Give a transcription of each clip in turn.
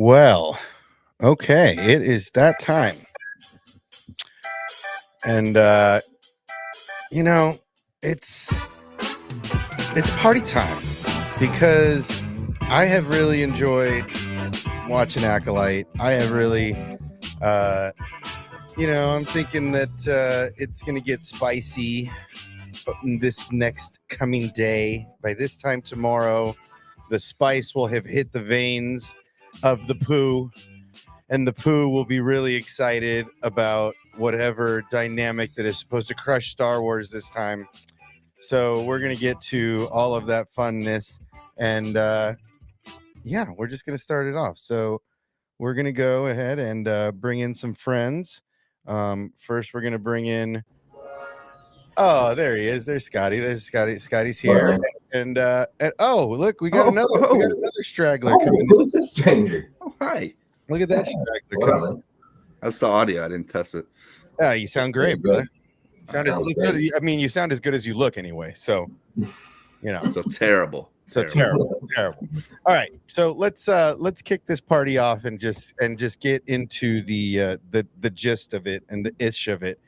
Well, okay, it is that time. And you know, it's it's party time because I have really enjoyed watching Acolyte. I have really I'm thinking that it's going to get spicy this next coming day. By this time tomorrow, the spice will have hit the veins of the poo, and the poo will be really excited about whatever dynamic that is supposed to crush Star Wars this time. So we're going to get to all of that funness, and we're just going to start it off. So we're going to go ahead and bring in some friends. First, we're going to bring in. Oh, there he is. There's Scotty. There's Scotty. Scotty's here. And oh, look, we got another straggler coming in. Who's this stranger? Oh, hi. Look at that straggler coming in. That's the audio. I didn't test it. Yeah, you sound great, brother. You sound as good as you look anyway. So, So terrible. Terrible. All right, so let's kick this party off and just get into the gist of it and the ish of it.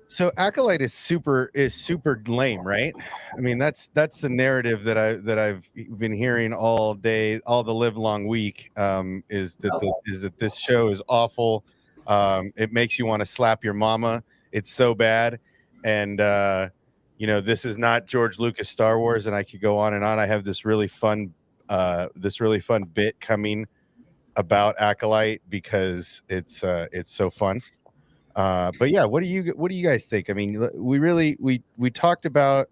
So Acolyte is super lame, right? I mean, that's the narrative that I've been hearing all day, all the live long week. Is that this show is awful. It makes you want to slap your mama. It's so bad, and this is not George Lucas Star Wars, and I could go on and on. I have this really fun bit coming about Acolyte because it's so fun. But yeah, what do you guys think? I mean, we talked about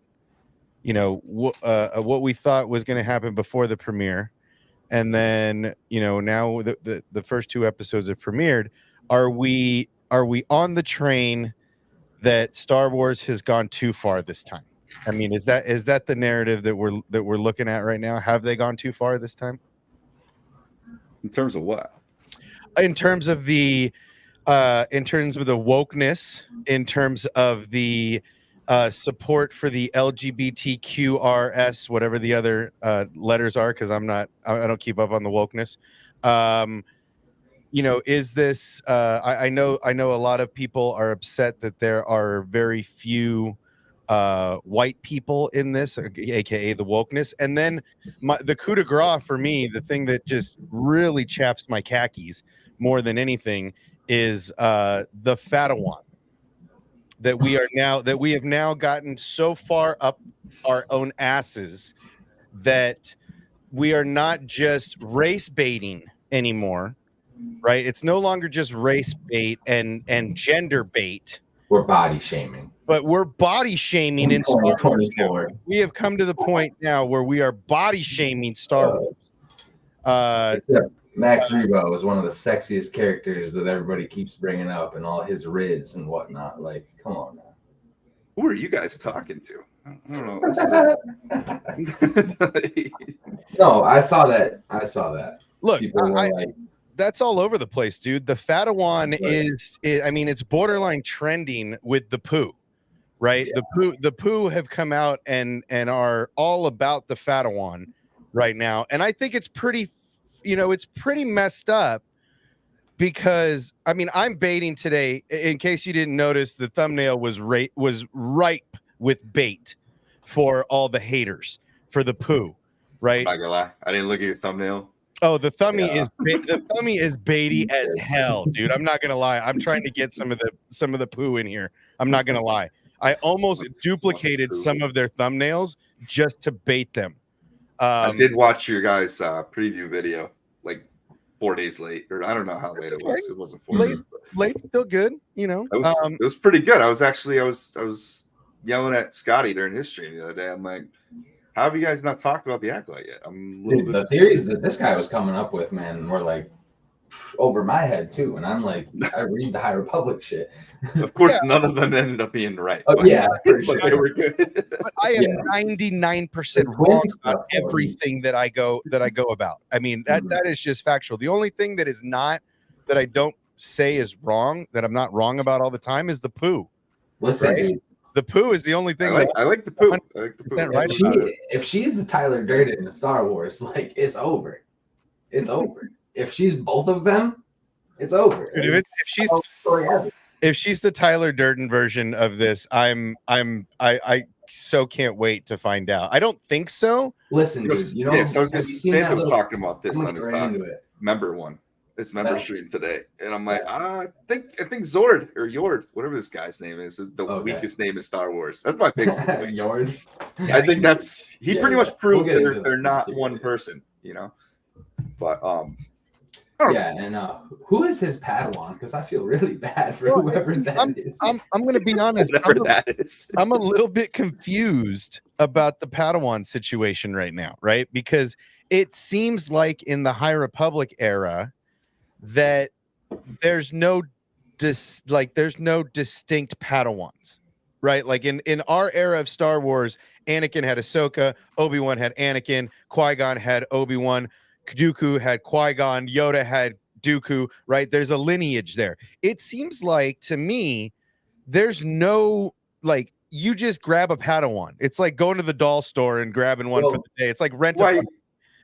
what we thought was going to happen before the premiere, and then now the first two episodes have premiered. Are we on the train that Star Wars has gone too far this time? I mean, is that the narrative that we're looking at right now? Have they gone too far this time? In terms of what? In terms of the wokeness, in terms of the support for the LGBTQRS, whatever the other letters are, because I don't keep up on the wokeness. Is this? I know a lot of people are upset that there are very few white people in this, aka the wokeness, and then the coup de grace for me, the thing that just really chaps my khakis more than anything is the Padawan that we have now gotten so far up our own asses that we are not just race baiting anymore, right? It's no longer just race bait and gender bait. We're body shaming. But we're body shaming in Star Wars now. We have come to the point now where we are body shaming Star Wars. Except Max Rebo is one of the sexiest characters that everybody keeps bringing up, and all his riz and whatnot. Like, come on now. Who are you guys talking to? I don't know. No, I saw that. Look, that's all over the place, dude. The Padawan is it's borderline trending with the poo, right? Yeah. The poo have come out and are all about the Padawan right now, and I think it's pretty messed up because I'm baiting today. In case you didn't notice, the thumbnail was ripe with bait for all the haters for the poo, right? I'm not gonna lie, I didn't look at your thumbnail. Oh, the thummy is baity as hell, dude. I'm not gonna lie. I'm trying to get some of the poo in here. I'm not gonna lie. I almost duplicated some of their thumbnails just to bait them. I did watch your guys' preview video like 4 days late, or I don't know how late it was. It wasn't 4 days. Late, still good, It was pretty good. I was yelling at Scotty during his stream the other day. I'm like, how have you guys not talked about the Acolyte yet? The theories that this guy was coming up with, man, were like over my head too. And I'm like, I read the High Republic shit. Of course, none of them ended up being right. Oh, yeah, but they were good. But I am 99% wrong about everything that I go about. I mean, that is just factual. The only thing that is not, that I don't say is wrong, that I'm not wrong about all the time, is the poo. Listen, right? dude. The poo is the only thing. I like the poo. I like the poo. Right? If she's the Tyler Durden in Star Wars, like, it's over. it's over. If she's both of them, it's over. Dude, if she's the Tyler Durden version of this, I so can't wait to find out. I don't think so. Listen, dude, you know, yeah, so I was have just you seen that Stanton was little- talking about this I'm on gonna his get right into it. member one. It's member That- stream today, and I'm like, I think Zord or Yord, whatever this guy's name is, the weakest name in Star Wars. That's my big thing. Yord. I think that's pretty much proved We'll they're not one person, you know. But yeah, and who is his Padawan? Because I feel really bad for whoever that is. I'm gonna be honest. whatever that is. I'm a little bit confused about the Padawan situation right now, right? Because it seems like in the High Republic era that there's no distinct Padawans, right? Like in our era of Star Wars, Anakin had Ahsoka, Obi-Wan had Anakin, Qui-Gon had Obi-Wan, Dooku had Qui-Gon, Yoda had Dooku, right? There's a lineage there. It seems like to me there's no, like, you just grab a Padawan. It's like going to the doll store and grabbing one for the day. It's like rent a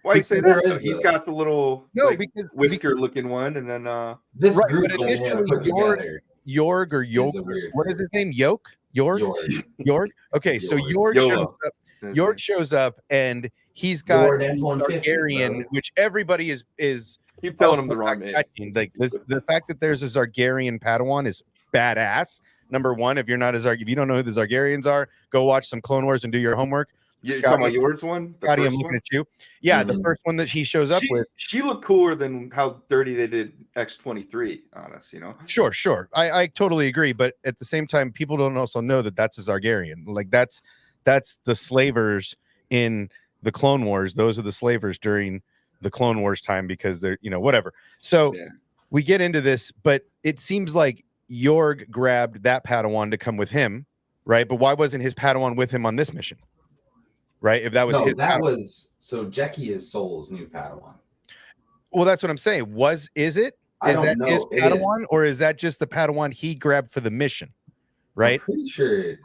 why you say that? He's got the little because whisker looking one, and then this right, group but that they have initially put together Yorg or York. What is his name? Yorg. Okay, so Yorg shows up and he's got Zargaryen, which everybody is keep telling him the wrong name. Like this, the fact that there's a Zargaryen Padawan is badass. Number one, if you don't know who the Zargaryens are, go watch some Clone Wars and do your homework. You're talking about yours one? Scotty, I'm looking at you. Yeah, the first one that he shows up with. She looked cooler than how dirty they did X-23 on us, you know? Sure. I totally agree. But at the same time, people don't also know that that's a Zargaryen. Like that's the slavers in the Clone Wars. Those are the slavers during the Clone Wars time because they're, whatever. So we get into this, but it seems like Yorg grabbed that Padawan to come with him, right? But why wasn't his Padawan with him on this mission? Right? If that was so Jecki is Soul's new Padawan. Well, that's what I'm saying. Is that his Padawan, or is that just the Padawan he grabbed for the mission? Right? I'm pretty sure.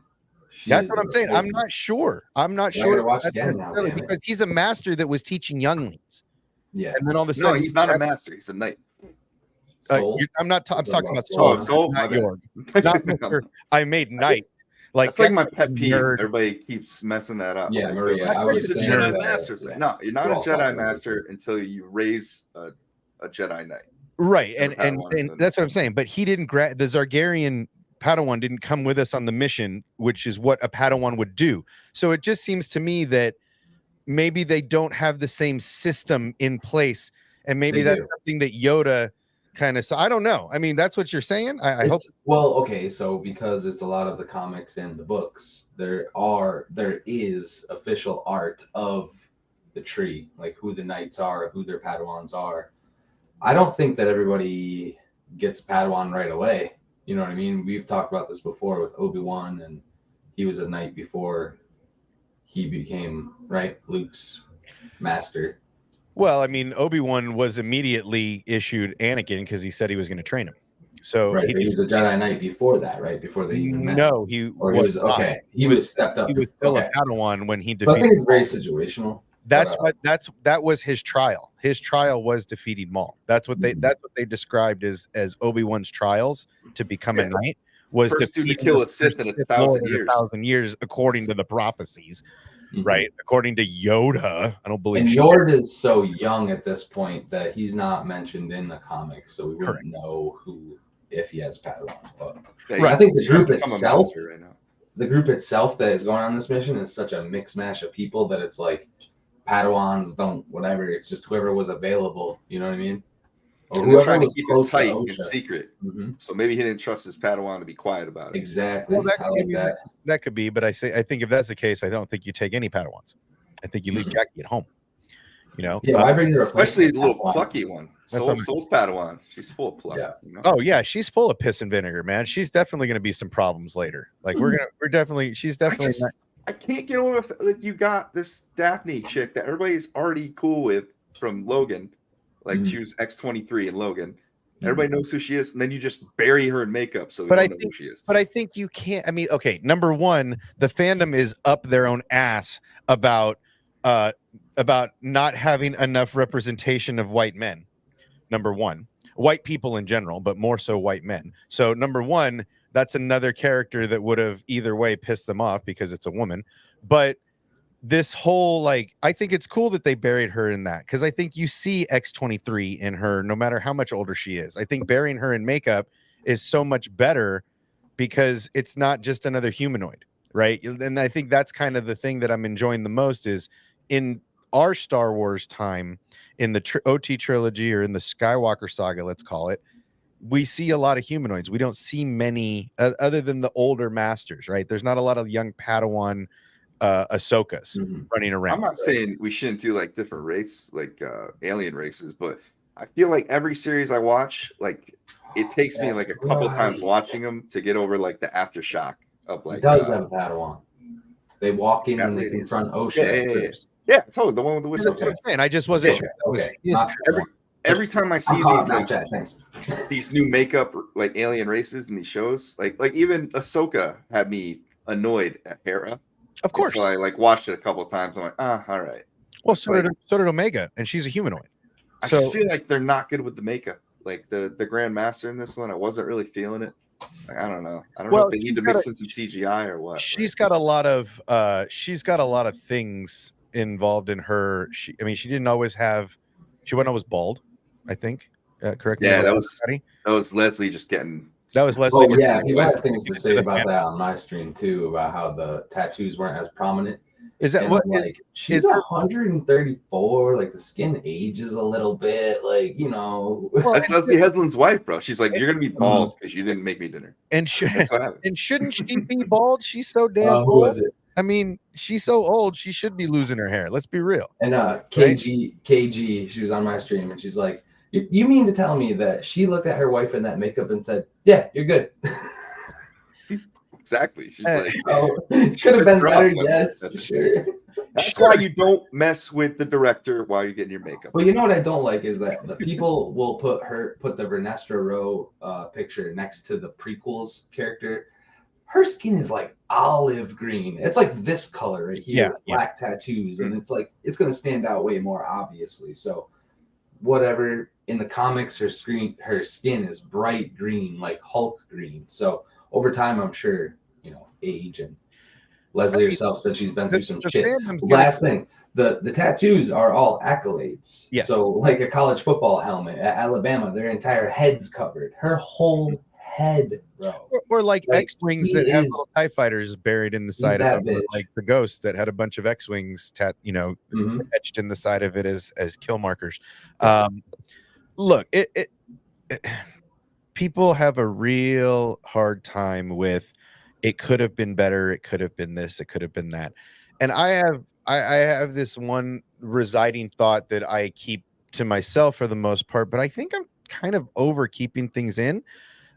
That's what I'm saying. I'm not sure. Because he's a master that was teaching younglings. Yeah. And then all of a sudden, no, he's not a master. He's a knight. I'm talking about Soul, not Yorg. I made knight. Like that's like my pet peeve. Everybody keeps messing that up. Yeah, Maria. I was a Jedi master. Like, no, you're not a Jedi master until you raise a Jedi Knight. Right, and that's what I'm saying. But he didn't grab the Zargaryen Padawan didn't come with us on the mission, which is what a Padawan would do. So it just seems to me that maybe they don't have the same system in place, and maybe that's something that Yoda kind of. So I don't know. I mean, that's what you're saying. I hope. Well, okay. So because it's a lot of the comics and the books, there is official art of the tree, like who the knights are, who their Padawans are. I don't think that everybody gets a Padawan right away. You know what I mean? We've talked about this before with Obi-Wan, and he was a knight before he became Luke's master. Well, I mean, Obi-Wan was immediately issued Anakin because he said he was going to train him. So he was a Jedi Knight before that, right? Before they even met. No, he was stepped up. He was still a Padawan when he defeated. But I think it's very situational. That was his trial. His trial was defeating Maul. That's what they described as Obi-Wan's trials to become a knight. Was first to kill a Sith in 1,000 years. 1,000 years, according to the prophecies. Right, according to Yoda, I don't believe. And Yoda is so young at this point that he's not mentioned in the comics, so we wouldn't know if he has Padawan. But I think the group itself that is going on this mission is such a mixed mash of people that it's like Padawans don't whatever. It's just whoever was available. You know what I mean? Or whoever trying to keep it tight and secret. So maybe he didn't trust his Padawan to be quiet about it. Exactly. Well, that could be, but I think if that's the case, I don't think you take any Padawans. I think you leave Jackie at home. Yeah, I bring her especially the little plucky one. Soul's Padawan. She's full of pluck. Yeah. Oh yeah, she's full of piss and vinegar, man. She's definitely going to be some problems later. Like she's definitely. I can't get over like you got this Daphne chick that everybody's already cool with from Logan. Like she was X-23 in Logan. Everybody knows who she is, and then you just bury her in makeup so we don't know who she is. But I think you can't. I mean, okay, number one, the fandom is up their own ass about about not having enough representation of white men. Number one, white people in general, but more so white men. So number one, that's another character that would have either way pissed them off because it's a woman. But this whole, like, I think it's cool that they buried her in that, because I think you see X-23 in her no matter how much older she is. I think burying her in makeup is so much better because it's not just another humanoid, right? And I think that's kind of the thing that I'm enjoying the most is in our Star Wars time, in the OT trilogy or in the Skywalker saga, let's call it, we see a lot of humanoids. We don't see many other than the older masters, right? There's not a lot of young Padawan Ahsokas running around. I'm not saying we shouldn't do like different race, like alien races, but I feel like every series I watch, like it takes me like a couple times watching them to get over like the aftershock of like. He does have a Padawan. They walk in and they confront Osha. Yeah, totally. The one with the whistle. That's what I'm saying. I just wasn't sure. Every time I see these like, these new makeup like alien races in these shows, like even Ahsoka had me annoyed at Hera. Of course. So I like watched it a couple of times. I'm like, all right. Well, so did Omega, and she's a humanoid. I just feel like they're not good with the makeup. Like the Grand Master in this one, I wasn't really feeling it. Like, I don't know. I don't know if they need to mix in some CGI or what. She's got a lot of things involved in her. She didn't always have. She wasn't always bald, I think. Correct. Yeah, that was Leslie just getting. That was Leslie. Oh yeah, he had things to say about that on my stream too, about how the tattoos weren't as prominent. Is that what? Like she's 134. Like the skin ages a little bit. Like that's Leslie Headland's wife, bro. She's like, you're gonna be bald because you didn't make me dinner. And shouldn't she be bald? She's so damn old. Who was it? I mean, she's so old. She should be losing her hair. Let's be real. And KG, she was on my stream, and she's like, "You mean to tell me that she looked at her wife in that makeup and said, 'Yeah, you're good.'" Exactly. She's like, "Oh, could have been better." Yes, sure. That's why you don't mess with the director while you're getting your makeup. Well, you know what I don't like is that the people will put the Vernestra Rowe picture next to the prequels character. Her skin is like olive green. It's like this color right here, black tattoos, and it's like it's gonna stand out way more obviously. So, whatever in the comics, her skin is bright green, like Hulk green. So over time, I'm sure age and Leslie herself said she's been through some shit. Last thing, the tattoos are all Acolytes. Yes. So like a college football helmet at Alabama, their entire head's covered. Her whole head, bro. Or like X-wings that have little TIE fighters buried in the side of them, like the Ghost that had a bunch of X-wings etched in the side of it as kill markers. Look, it people have a real hard time with it could have been better, it could have been this, it could have been that. And I have this one residing thought that I keep to myself for the most part, but I think I'm kind of over keeping things in.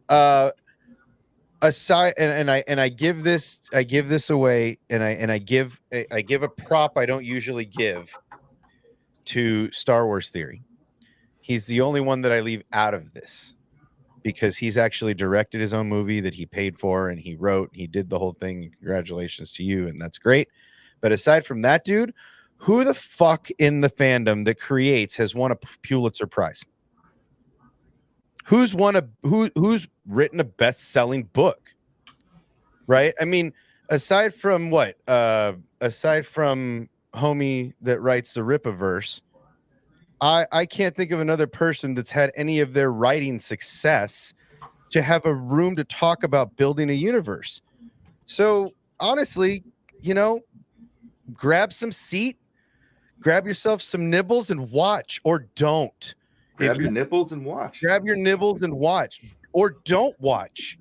Aside and I give this away, and I give a prop I don't usually give to Star Wars Theory. He's the only one that I leave out of this because he's actually directed his own movie that he paid for, and he wrote, he did the whole thing. Congratulations to you, and that's great. But aside from that, dude, who the fuck in the fandom that creates has won a Pulitzer Prize? Who's written a best-selling book, right? I mean, aside from homie that writes the Rippaverse, I can't think of another person that's had any of their writing success to have a room to talk about building a universe. So honestly, grab some seat, grab yourself some nibbles and watch, or don't. Grab your nipples and watch. Grab your nibbles and watch, or don't watch,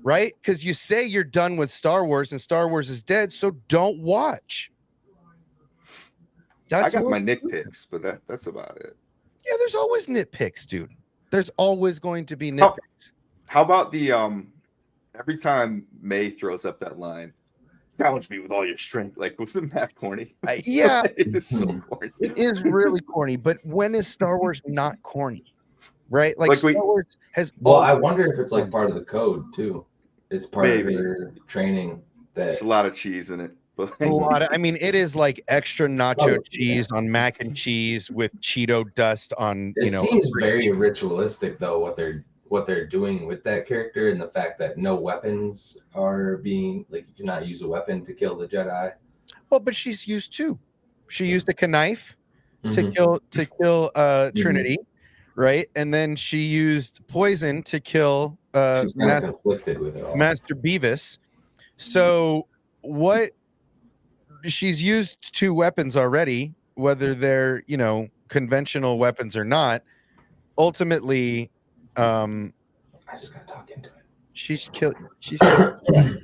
right? Because you say you're done with Star Wars and Star Wars is dead, so don't watch. I got my nitpicks, but that's about it. Yeah, there's always nitpicks, dude. There's always going to be nitpicks. How about the every time May throws up that line, challenge me with all your strength? Like, wasn't that corny? Yeah. It is so corny. It is really corny, but when is Star Wars not corny? Right? Like Star Wars has. Well, I wonder if it's like part of the code too. It's part of their training. There's a lot of cheese in it. But It's a lot of, I mean, it is like extra nacho cheese on mac and cheese with Cheeto dust on, It seems very ritualistic though what they're doing with that character, and the fact that no weapons are being like you cannot use a weapon to kill the Jedi. Well, but she's used two. She used a knife to Mhm. kill Trinity, right? And then she used poison to kill She's kind of conflicted with it all. Master Beavis. So what? She's used two weapons already, whether they're conventional weapons or not. Ultimately, I just gotta talk into it. She's killed.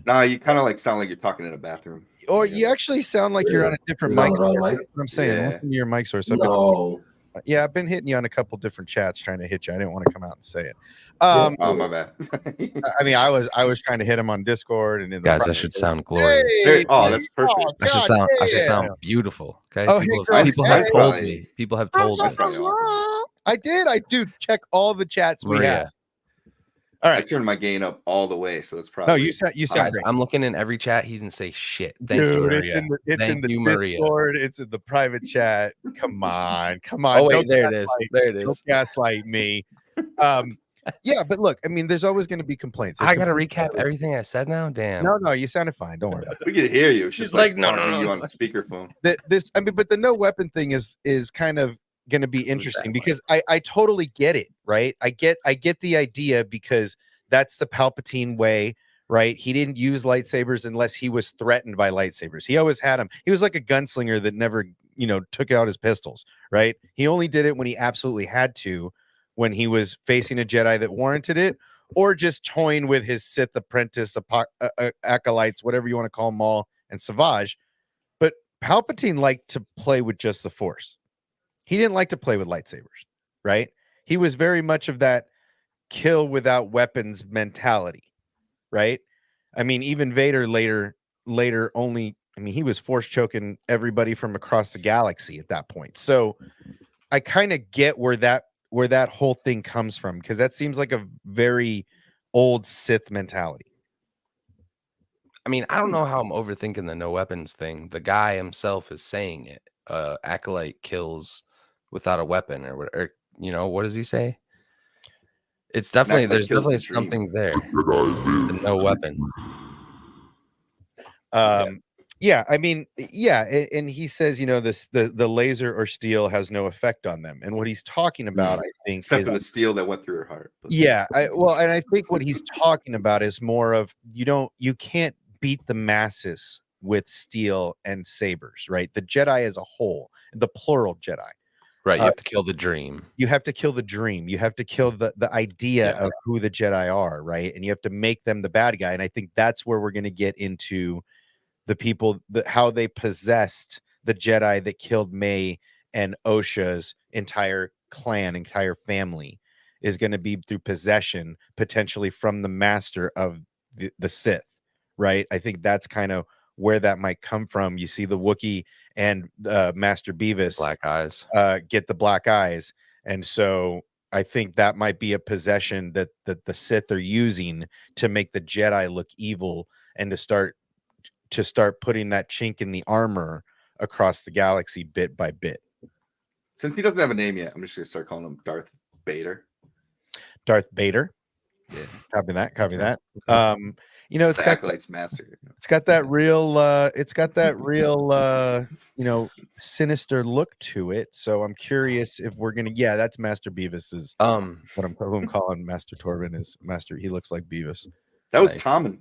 Nah, you kind of like sound like you're talking in a bathroom. Or you actually sound like you're on a different mic. That's what I'm saying. Yeah. Listen to your mic source. No. I've been hitting you on a couple different chats trying to hit you. I didn't want to come out and say it. Oh, my bad. I mean, I was trying to hit him on Discord and in the Guys, that should sound glorious. Hey, oh, that's perfect. oh, I should God sound. I should damn. sound beautiful. Okay. Oh, people hey, people girl, have hey. told me. People have told me. That's probably awkward. I did. I do check all the chats we Maria. have. All I right. turned my gain up all the way, so it's probably. No, you sound Guys, great. I'm looking in every chat. He didn't say shit. Thank Dude, you, Maria. it's in the Maria. Discord. It's in the private chat. Come on. Oh wait, there it is. There it Don't is. gaslight me. Yeah, but look, I mean, there's always going to be complaints. I gotta recap everything I said now. Damn. No, you sounded fine. Don't worry about it. We could hear you. It's She's just like like, no, talking to no, you no. on speakerphone. But the no weapon thing is kind of going to be interesting because I totally get it, right? I get the idea because that's the Palpatine way, right? He didn't use lightsabers unless he was threatened by lightsabers. He always had them. He was like a gunslinger that never, took out his pistols, right? He only did it when he absolutely had to, when he was facing a Jedi that warranted it, or just toying with his Sith apprentice, acolytes, whatever you want to call them all, and Savage. But Palpatine liked to play with just the Force. He didn't like to play with lightsabers, right? He was very much of that kill without weapons mentality, right? I mean, even Vader later only, I mean, he was force choking everybody from across the galaxy at that point. So I kind of get where that whole thing comes from, because that seems like a very old Sith mentality. I mean, I don't know how I'm overthinking the no weapons thing. The guy himself is saying it. Acolyte kills without a weapon, or what does he say? It's definitely, there's definitely something there. The no weapons. Yeah, I mean, yeah, and he says, the laser or steel has no effect on them. And what he's talking about, I think, except for the steel that went through her heart. Yeah, and I think what he's talking about is more of you can't beat the masses with steel and sabers, right? The Jedi as a whole, the plural Jedi. Right, you have to kill the dream. You have to kill the dream. You have to kill the idea of who the Jedi are, right? And you have to make them the bad guy. And I think that's where we're going to get into the people, how they possessed the Jedi that killed May and Osha's entire clan, entire family, is going to be through possession, potentially from the master of the Sith, right? I think that's kind of where that might come from. You see the Wookiee and Master Beavis Black eyes get the black eyes, and so I think that might be a possession that the Sith are using to make the Jedi look evil, and to start putting that chink in the armor across the galaxy bit by bit. Since he doesn't have a name yet, I'm just gonna start calling him Darth Vader. Darth Vader. Yeah. Copy that. It's the Acolyte's master. It's got that real sinister look to it. So I'm curious if we're gonna, that's Master Beavis's what I'm calling Master Torvin is Master. He looks like Beavis. That was Tommen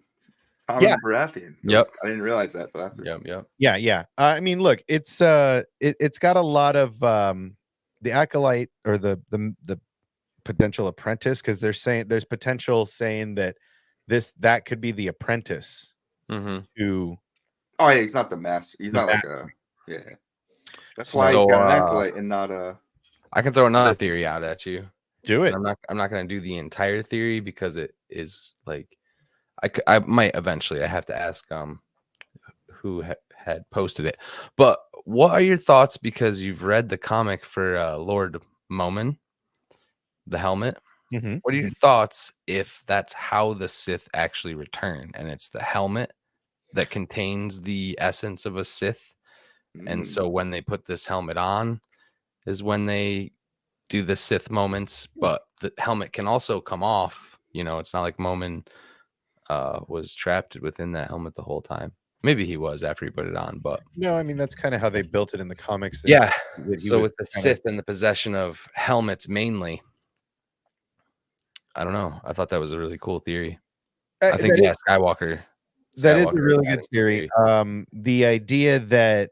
Baratheon. Yep. I didn't realize that. Yep. Yeah. I mean, look, it's got a lot of the Acolyte, or the potential apprentice, because there's potential saying that that could be the apprentice to. Oh yeah, he's not the master. He's not like a That's why he's got an Acolyte and not a. I can throw another theory out at you. Do it. I'm not going to do the entire theory because it is like I might eventually. I have to ask who had posted it. But what are your thoughts, because you've read the comic for Lord Momin, the helmet? Mm-hmm. What are your thoughts if that's how the Sith actually return, and it's the helmet that contains the essence of a Sith. And Mm. so when they put this helmet on is when they do the Sith moments, but the helmet can also come off. You know, it's not like Momin was trapped within that helmet the whole time. Maybe he was after he put it on, but No, I mean that's kind of how they built it in the comics. yeah. that he So was with the kinda- Sith and the possession of helmets mainly, I don't know. I thought that was a really cool theory. I think that Skywalker. is a Skywalker really good Academy theory. The idea that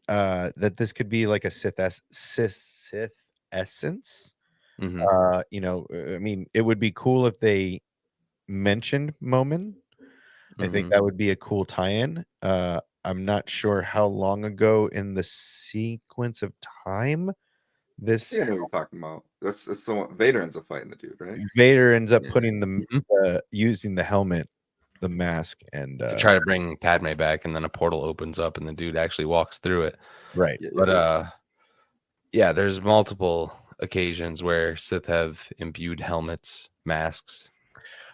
that this could be like a Sith essence. Mhm. You know, I mean, it would be cool if they mentioned Momin. I think Mhm. that would be a cool tie-in. I'm not sure how long ago in the sequence of time this Yeah, I know what you're talking about. That's the one. Vader ends up fighting the dude, right? Vader ends up Yeah. putting the Mhm. using the helmet, the mask, and To try to bring Padme back, and then a portal opens up, and the dude actually walks through it. right. Yeah, But yeah, there's multiple occasions where Sith have imbued helmets, masks.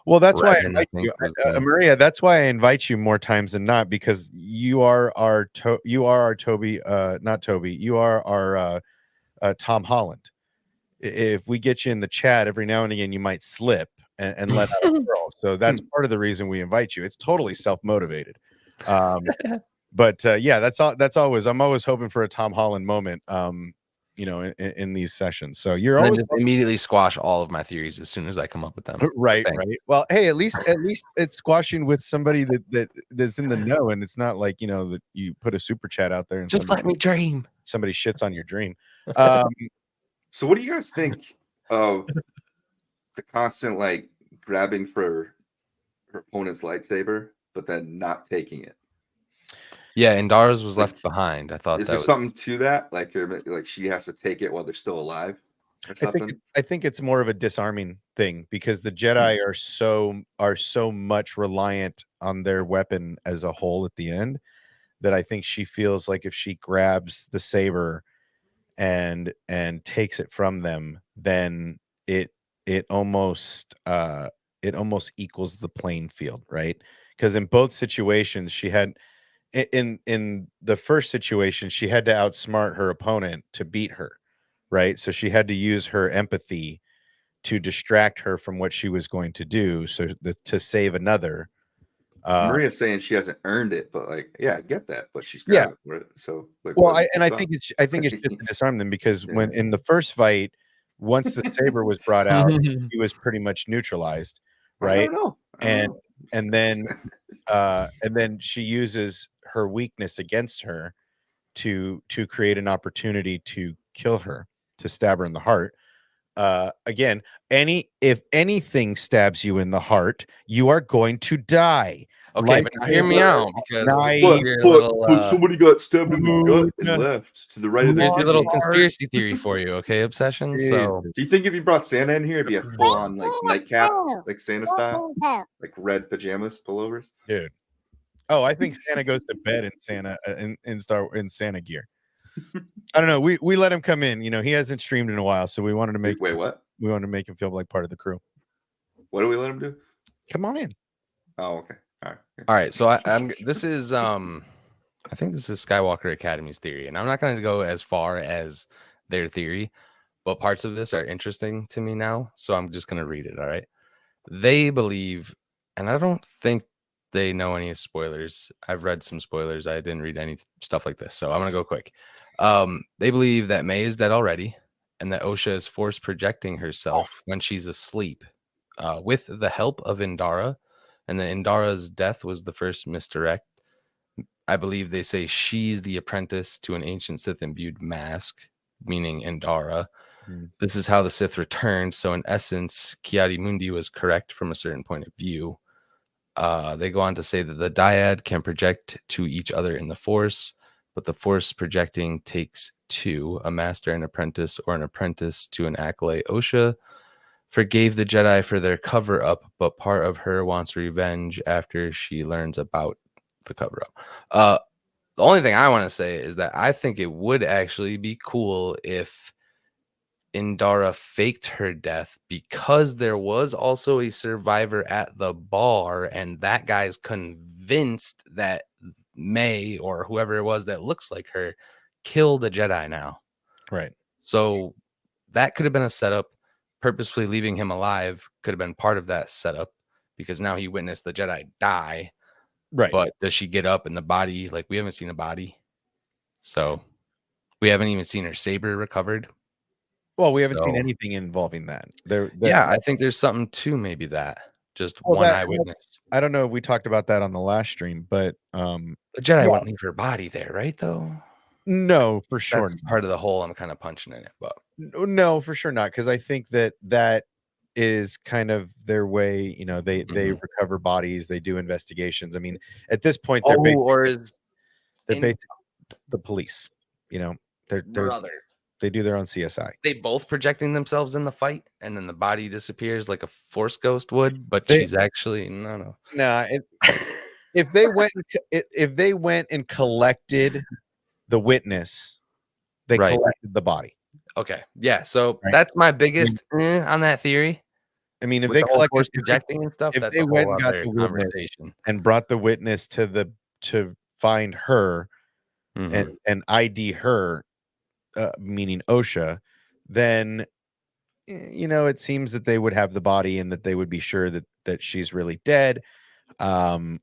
Well, that's why I Revan, I invite think, you, was the Maria. That's why I invite you more times than not because you are our Toby, not Toby. You are our Tom Holland. If we get you in the chat every now and again, you might slip and let out a girl. So that's part of the reason we invite you. It's totally self-motivated. But yeah, that's always I'm always hoping for a Tom Holland moment. You know, in these sessions. So you're and then always just immediately squash all of my theories as soon as I come up with them. right, Thanks. right. Well, hey, at least it's squashing with somebody that's in the know, and it's not like, you know, that you put a super chat out there and Just let me dream. somebody shits on your dream. So what do you guys think of the constant like grabbing for her opponent's lightsaber, but then not taking it? Yeah, Indara's was Like, left behind. I thought Is that there was something to that? Like she has to take it while they're still alive or something? I think it's more of a disarming thing because the Jedi are so much reliant on their weapon as a whole at the end that I think she feels like if she grabs the saber and takes it from them, then it it almost equals the playing field, right? Because in both situations she had in the first situation she had to outsmart her opponent to beat her, right? So she had to use her empathy to distract her from what she was going to do, so to save another. Maria's saying she hasn't earned it, but like, yeah, I get that, but she's Yeah. grabbing for it. So like, Well, what's I up? think it's just to disarm them because when Yeah. in the first fight, once the saber was brought out, he was pretty much neutralized, I right? don't know. I don't And know. and then she uses her weakness against her to create an opportunity to kill her, to stab her in the heart. Again, if anything stabs you in the heart, you are going to die. okay, but now hear me Lightsaber, out because knife, this is your little somebody got stabbed in the gut and moon, left to the right of the here's your little kidney. conspiracy theory for you, okay, Obsession? So Do you think if you brought Santa in here, it'd be a full on like nightcap, like Santa style, like red pajamas, pullovers? dude. Oh, I think Santa goes to bed in Santa in Santa gear. I don't know. We let him come in. You know, he hasn't streamed in a while, so we wanted to make Wait, what? we wanted to make him feel like part of the crew. What do we let him do? Come on in. Oh, okay. All all right, so this is I think this is Skywalker Academy's theory, and I'm not going to go as far as their theory, but parts of this are interesting to me now, so I'm just going to read it. All right, they believe, and I don't think they know any spoilers. I've read some spoilers. I didn't read any stuff like this, so I'm going to go quick. They believe that May is dead already, and that Osha is force projecting herself when she's asleep, with the help of Indara, and that Indara's death was the first misdirect. I believe they say she's the apprentice to an ancient Sith imbued mask, meaning Indara. This is how the Sith returned. So in essence, Kiadi Mundi was correct from a certain point of view. They go on to say that the dyad can project to each other in the Force, but the Force projecting takes two, a master and apprentice, or an apprentice to an acolyte. Osha forgave the Jedi for their cover up, but part of her wants revenge after she learns about the cover up. The only thing I want to say is that I think it would actually be cool if Indara faked her death because there was also a survivor at the bar, and that guy's convinced that May or whoever it was that looks like her killed a Jedi now. Right. So that could have been a setup. Purposefully leaving him alive could have been part of that setup because now he witnessed the Jedi die. Right. But does she get up and the body? Like, we haven't seen a body. So we haven't even seen her saber recovered. Well, we haven't seen So- anything involving that. Yeah, I think there's something to maybe that. Just Well, one that- eyewitness. I don't know if we talked about that on the last stream, but The Jedi Yeah. wouldn't leave her body there, right? Though no, for sure. that's part of the hole I'm kind of punching in it. But No, for sure not, because I think that is kind of their way. You know, they Mhm. recover bodies, they do investigations. I mean, at this point, they're or is in- basically the police. You know, they're brother? they do their own CSI. They both projecting themselves in the fight, and then the body disappears like a force ghost would. But They- she's actually no. Nah, if they went and collected the witness, they Right. collected the body. Okay, yeah. So Right. that's my biggest on that theory. I mean, if With they the whole collected force projecting and stuff, if that's they a went whole and got other the witness conversation. and brought the witness to find her Mhm. and ID her, meaning OSHA, then you know it seems that they would have the body and that they would be sure that she's really dead. I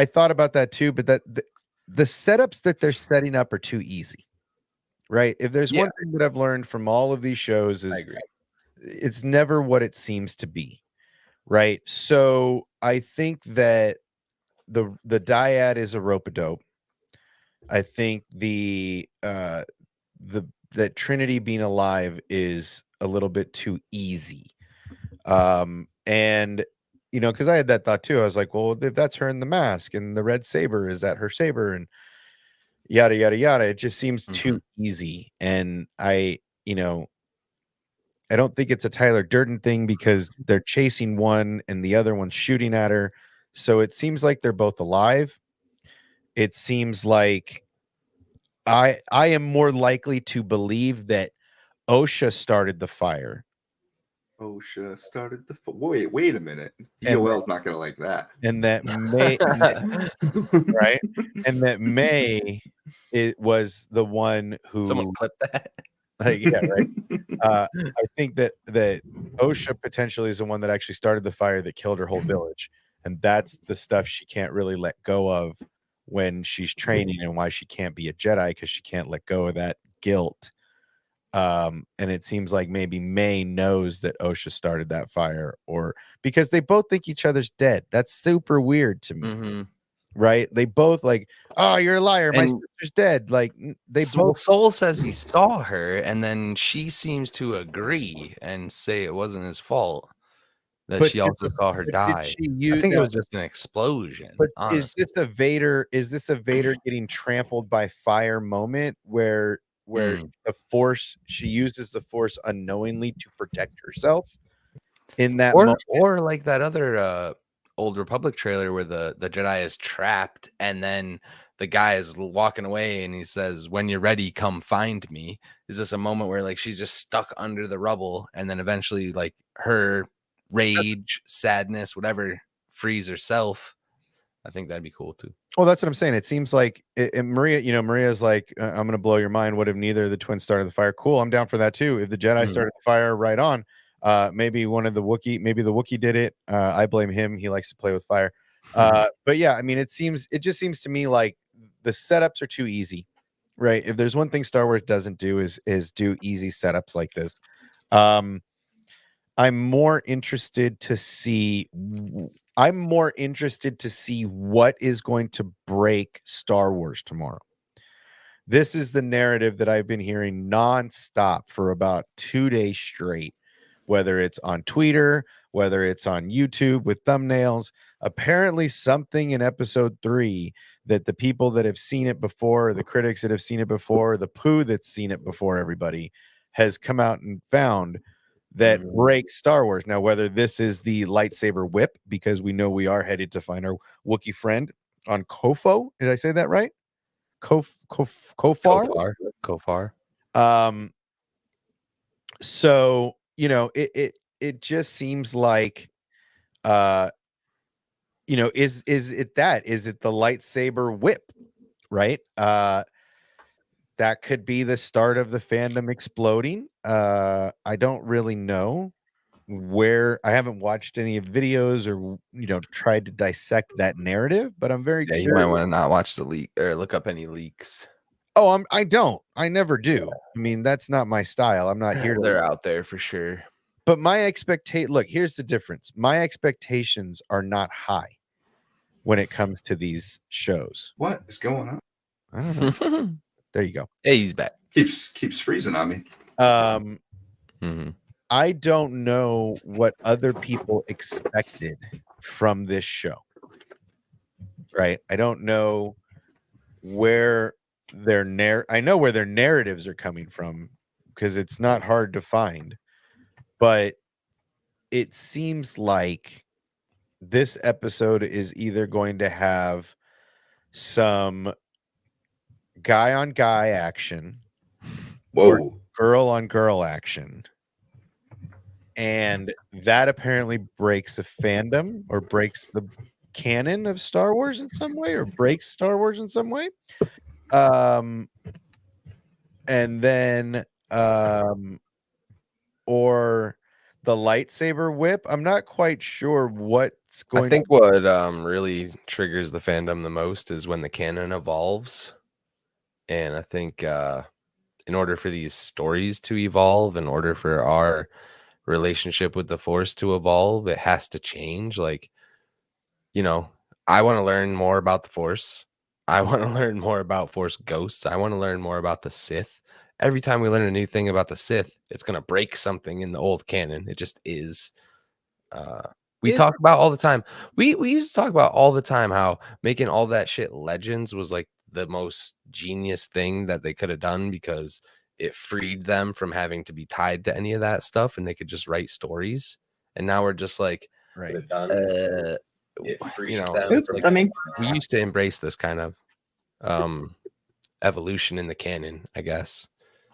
thought about that too, but the setups that they're setting up are too easy, right? If there's Yeah. one thing that I've learned from all of these shows I is agree. it's never what it seems to be, right? So I think that the dyad is a rope-a-dope. I think that Trinity being alive is a little bit too easy. And you know, because I had that thought too. I was like, well, if that's her in the mask and the red saber, is that her saber? And yada yada yada. It just seems too easy. And you know, I don't think it's a Tyler Durden thing because they're chasing one and the other one's shooting at her. So it seems like they're both alive. It seems like I am more likely to believe that OSHA started the fire. OSHA started the. Wait a minute. And DOL's not gonna like that. And that May, right? And that May was the one who, Someone clip that. like, yeah, right. I think that OSHA potentially is the one that actually started the fire that killed her whole village, and that's the stuff she can't really let go of when she's training, and why she can't be a Jedi because she can't let go of that guilt. And it seems like maybe May knows that OSHA started that fire, or because they both think each other's dead. That's super weird to me, right? They both like, oh, you're a liar. My And sister's dead. Like they both. Soul says he saw her, and then she seems to agree and say it wasn't his fault. That But she also saw her but did die. she I use think it now, was just an explosion. but honestly. is this a Vader? Is this a Vader getting trampled by fire moment where the Force, she uses the Force unknowingly to protect herself in that moment? Or like that other old Republic trailer where the Jedi is trapped and then the guy is walking away and he says, "When you're ready, come find me." Is this a moment where like she's just stuck under the rubble and then eventually like her rage, sadness, whatever, frees herself? I think that'd be cool too. Well, that's what I'm saying. It seems like Maria, you know, Maria's like, I'm going to blow your mind. What if neither of the twins started the fire? Cool. I'm down for that too. If the Jedi started the fire, right on. Maybe one of the Wookiee, maybe the Wookiee did it. I blame him. He likes to play with fire. But yeah, I mean, it just seems to me like the setups are too easy, right? If there's one thing Star Wars doesn't do is do easy setups like this. I'm more interested to see what is going to break Star Wars tomorrow. This is the narrative that I've been hearing nonstop for about 2 days straight, whether it's on Twitter, whether it's on YouTube with thumbnails. Apparently something in episode 3 that the people that have seen it before, the critics that have seen it before, the poo that's seen it before everybody has come out and found that breaks Star Wars. Now, whether this is the lightsaber whip, because we know we are headed to find our Wookiee friend on Kofo. Did I say that right? Kofar? So, you know, it just seems like you know, is it the lightsaber whip, right? That could be the start of the fandom exploding. I don't really know where. I haven't watched any of the videos or, you know, tried to dissect that narrative, but I'm very Yeah, you might curious. want to not watch the leak or look up any leaks. Oh, I don't. I never do. I mean, that's not my style. I'm not here to. They're out there for sure. But my expectation, look, here's the difference. My expectations are not high when it comes to these shows. What is going on? I don't know. There you go. Hey, he's back. Keeps freezing on me. Mhm. I don't know what other people expected from this show. Right? I don't know where I know where their narratives are coming from because it's not hard to find. But it seems like this episode is either going to have some guy on guy action or Whoa. girl on girl action. And that apparently breaks the fandom or breaks the canon of Star Wars in some way or breaks Star Wars in some way. And then or the lightsaber whip. I'm not quite sure what's going I think what really triggers the fandom the most is when the canon evolves. And I think in order for these stories to evolve, in order for our relationship with the Force to evolve, it has to change. Like, you know, I want to learn more about the Force. I want to learn more about Force ghosts. I want to learn more about the Sith. Every time we learn a new thing about the Sith, it's going to break something in the old canon. It just is. We talk about all the time. We used to talk about all the time how making all that shit legends was like the most genius thing that they could have done because it freed them from having to be tied to any of that stuff and they could just write stories. And now we're just like, right. You know, Oops, like, I mean, we used to embrace this kind of evolution in the canon, I guess.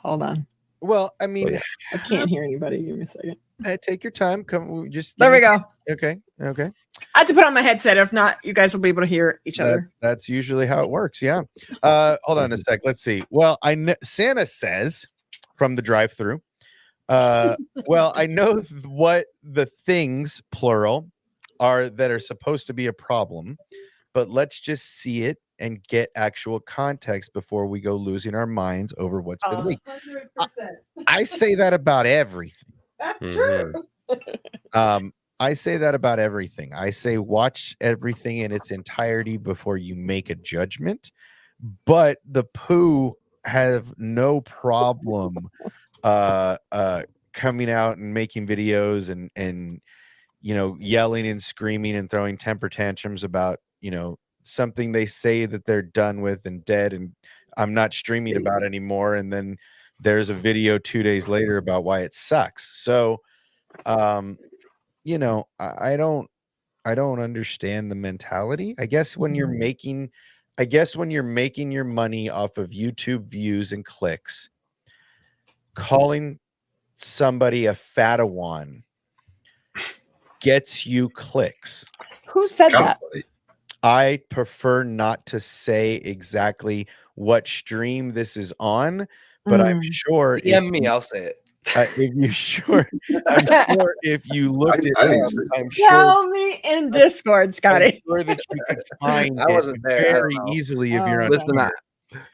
hold on. Well, I mean, yeah. I can't hear anybody. Give me a second. take your time. Come, just There we go. Okay. I have to put on my headset. If not, you guys will be able to hear each other. That's usually how it works. Yeah. Hold on a sec. Let's see. Well, Santa says from the drive-through. Well, I know what the things plural are that are supposed to be a problem, but let's just see it and get actual context before we go losing our minds over what's been leaked. 100%. I say that about everything. That's Mhm. true. I say that about everything. I say watch everything in its entirety before you make a judgment. But the poo have no problem coming out and making videos and you know, yelling and screaming and throwing temper tantrums about, you know, something they say that they're done with and dead and I'm not streaming about anymore. And then there's a video 2 days later about why it sucks. So you know, I don't understand the mentality. I guess when you're making your money off of YouTube views and clicks, calling somebody a Fatawan gets you clicks. Who said that? I prefer not to say exactly what stream this is on, but I'm sure DM me, I'll say it. if you sure, I'm sure if you looked I think it up, it's I'm sure, Tell me in Discord, I'm Scotty. sure that you could find I it wasn't there. I don't very know. easily if you're on Okay. Listen,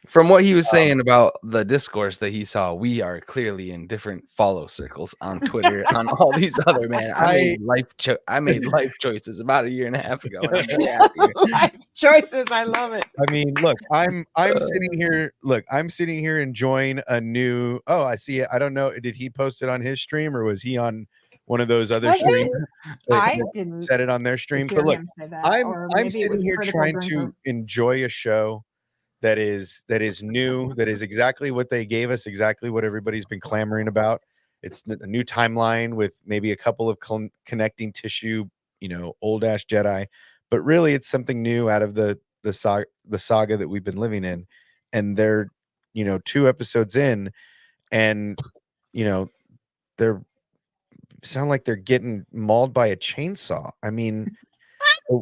from what he was saying about the discourse that he saw, we are clearly in different follow circles on Twitter, on all these other I made life choices about 1.5 years ago. And I'm very happy. Life choices. I love it. I mean, look, I'm sitting here. Look, I'm sitting here enjoying a new. Oh, I see it. I don't know. Did he post it on his stream or was he on one of those other Was he? streams? I didn't Set it on their stream. hear But look, him say that. I'm or maybe it sitting was here critical trying during to enjoy a show that is new, that is exactly what they gave us, exactly what everybody's been clamoring about. It's a new timeline with maybe a couple of connecting tissue, you know, old ass Jedi, but really it's something new out of the saga that we've been living in. And they're, you know, 2 episodes in, and you know, they're sound like they're getting mauled by a chainsaw. I mean,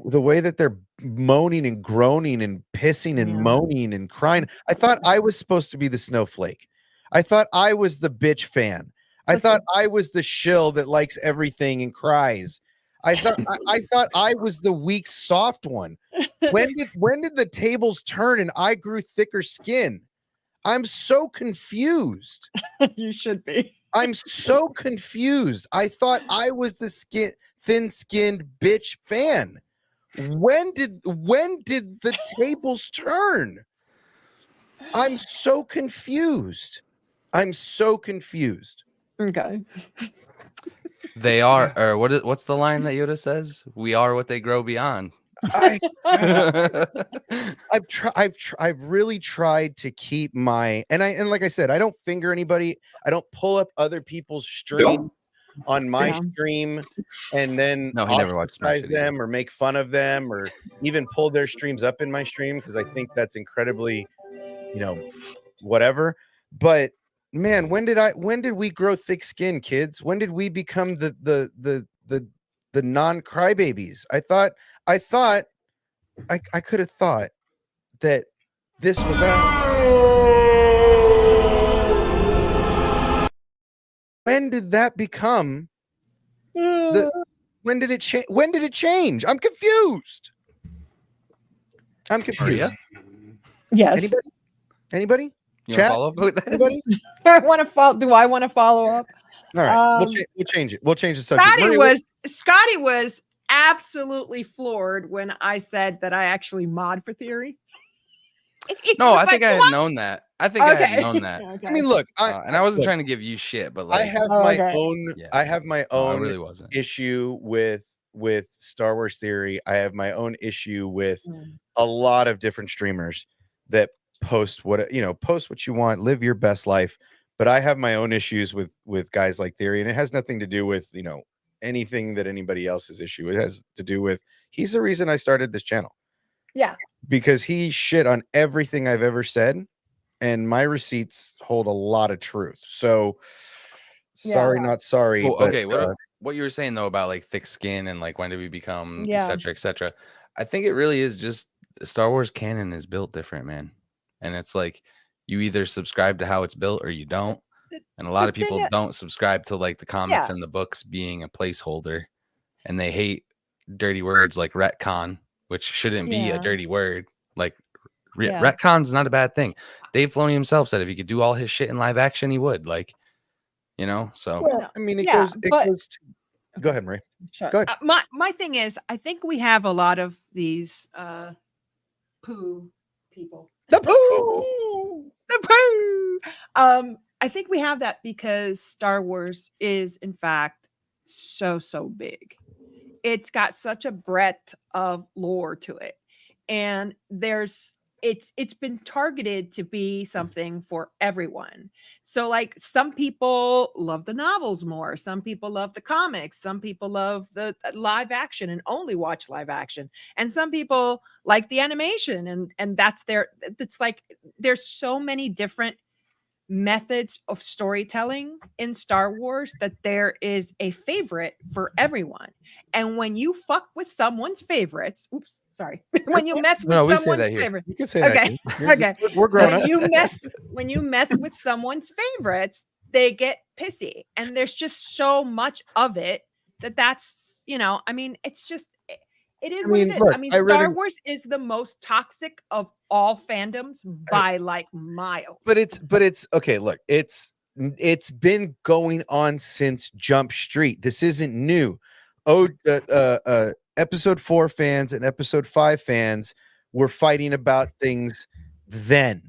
the way that they're moaning and groaning and pissing and Yeah. moaning and crying. I thought I was supposed to be the snowflake. I thought I was the bitch fan. I thought I was the shill that likes everything and cries. I thought I was the weak, soft one. When did the tables turn and I grew thicker skin? I'm so confused. You should be. I'm so confused. I thought I was the thin-skinned bitch fan. When did the tables turn? I'm so confused. I'm so confused. Okay. They are, or what's the line that Yoda says? We are what they grow beyond. I've really tried to keep my and like I said, I don't finger anybody. I don't pull up other people's streams on my stream and then No, he never watches my ostracize shit either. them or make fun of them or even pull their streams up in my stream because I think that's incredibly, whatever. But man, when did we grow thick skin, kids? When did we become the non-crybabies? I thought I could have thought that this was when did that become when did it change? When did it change? I'm confused. I'm confused. Yes. Anybody? You Chat? follow up with that? Anybody? I want to follow. Do I want to follow up? All right, we'll change it. We'll change the subject. Scotty was absolutely floored when I said that I actually mod for Theory. No, I think I had known that. I had known that. Okay. I mean, look, And I wasn't trying to give you shit, but like I have my own. Yeah. I have my I own really wasn't. issue with Star Wars Theory. I have my own issue with a lot of different streamers that post what you want, live your best life. But I have my own issues with guys like Theory, and it has nothing to do with anything that anybody else's issue. It has to do with he's the reason I started this channel. Yeah. Because he shit on everything I've ever said, and my receipts hold a lot of truth. So sorry, not sorry. Well, but, okay, what you were saying though about like thick skin and like when did we become et cetera, et cetera. I think it really is just Star Wars canon is built different, man. And it's like you either subscribe to how it's built or you don't. And a lot of people don't subscribe to like the comics and the books being a placeholder, and they hate dirty words like retcon, which shouldn't be a dirty word. Like retcon's not a bad thing. Dave Filoni himself said if he could do all his shit in live action, he would. Like, so. Well, I mean, it goes to. Go ahead, Marie. Sure. Go ahead. My thing is, I think we have a lot of these poo people. The poo. The poo. I think we have that because Star Wars is, in fact, so big. It's got such a breadth of lore to it, and it's been targeted to be something for everyone. So like some people love the novels more, some people love the comics, some people love the live action and only watch live action, and some people like the animation and that's it's like there's so many different methods of storytelling in Star Wars that there is a favorite for everyone. And when you fuck with someone's favorites, when you mess with someone's favorite, you can say okay, that. okay, We're grown up. When you mess with someone's favorites, they get pissy, and there's just so much of it that's I mean, it's just. It is what it is. Look, I mean, Star Wars is the most toxic of all fandoms by like miles. But it's okay. Look, it's been going on since Jump Street. This isn't new. Episode 4 fans and episode 5 fans were fighting about things then,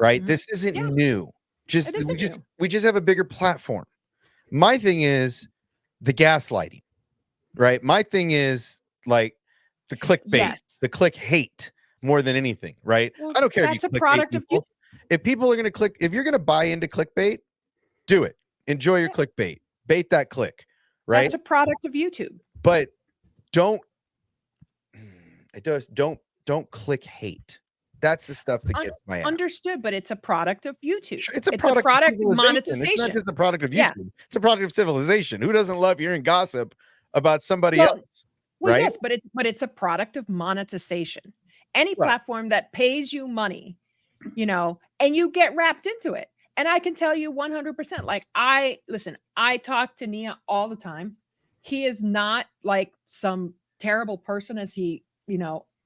right? Mm-hmm. This isn't new. We just have a bigger platform. My thing is the gaslighting, right? My thing is like the clickbait, the click hate more than anything, right? Well, I don't care if you click product of people. If people are going to click, if you're going to buy into clickbait, do it. Enjoy your clickbait. Bait that click, right? That's a product of YouTube. But don't click hate. That's the stuff that gets my ass. Understood, but it's a product of YouTube. It's a product of monetization. It's not just a product of YouTube. It's a product of civilization. Who doesn't love hearing gossip about somebody else? Well, right? yes, but it's a product of monetization. Any Right. platform that pays you money, and you get wrapped into it. And I can tell you 100%. Like I talk to Nia all the time. He is not like some terrible person as he,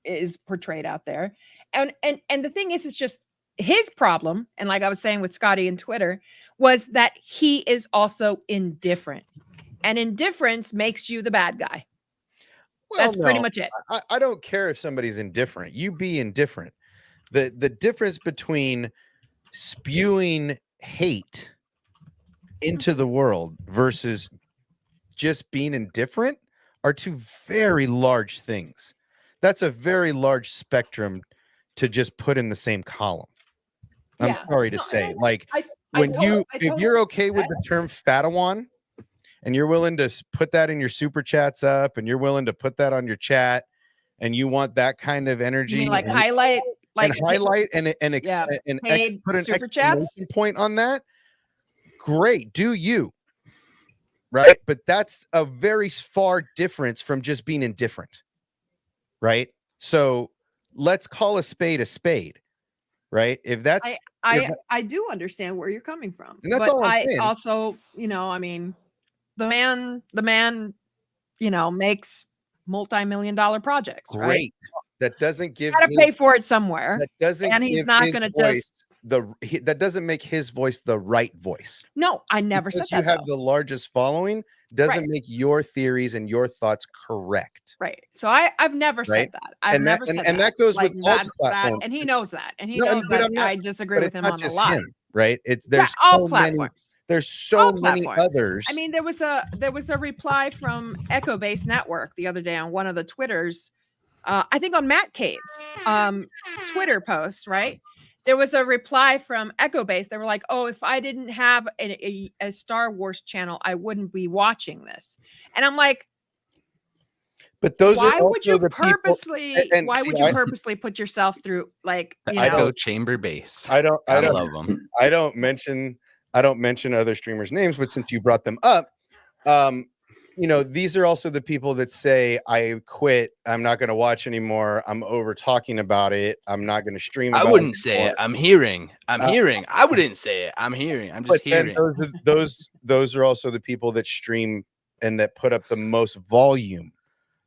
is portrayed out there. And the thing is, it's just his problem. And like I was saying with Scotty and Twitter, was that he is also indifferent. And indifference makes you the bad guy. Well, That's pretty no, much it. I don't care if somebody's indifferent. You be indifferent. The difference between spewing hate into the world versus just being indifferent are two very large things. That's a very large spectrum to just put in the same column. I'm Yeah. sorry to No, say. and Like I when totally- you I if totally you're okay with the term Fatawan and you're willing to put that in your super chats up and you're willing to put that on your chat and you want that kind of energy You mean like and, highlight, like highlight and yeah, paid put an super chats? exclamation point on that, great, do you, right? But that's a very far difference from just being indifferent, right? So let's call a spade, right? If that's I do understand where you're coming from. And that's but all I'm I saying. also, I mean, the man, makes multi-million-dollar projects, right? great, that doesn't give Got to pay for it somewhere. that doesn't and he's give not his gonna voice that doesn't make his voice the right voice. No, I never Because said you that. have the largest following doesn't make your theories and your thoughts correct. Right. So I've never Right? said that. I've never said that. And that goes Like with all that, the platforms. and he knows that. And he No, knows but that I'm not- I disagree But with it's him not on a just lot. him, right? It's Yeah, there's all so platforms. there's so All many platforms. others. I mean, there was a reply from Echo Base Network the other day on one of the Twitters. I think on Matt Cave's Twitter post, right? There was a reply from Echo Base. They were like, "Oh, if I didn't have a Star Wars channel, I wouldn't be watching this." And I'm like, but those why are would you also the people- purposely? and Why see, would you I- purposely put yourself through like The you Echo know? Chamber Base. I don't love them. I don't mention other streamers' names, but since you brought them up, these are also the people that say, I quit, I'm not going to watch anymore, I'm over talking about it, I'm not going to stream I about wouldn't it say anymore. it. I'm hearing. I wouldn't say it. I'm hearing. I'm just But then hearing. those are also the people that stream and that put up the most volume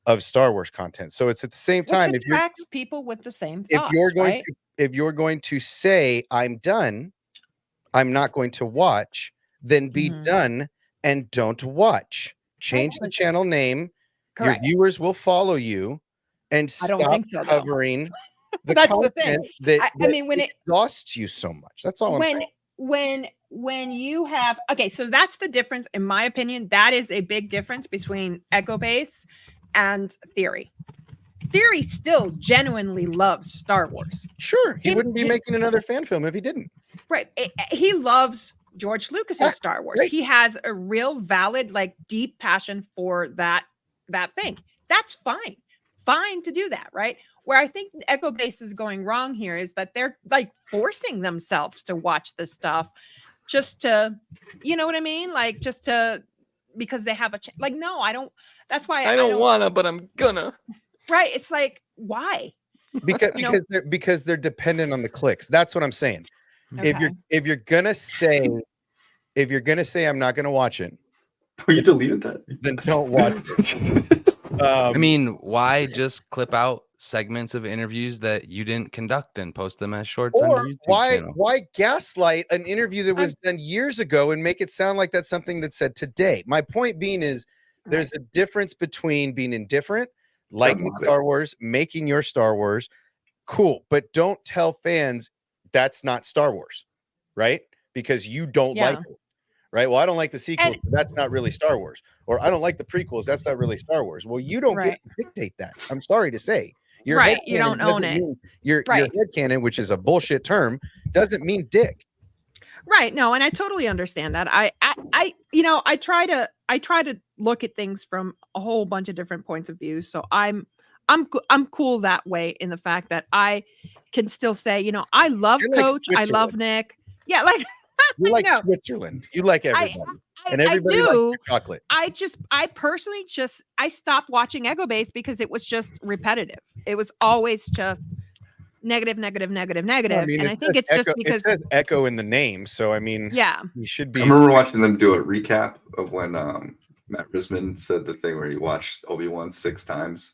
of Star Wars content. So it's at the same time, Which attracts people with the same if thoughts, you're going right? to if you're going to say I'm done, I'm not going to watch, then be Mhm. done and don't watch. Change the but- channel name. Correct. Your viewers will follow you and I don't stop think so, though. covering the That's the content thing. that, I mean, when it exhausts you so much. That's all I'm saying. when you have so that's the difference, in my opinion. That is a big difference between Echo Base and Theory. Theory still genuinely loves Star Wars. Sure, he Him- wouldn't be him- making another fan film if he didn't. Right. He loves George Lucas's Star Wars. right. He has a real valid, like, deep passion for that thing. That's fine. Fine to do that, right? Where I think Echo Base is going wrong here is that they're like forcing themselves to watch this stuff just to, you know what I mean? Like just to, because they have like, no, I don't. That's why I don't wanna, but I'm gonna. Right. It's like, why? Because they're dependent on the clicks. That's what I'm saying. Okay. If you're gonna say I'm not gonna watch it, Oh, you deleted that? then don't watch it. I mean, why just clip out segments of interviews that you didn't conduct and post them as shorts on your Or YouTube channel? why gaslight an interview that was done years ago and make it sound like that's something that's said today? My point being is there's a difference between being indifferent, liking Star Wars, making your Star Wars, cool, but don't tell fans that's not Star Wars, right? Because you don't like it. Right. Well, I don't like the sequels. That's not really Star Wars. Or I don't like the prequels. That's not really Star Wars. Well, you don't get to dictate that. I'm sorry to say. Your Right. You headcanon don't own doesn't it. mean- Your headcanon, which is a bullshit term, doesn't mean dick. Right. No, and I totally understand that. I try to look at things from a whole bunch of different points of view. So I'm cool that way, in the fact that I can still say, I love You're like Coach, I love Switzerland. Nick. Yeah, like You like No. Switzerland. You like everybody, and everybody likes do. your chocolate. I personally I stopped watching Ego Base because it was just repetitive. It was always just negative, negative, negative, negative. Well, I mean, and it I think says it's just Echo, because, it says Echo in the name, so I mean, yeah. you should I be. remember watching them do a recap of when Matt Risman said the thing where he watched Obi-Wan 6 times.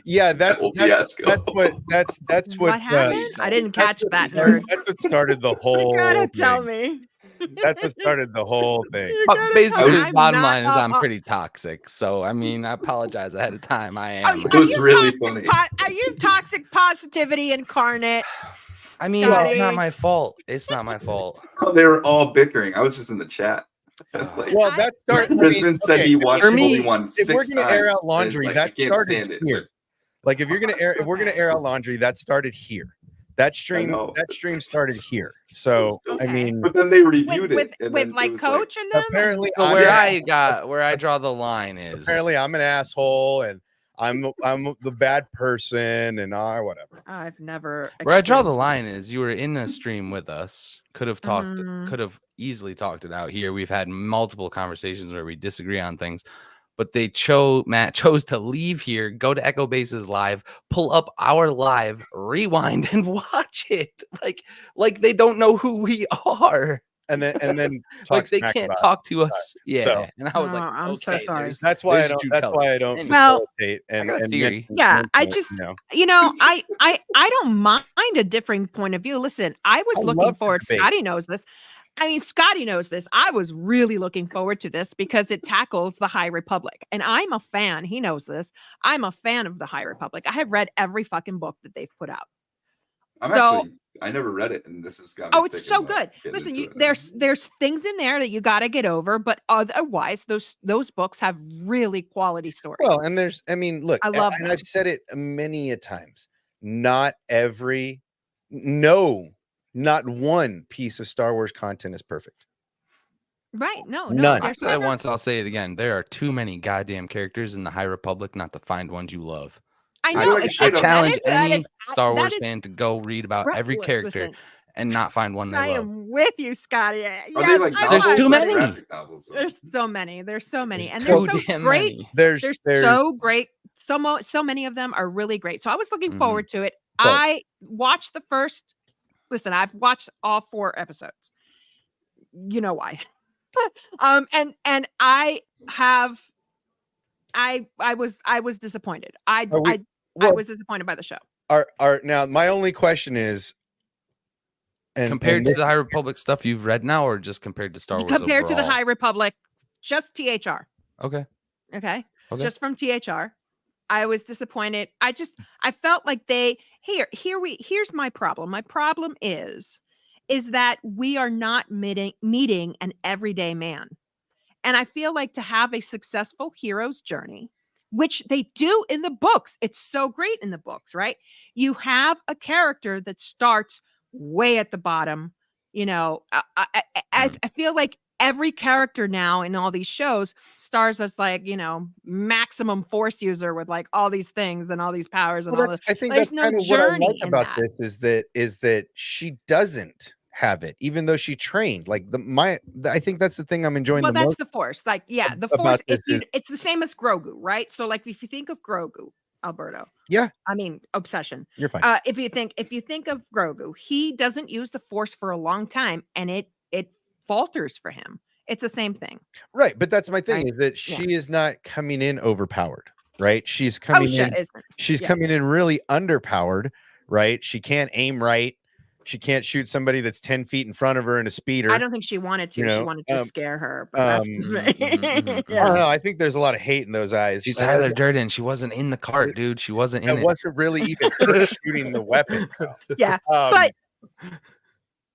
Yeah, That that's whole that's fiasco. that's What happened? I didn't catch that, nerd. That's what started the You whole gotta tell thing. me. That's what started the whole thing. You But gotta tell basically, me. his I'm bottom not line is up I'm on- pretty toxic. So I mean, I apologize ahead of time. I Are am. you, It was really toxic funny. Are you toxic positivity incarnate? I mean, it's Scotty? not my fault. It's not my fault. Oh, they were all bickering. I was just in the cchat. Like, Well, that started. Matt Risman said he watched for me, Obi-Wan if we're 6 gonna air times. out laundry, and it's like, I that can't started stand it. here. Like if if we're gonna air out laundry, that started here. That stream know. started here. So I Okay. mean, But then they reviewed with it. And with then it like was Coach and them. apparently, so I'm where an where I draw the line is apparently I'm an asshole and I'm the bad person and whatever. I've never. where I draw the experienced line is you were in a stream with us, could have talked, Mhm. could have easily talked it out here. We've had multiple conversations where we disagree on things, but Matt chose to leave here, go to Echo Base's live, pull up our live, rewind, and watch it. Like they don't know who we are. And then talk Like they smack can't about talk to us. us. Yeah. So- And I was like, Oh, I'm so okay, sorry. there's- That's why I there's don't. your That's true why I colors. don't Anyway. Well, facilitate and got a and theory. Yeah, I mention, just, you know. I don't mind a differing point of view. Listen, I was I looking love to forward. debate. Scotty knows this. I mean, Scotty knows this. I was really looking forward to this because it tackles the High Republic, and I'm a fan. He knows this. I'm a fan of the High Republic. I have read every fucking book that they've put out. I never read it, and this has got me Oh, it's thinking so about good. getting Listen, into you, it now. there's things in there that you got to get over, but otherwise, those books have really quality stories. Well, and I mean, look, I love and them. I've said it many a times. Not one piece of Star Wars content is perfect. Right? No, None. I there's said it never- once, I'll say it again. There are too many goddamn characters in the High Republic not to find ones you love. I I know. like it's- I I don't- challenge that any is- Star that Wars is- fan to go read about Right, every character listen, and not find one they I love. am with you, Scotty. Are Yes, they like I There's was. too novels or many. graphic novels? There's so many. There's so many, and Too they're so damn great. many. They're so great. So many of them are really great. So I was looking Mhm. forward to it. Right. I watched the first. Listen, I've watched all 4 episodes. You know why? And I have. I was disappointed. I Well, was disappointed by the show. are now my only question is, Compared to the High Republic stuff you've read now, or just compared to Star Wars Compared to the overall? High Republic, just THR. Okay. Okay. Okay. Just from THR. I was disappointed. I felt like here's my problem. My problem is that we are not meeting an everyday man. And I feel like to have a successful hero's journey, which they do in the books, it's so great in the books, right? You have a character that starts way at the bottom. You know, I feel like every character now in all these shows stars as like, you know, maximum force user with like all these things and all these powers and all this. I think There's that's no kind of what I like journey in about that. this is that she doesn't have it, even though she trained. Like I think that's the thing I'm enjoying Well, the that's most. the force. Like, yeah, the about force. this is- It's the same as Grogu, right? So, like, if you think of Grogu, Alberto. Yeah. I mean, obsession. You're fine. If you think of Grogu, he doesn't use the force for a long time, and it falters for him. It's the same thing. Right, but that's my thing Right. is that she is not coming in overpowered, right? She's Oh, coming shit, in. isn't. She's Yeah. coming in really underpowered, right? She can't aim right. She can't shoot somebody that's 10 feet in front of her in a speeder. I don't think she wanted to. You She know, wanted to scare her. But that's just me. I don't know. I think there's a lot of hate in those eyes. She's And Tyler Durden. She wasn't in the cart, dude. She wasn't in it it. wasn't really even her shooting the weapon. though. Yeah, but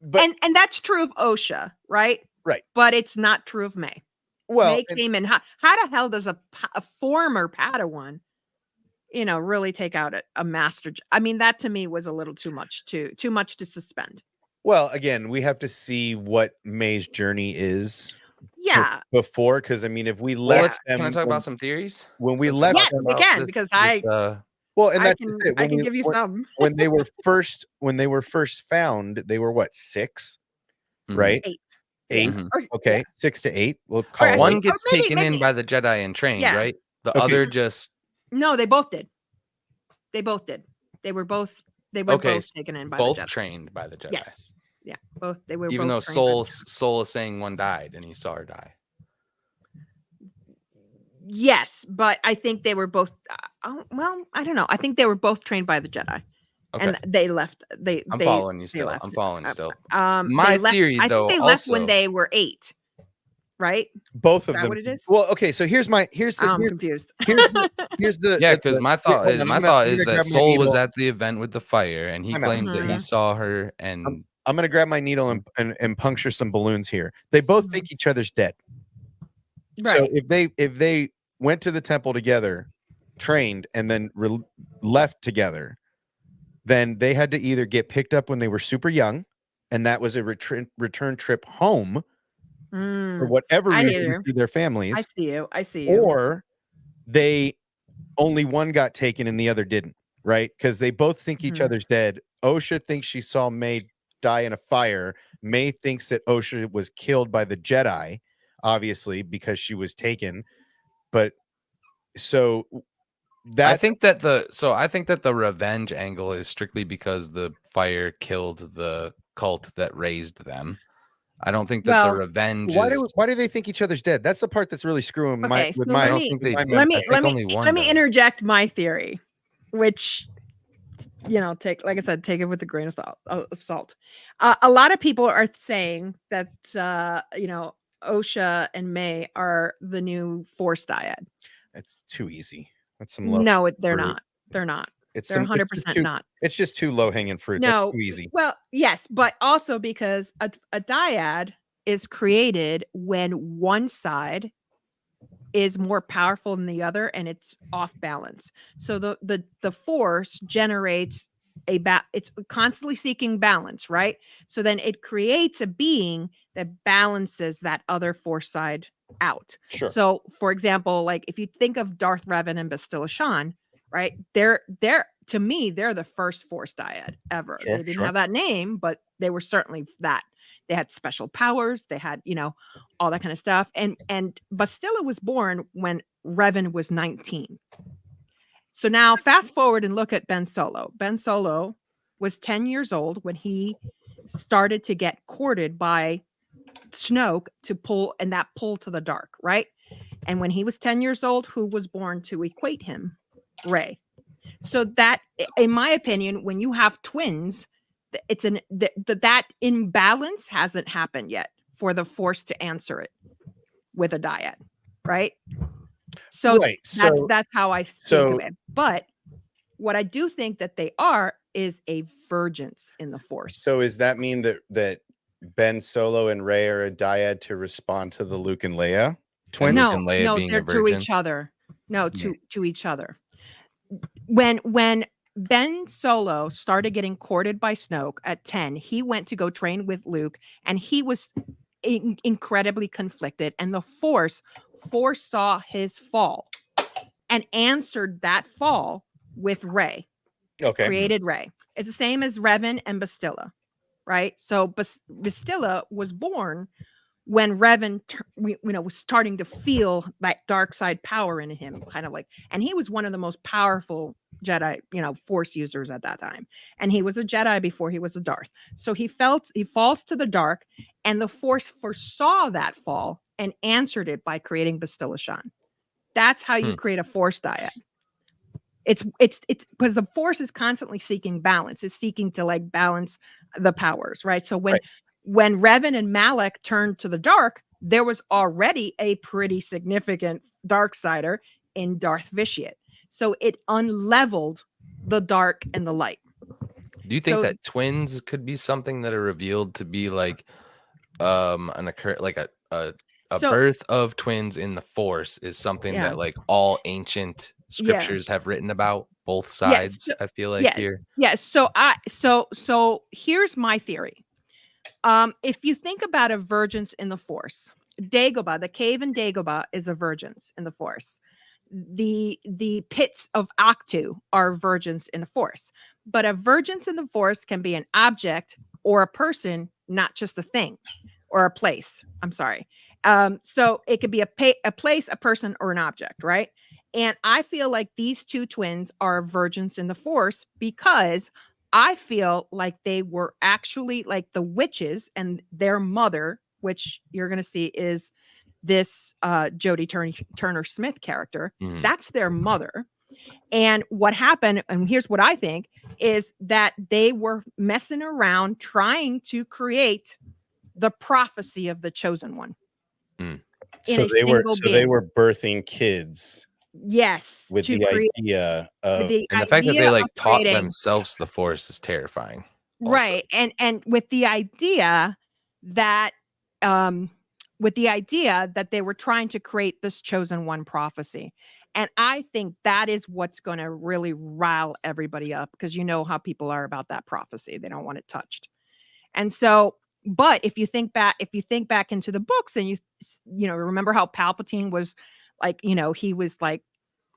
and that's true of OSHA, right? Right. But it's not true of May. well, May came in. How the hell does a former Padawan, you know, really take out a master? I mean, that to me was a little too much to suspend. well, again, we have to see what May's journey is Yeah. before, because I mean, if we Well, left can I them talk about some theories? when we Since left Yes, them we out- can, because well, and I that's can just it. I When can we- give you when- some. when they were first found, they were what, 6, Mhm. right? 8. Mhm. Or, Okay, 6 to 8. We'll Or call I it. One think- gets maybe- taken in maybe- by the Jedi and trained, Yeah. right? The Okay. other just No, they both did. They both did. They were both. They were Okay, both taken in by both the Jedi. trained by the Jedi. Yes. Yeah. Both. They were Even though both trained by the Soul is saying one died and he saw her die. Yes, but I think they were both. Well, I don't know. I think they were both trained by the Jedi, Okay. and they left. I'm they, following you they still. left. I'm following you still. My theory, I though, think they left when also- they were 8. Right? Both Is of that them. what it is? Well, okay. So here's I'm the confused. here's the Yeah, the- because the- my thought hold is on, my I'm thought gonna is that grab my Soul was needle. at the event with the fire, and he Time out. claims that he Mhm. saw her. And I'm gonna grab my needle and puncture some balloons here. They both Mhm. think each other's dead. Right. So if they went to the temple together, trained, and then left together, then they had to either get picked up when they were super young, and that was a return trip home for Mm, whatever I reason hear to you. see their families, I see you. I see you. or they only one got taken and the other didn't, right? Because they both think each Mhm. other's dead. Osha thinks she saw May die in a fire. May thinks that Osha was killed by the Jedi, obviously, because she was taken. But so I that think that the revenge angle is strictly because the fire killed the cult that raised them. I don't think that the Well, revenge is. why do they think each other's dead? That's the part that's really screwing Okay, so I let don't me think they. my let me I think let me only one let me does. interject my theory, which take, like I said, take it with a grain of salt. A lot of people are saying that Osha and May are the new Force dyad. It's too easy. That's some low. No, they're fruit. not. They're not. It's They're some. It's 100% just too. not. It's just too low hanging fruit. No, That's too easy. well, yes, but also because a dyad is created when one side is more powerful than the other and it's off balance. So the force generates it's constantly seeking balance, right? So then it creates a being that balances that other force side out. Sure. So for example, like if you think of Darth Revan and Bastilla Shan, right? They're to me, they're the first force dyad ever. Sure, They didn't sure. have that name, but they were certainly that. They had special powers, they had, all that kind of stuff. And Bastilla was born when Revan was 19. So now fast forward and look at Ben Solo. Ben Solo was 10 years old when he started to get courted by Snoke to pull to the dark, right? And when he was 10 years old, who was born to equate him? Rey. So that, in my opinion, when you have twins, it's that imbalance hasn't happened yet for the force to answer it with a dyad, right? So Right. So that's how I think of it. But what I do think that they are is a vergence in the force. So does that mean that Ben Solo and Rey are a dyad to respond to the Luke and Leia twins? Luke No, and Leia being they're a to each vergence? other. No, to each other. When Ben Solo started getting courted by Snoke at 10, he went to go train with Luke, and he was incredibly conflicted. And the Force foresaw his fall and answered that fall with Rey. Okay. Created Rey. It's the same as Revan and Bastilla, right? So Bastilla was born when Revan, was starting to feel that dark side power in him, kind of like, and he was one of the most powerful Jedi, Force users at that time. And he was a Jedi before he was a Darth. So he falls to the dark, and the Force foresaw that fall and answered it by creating Bastilla Shan. That's how you create a Force dyad. It's because the Force is constantly seeking balance, is seeking to like balance the powers, right? So when Revan and Malak turned to the dark, there was already a pretty significant dark sider in Darth Vitiate. So it unleveled the dark and the light. Do you think that twins could be something that are revealed to be like a birth of twins in the Force is something that like all ancient scriptures have written about both sides? I feel like here. Yes. So here's my theory. If you think about a vergence in the Force, Dagobah, the cave in Dagobah is a vergence in the Force. The pits of Octu are vergence in the Force. But a vergence in the Force can be an object or a person, not just a thing. or a place. I'm sorry. So it could be a place, a person, or an object, right? And I feel like these two twins are virgins in the Force because I feel like they were actually like the witches and their mother, which you're going to see is this Jodie Turner Smith character. Mhm. That's their mother. And what happened, and here's what I think, is that they were messing around trying to create the prophecy of the chosen one. Mm. In So a they were single so they being. were birthing kids Yes, with to the create idea with of the And the fact that they idea like of taught creating, themselves the Force is terrifying. Also. right, and with the idea that they were trying to create this chosen one prophecy. And I think that is what's going to really rile everybody up, because you know how people are about that prophecy. They don't want it touched. And so, but if you think back into the books, and you remember how Palpatine was like, he was like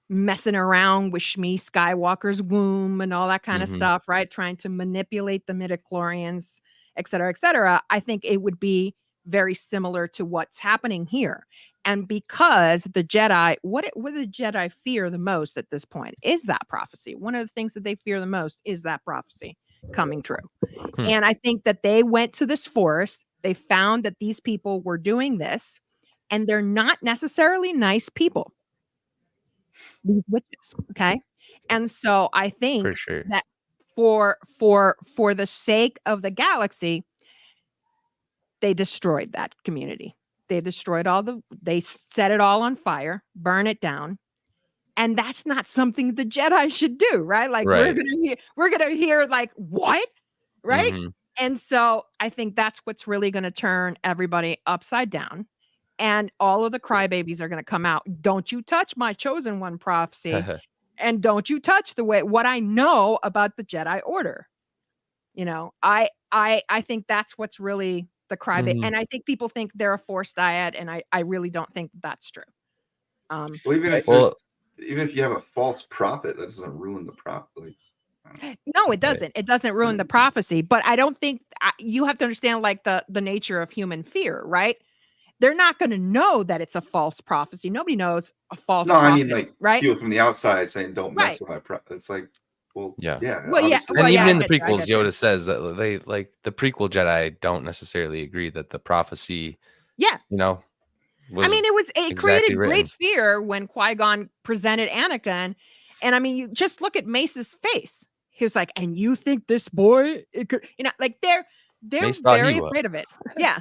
messing around with Shmi Skywalker's womb and all that kind of Mhm. stuff, right? Trying to manipulate the midichlorians, et cetera, et cetera. I think it would be very similar to what's happening here. And because the Jedi, what do the Jedi fear the most at this point is that prophecy. One of the things that they fear the most is that prophecy coming true. Hmm. And I think that they went to this forest, they found that these people were doing this, and they're not necessarily nice people, these witches. Okay. And so I For think sure. that for the sake of the galaxy, they destroyed that community. They destroyed they set it all on fire, burn it down. And that's not something the Jedi should do, right? Like Right. we're gonna hear like, what? Right? Mhm. And so I think that's what's really gonna turn everybody upside down. And all of the crybabies are gonna come out. Don't you touch my chosen one prophecy, and don't you touch what I know about the Jedi Order. I think that's what's really the crybaby. Mhm. And I think people think they're a Force dyad, and I really don't think that's true. Well, even if Well- even if you have a false prophet, that doesn't ruin the prophet. Like, No, it doesn't. It doesn't ruin the prophecy, but I don't think you have to understand like the nature of human fear, right? They're not going to know that it's a false prophecy. Nobody knows a false no, I prophet, mean like right? people from the outside saying, "Don't mess Right. with my prophet." It's like, well, Yeah. yeah, Well, yeah, obviously. well, And yeah, even I in the get you, I prequels, get you. Yoda says that they like the prequel Jedi don't necessarily agree that the prophecy, Yeah. was I mean, it exactly created written. great fear when Qui-Gon presented Anakin. And I mean, you just look at Mace's face. He was like, and you think this boy, it could, like they're Mace thought he very was. afraid of it. Yeah.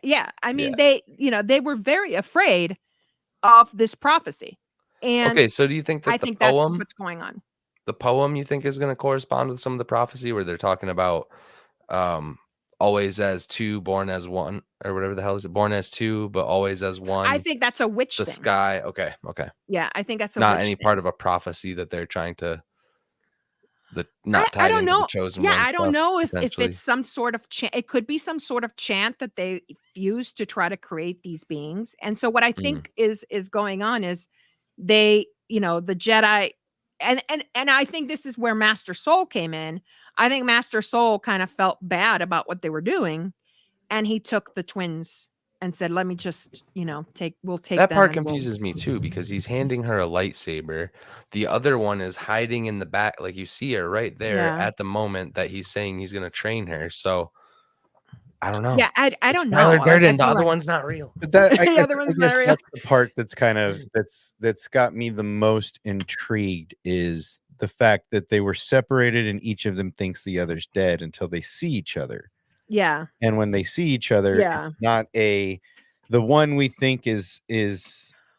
Yeah. I mean, Yeah. they were very afraid of this prophecy. And Okay, so do you think that I think that's what's going on. the poem you think is going to correspond with some of the prophecy where they're talking about always as two, born as one, or whatever the hell is it? Born as two, but always as one. I think that's a witch the thing. sky. Okay. Yeah, I think that's a Not witch any thing. part of a prophecy that they're trying to I tied don't into know. the chosen Yeah, one I don't stuff, know if potentially. it's some sort of chant. It could be some sort of chant that they fuse to try to create these beings. And so what I think is going on is they, the Jedi, and I think this is where Master Soul came in. I think Master Soul kind of felt bad about what they were doing, and he took the twins and said, "Let me just, we'll take That them part and we'll-" confuses me too, because he's handing her a lightsaber. The other one is hiding in the back. Like you see her right there Yeah. at the moment that he's saying he's going to train her. So I don't know. Yeah, I It's don't know. Tyler Like, I Durden. The feel other like- one's not real. But that I The guess, other one's I guess not real. that's the part that's kind of that's got me the most intrigued, is the fact that they were separated and each of them thinks the other's dead until they see each other. Yeah. And when they see each other, Yeah. it's not the one we think is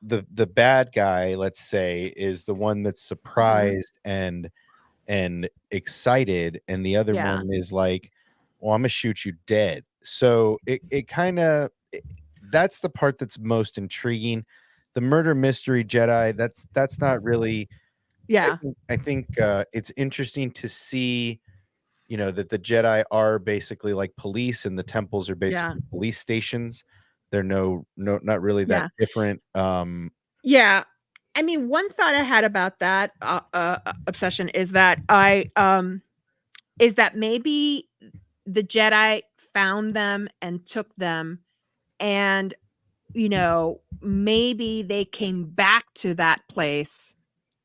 the bad guy, let's say, is the one that's surprised and excited, and the other Yeah. one is like, well, I'm gonna shoot you dead. So it kind of, that's the part that's most intriguing. The murder mystery Jedi, that's not really. Yeah. I think it's interesting to see, that the Jedi are basically like police, and the temples are basically police stations. They're not really that different. Yeah. I mean, one thought I had about that obsession is that maybe the Jedi found them and took them, and maybe they came back to that place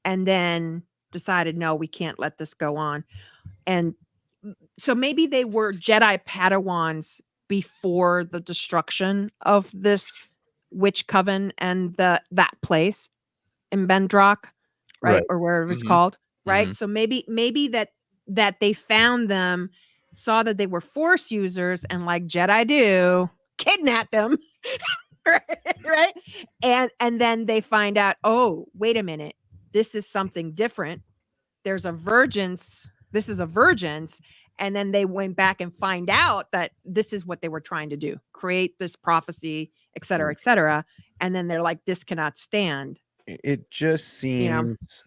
and then decided, no, we can't let this go on. And so maybe they were Jedi Padawans before the destruction of this witch coven and that place in Bendrock, right? Right. Or wherever it's Mhm. called, right? Mhm. So maybe that they found them, saw that they were Force users, and like Jedi do, kidnapped them. Right? And then they find out, oh, wait a minute, this is something different. There's a virgins. This is a virgins. And then they went back and find out that this is what they were trying to do, create this prophecy, et cetera, et cetera. And then they're like, this cannot stand. It just You know. seems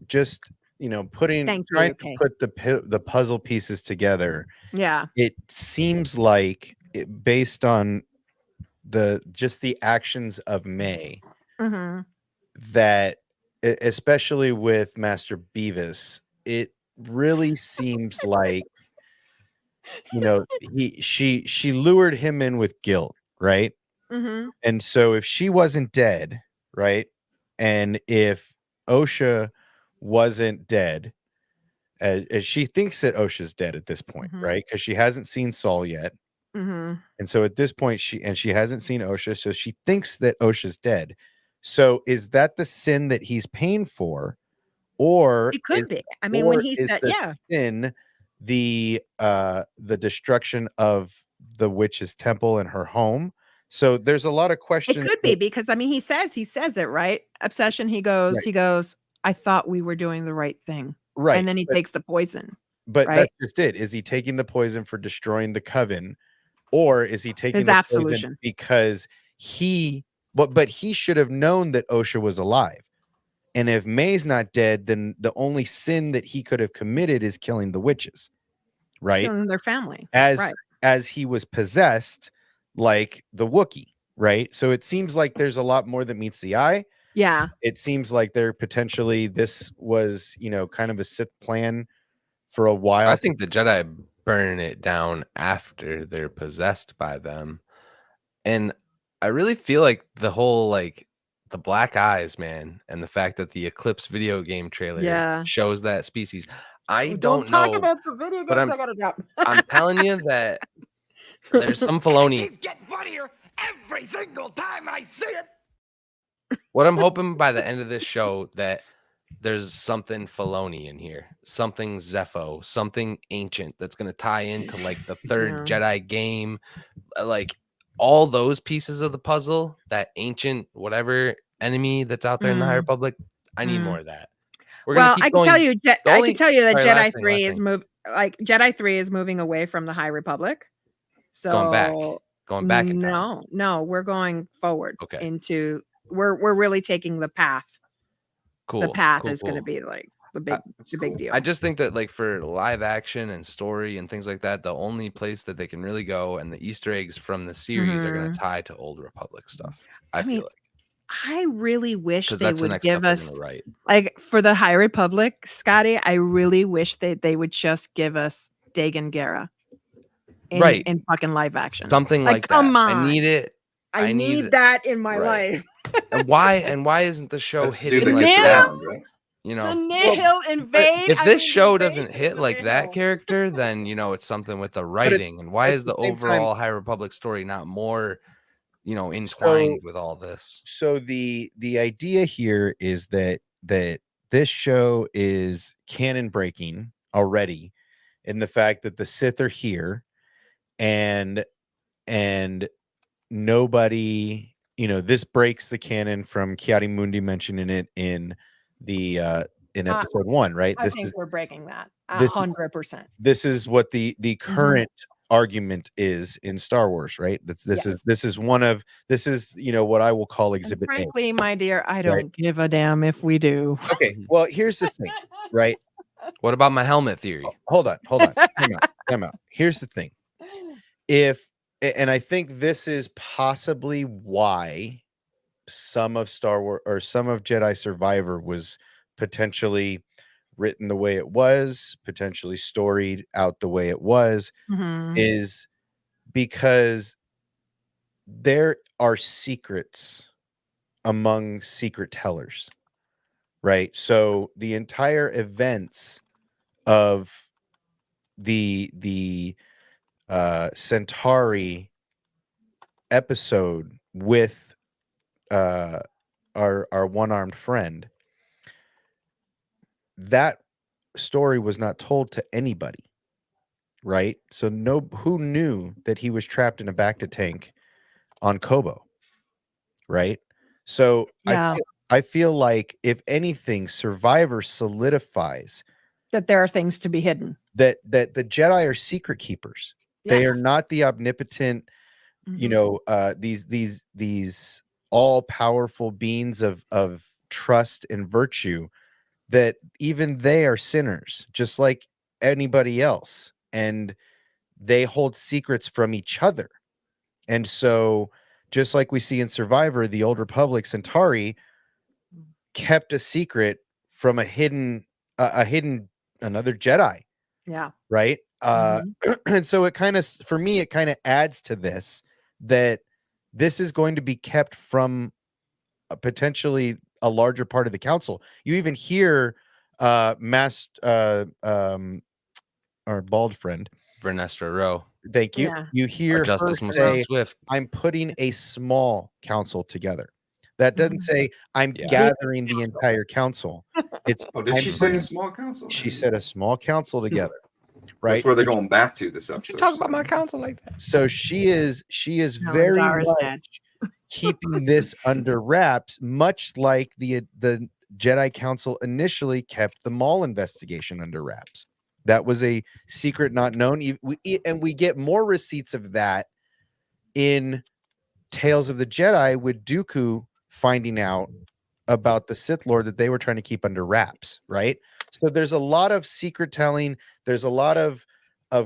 just trying Thank you, to okay. put the puzzle pieces together. Yeah. It seems like based on the actions of May, Mm-hmm. that especially with Master Beavis, it really seems like she lured him in with guilt, right? Mm-hmm. And so if she wasn't dead, right, and if OSHA wasn't dead, as she thinks that OSHA's dead at this point, Mhm. right? Because she hasn't seen Saul yet. Mm-hmm. And so at this point, she hasn't seen OSHA, so she thinks that OSHA's dead. So is that the sin that he's paying for, or It could be. I mean, when he is said, the yeah, sin the destruction of the witch's temple and her home? So there's a lot of it questions. could be, because I mean, he says it, right? Obsession. He goes, Right. I thought we were doing the right thing. Right. And then he takes the poison. But right? that's just it. Is he taking the poison for destroying the coven, or is he taking His the absolution. poison because but he should have known that OSHA was alive. And if May's not dead, then the only sin that he could have committed is killing the witches, right? Killing their family. As right. as he was possessed like the Wookiee, right? So it seems like there's a lot more that meets the eye. Yeah. It seems like this was, kind of a Sith plan for a while. I think the Jedi burn it down after they're possessed by them. And I really feel like the whole the black eyes, man, and the fact that the Eclipse video game trailer Yeah. shows that species. I Don't don't talk know, about the video but games. I gotta drop. I'm telling you that there's some Filoni. Keeps getting funnier every single time I see it. What I'm hoping by the end of this show that there's something Filoni in here, something Zepho, something ancient that's going to tie into the third Jedi game, all those pieces of the puzzle, that ancient whatever enemy that's out there in the High Republic. I need more of that. We're Well, gonna I keep can going. tell you that Sorry, Jedi 3 is Jedi 3 is moving away from the High Republic. So going back in time. No, we're going forward. Okay. Into we're really taking the path. Cool. The path cool, is going to cool. be the big deal. I just think that for live action and story and things like that, the only place that they can really go and the Easter eggs from the series are going to tie to Old Republic stuff. I feel like. I really wish they that's the would next give stuff they're us gonna write. For the High Republic, Scotty. I really wish that they would just give us Dagan Gera in fucking live action, something like that. Come on, I need it. I need that in my life. And why isn't the show That's hitting dude that like gets that? around, right? The Nihil invade. If this show doesn't hit like that character, then it's something with the writing. And why is the overall High Republic story not more, entwined with all this? So the idea here is that this show is canon breaking already, in the fact that the Sith are here, and nobody, this breaks the canon from Kiadi Mundi mentioning it in the in episode 1, right? I think we're breaking that 100%. This is what the current argument is in Star Wars, right? This is what I will call Exhibit A. Frankly, my dear, I right? don't give a damn if we do. Okay, well, here's the thing, right? What about my helmet theory? Hold on. Time out. Here's the thing. And I think this is possibly why some of Star Wars or some of Jedi Survivor was potentially written the way it was, potentially storied out the way it was, is because there are secrets among secret tellers, right? So the entire events of the Centauri episode with our one-armed friend, that story was not told to anybody, right? So who knew that he was trapped in a Bacta tank on Kobo, right? So Yeah. I feel like if anything, Survivor solidifies That there are things to be hidden. that the Jedi are secret keepers. They are Yes. not the omnipotent, you Mhm. know, these all powerful beings of trust and virtue, that even they are sinners just like anybody else, and they hold secrets from each other. And so just like we see in Survivor, the Old Republic Centauri kept a secret from a hidden another Jedi, Yeah. right? Mhm. And so it kind of, for me, it kind of adds to this, that this is going to be kept from potentially a larger part of the council. You even hear our bald friend, Vernestra Rowe thank you. Yeah. You or hear her Justice Well, Moses say, Swift. I'm putting a small council together. That doesn't Mhm. say I'm Yeah. gathering the entire council. It's Oh, did I'm she say a putting, small council? she said a small council together, That's right? where they're going back to this Don't episode. you talk about my council like that? So she is No, very Dara's much dead. keeping this under wraps, much like the Jedi Council initially kept the Maul investigation under wraps. That was a secret not known. And we get more receipts of that in Tales of the Jedi, with Dooku finding out about the Sith Lord that they were trying to keep under wraps, right? So there's a lot of secret telling. There's a lot of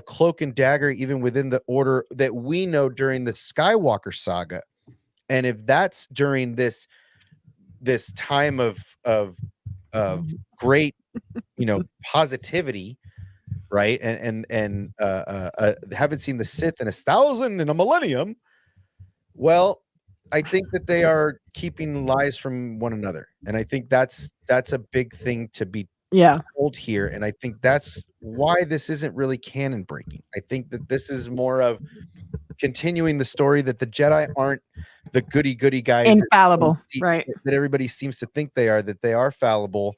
cloak and dagger even within the order that we know during the Skywalker saga. And if that's during this time of great, you know, positivity, right? And haven't seen the Sith in 1,000 in a millennium. Well, I think that they are keeping lies from one another, and I think that's a big thing to be Yeah. told here. And I think that's why this isn't really canon breaking. I think that this is more of continuing the story, that the Jedi aren't the goody guys Infallible. Right. that everybody seems to think they are, that they are fallible,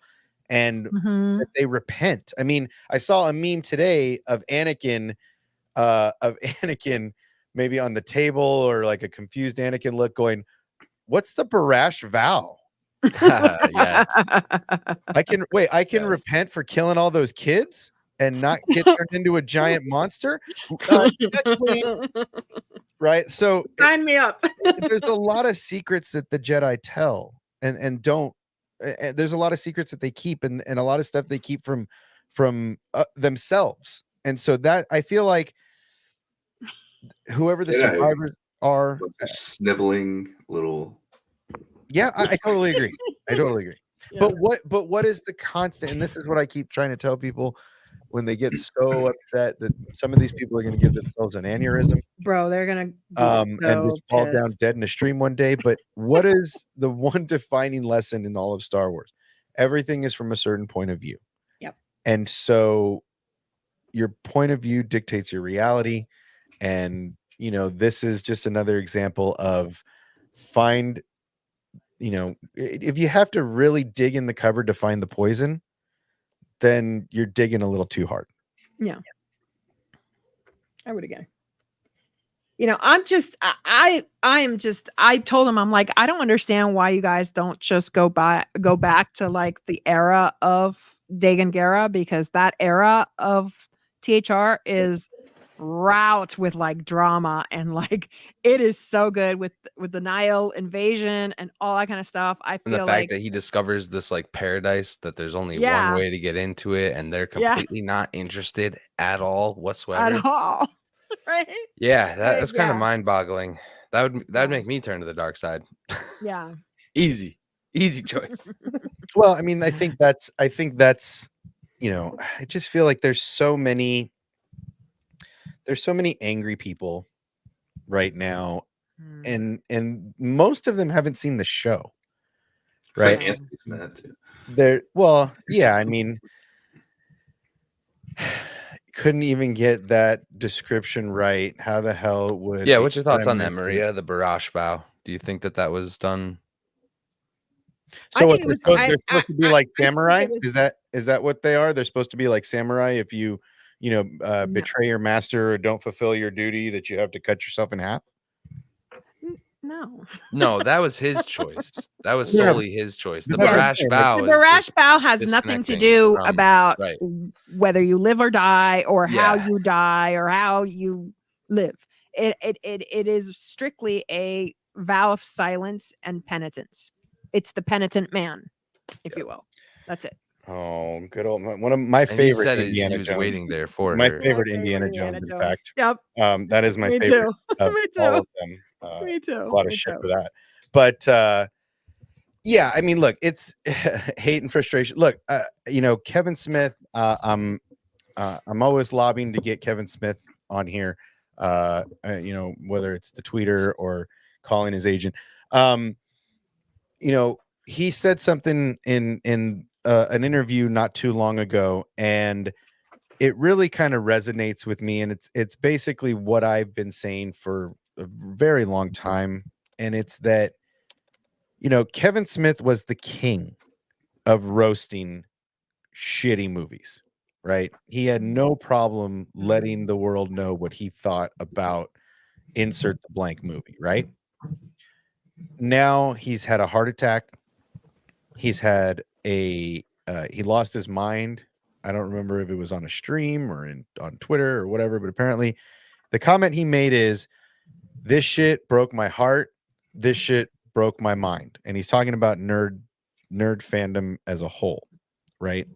and Mhm. that they repent. I mean, I saw a meme today of Anakin maybe on the table, or like a confused Anakin look, going, "What's the Barash vow? Yes. I can Yes. repent for killing all those kids and not get turned into a giant monster." Please, right? So Sign me up. there's a lot of secrets that the Jedi tell and don't. There's a lot of secrets that they keep, and a lot of stuff they keep from themselves. And so that, I feel like whoever the Jedi. survivors are, Bunch of sniveling little. yeah, I totally agree. I totally agree. Yeah. But what is the constant? And this is what I keep trying to tell people when they get so upset that some of these people are going to give themselves an aneurysm, Bro, they're gonna be and so just fall down pissed. dead in a stream one day. But what is the one defining lesson in all of Star Wars? Everything is from a certain point of view. Yep. And so your point of view dictates your reality. And, you know, this is just another example of find, you know, if you have to really dig in the cupboard to find the poison, then you're digging a little too hard. Yeah. I would again. You know, I told him, I'm like, I don't understand why you guys don't just go back to like the era of Dagon Gera, because that era of THR is route with like drama, and like it is so good with the Nile invasion and all that kind of stuff. I And the feel fact like that he discovers this like paradise, that there's only Yeah. one way to get into it, and they're Yeah. completely not interested at all whatsoever. at all. Right? Yeah, Like, that's kind of yeah. mind-boggling. That would Yeah. make me turn to the dark side. Yeah. Easy choice. Well, I mean, I think that's, you know, I just feel like there's so many angry people right now, Mm. and most of them haven't seen the show. It's like Right. Anthony's mad too. Well, yeah, I mean, couldn't even get that description right. How the hell would Yeah, a what's your thoughts on that, Kevin- Maria? The Barash vow. Do you think that was done? I So what think it was. they're supposed to be like I think samurai? it was- Is that what they are? They're supposed to be like samurai if you No. betray your master or don't fulfill your duty, that you have to cut yourself in half. No. No, that was his choice. That was Yeah, solely his choice. The but that's what I'm Barash saying, like, vow The is Barash just vow has nothing to disconnecting do from- about right. whether you live or die, or how Yeah. you die, or how you live. It is strictly a vow of silence and penitence. It's the penitent man, if you will. That's it. Oh, good old one of my And he favorite said Indiana he was Jones. waiting there for My her. favorite Indiana Jones, in fact. Yep. That is my Me favorite too. of Me all too. of them. Me too. A lot of Me shit too. for that. But yeah, I mean, look, it's hate and frustration. Look, Kevin Smith, I'm always lobbying to get Kevin Smith on here. Whether it's the tweeter or calling his agent. He said something in an interview not too long ago, and it really kind of resonates with me, and it's basically what I've been saying for a very long time, and it's that Kevin Smith was the king of roasting shitty movies, right? He had no problem letting the world know what he thought about insert the blank movie, right? Now he's had a heart attack. He's had he lost his mind. I don't remember if it was on a stream or on Twitter or whatever, but apparently the comment he made is, "This shit broke my heart. This shit broke my mind." And he's talking about nerd fandom as a whole, right?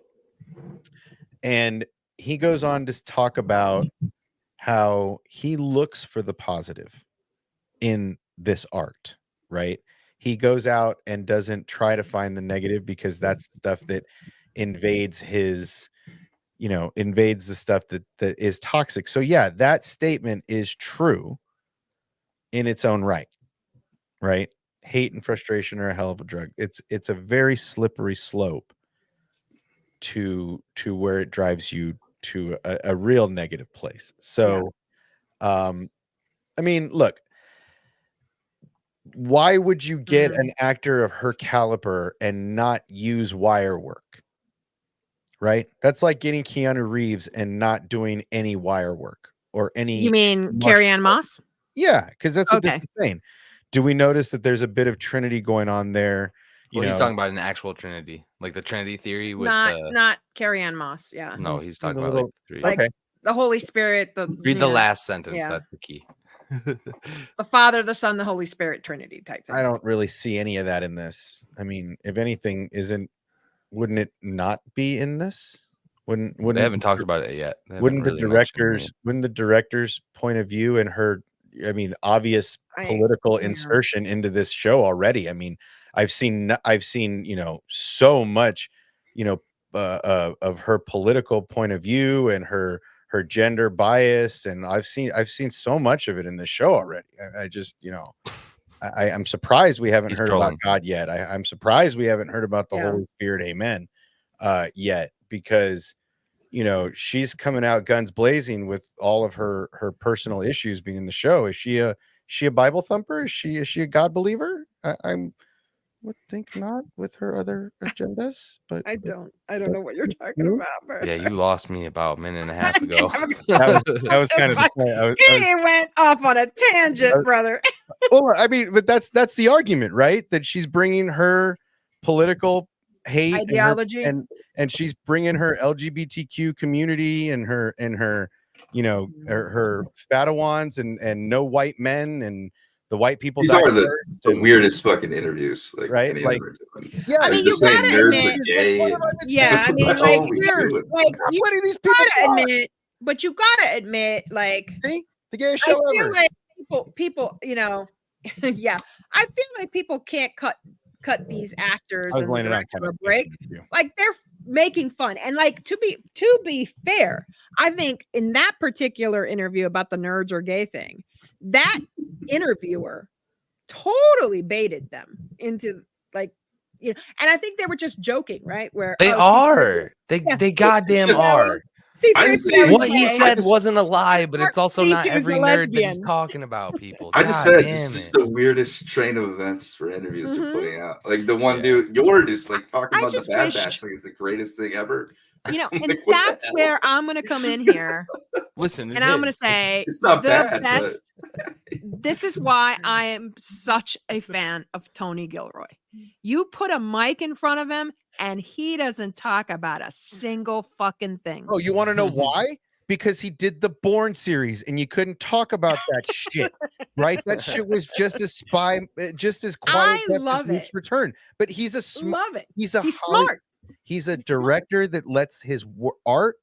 And he goes on to talk about how he looks for the positive in this art, right? He goes out and doesn't try to find the negative, because that's stuff that invades invades the stuff that is toxic. So yeah, that statement is true in its own right. Hate and frustration are a hell of a drug. It's a very slippery slope to where it drives you to a real negative place. So I mean, look, why would you get an actor of her caliber and not use wire work? Right? That's like getting Keanu Reeves and not doing any wire work or any. You mean Carrie Ann Moss? Yeah, because that's what Okay. they're saying. Do we notice that there's a bit of Trinity going on there? Well, he's talking about an actual Trinity, like the Trinity theory with not Carrie Ann Moss. Yeah. No, he's talking a about little- three. Like okay. the Holy Spirit. Read the last sentence. Yeah. That's the key. The Father, the Son, the Holy Spirit, Trinity type thing. I don't really see any of that in this. I mean, if anything, wouldn't it not be in this? Wouldn't They haven't talked about it yet. Wouldn't the director's point of view and her, I mean, obvious political insertion into this show already? I mean, I've seen so much, of her political point of view and her gender bias, and I've seen so much of it in this show already. I just, I'm surprised we haven't heard about God yet. I'm surprised we haven't heard about the Holy Spirit, amen, yet, because she's coming out guns blazing with all of her personal issues being in the show. Is she a Bible thumper? Is she a God believer? I would think not with her other agendas, but I don't know what you're talking about. But Yeah, you lost me about a minute and a half ago. that was kind of the point. He went off on a tangent, brother. Well, I mean, but that's the argument, right? That she's bringing her political hate ideology and she's bringing her LGBTQ community and her her Padawans and no white men and the white people. These are the weirdest fucking interviews, like, right? Like, yeah, I mean, you gotta nerds are gay. Yeah, I mean, like you gotta admit, but you gotta admit, like, see, the gayest show I feel ever. like people, yeah, I feel like people can't cut these actors and the director a break. Like, they're making fun, and like, to be fair, I think in that particular interview about the nerds or gay thing, that interviewer totally baited them into like, and I think they were just joking, right? Where They are. They goddamn are. I didn't C-3PO say- would What he say, said wasn't a lie, but it's also not R2-D2 's every a nerd that he's lesbian. talking about people. I just God said damn this is it. the weirdest train of events for interviews they're Mhm. putting out. Like the one Yeah. dude, Yord is like talking I about the just Bad wished- Batch like it's the greatest thing ever. And Like, what the that's hell? where I'm going to come in here. Listen, And I'm going to say It's not the bad, best. This is why I am such a fan of Tony Gilroy. You put a mic in front of him and he doesn't talk about a single fucking thing. Oh, you want to know why? Because he did the Bourne series, and you couldn't talk about that shit, right? That shit was just as just as quiet I as love Luke's it. Return. But he's a Love it. he's a He's Holly- smart. He's a He's smart. director that lets his art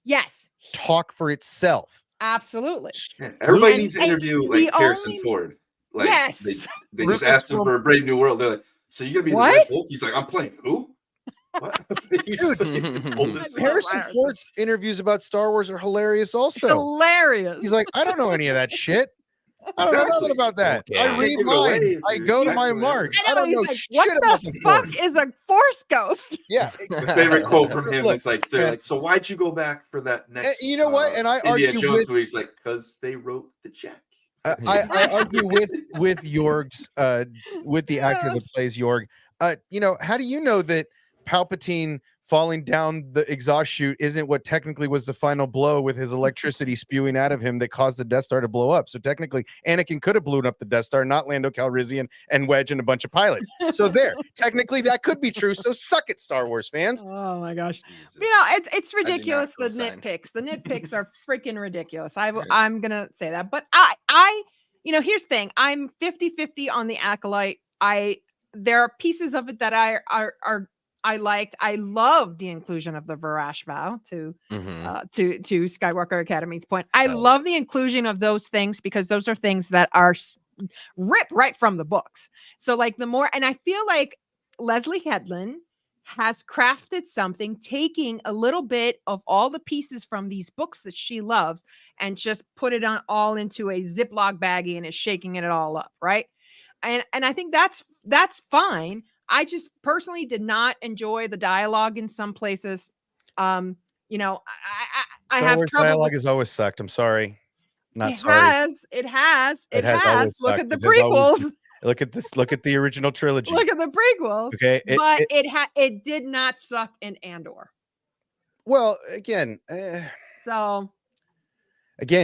Yes, talk for itself. absolutely. Yeah, everybody And- needs to and interview the like Harrison only- Ford. Like Yes. they just Lucas asked him will- for a Brave New World. They're like, so you're gonna be the What? Red Hulk? He's like, I'm playing who? What? He's like, it's old as I hell. love Harrison Ford's interviews about Star Wars are hilarious also. Hilarious. He's like, I don't know any of that shit. I don't know Exactly. nothing about that. Okay. I Can't read give it away lines. if I you go to expect my it. march. I I know. don't know He's like, shit what about the the fuck Force. is a Force ghost? Yeah, My favorite quote from him Look, is like, they're man. like, so why'd you go back for that next? you know what? And I Indiana argue Jones with- movie. He's like, because they wrote the check. I argue with Yorg's with the actor that plays Yorg. How do you know that Palpatine falling down the exhaust chute isn't what technically was the final blow with his electricity spewing out of him that caused the Death Star to blow up? So technically, Anakin could have blown up the Death Star, not Lando Calrissian and Wedge and a bunch of pilots. So there, technically that could be true. So suck it, Star Wars fans. Oh my gosh. Jesus. It's ridiculous. The co-sign. nitpicks. The nitpicks are freaking ridiculous. I'm gonna say that. But I here's the thing. I'm 50-50 on the Acolyte. There are pieces of it that I liked. I love the inclusion of the Varash vow to Skywalker Academy's point. I love the inclusion of those things because those are things that are ripped right from the books. So like and I feel like Leslie Headland has crafted something, taking a little bit of all the pieces from these books that she loves and just put it on all into a Ziploc baggie and is shaking it all up, right? And I think that's fine. I just personally did not enjoy the dialogue in some places. I Star have Wars trouble. dialogue has always sucked. I'm sorry. Not It sorry. has. It has always Look sucked. at the It has always- prequels. Look at this. Look at the original trilogy. Look at the prequels. Okay. But it did not suck in Andor. Well, again, So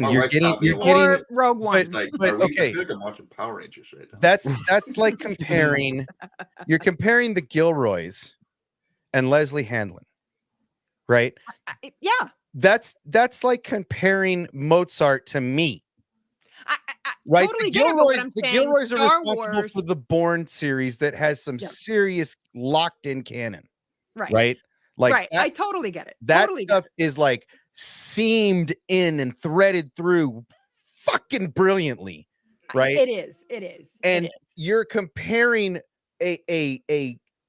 My you're wife getting stopped me you're at getting or Rogue One. It's like, but, are we, okay. I feel like I'm watching Power Rangers right now. that's like comparing you're comparing the Gilroys and Leslie Handlin, right? Yeah. That's like comparing Mozart to me, I right? totally the get it, but what Gilroys, I'm the saying, Gilroys are Star responsible Wars- for the Bourne series that has some Yeah. serious locked-in canon, right. right? Like right. that, I totally get it. that Totally get stuff is like seamed in and threaded through fucking brilliantly, it. right? It is. It is. And it is. you're comparing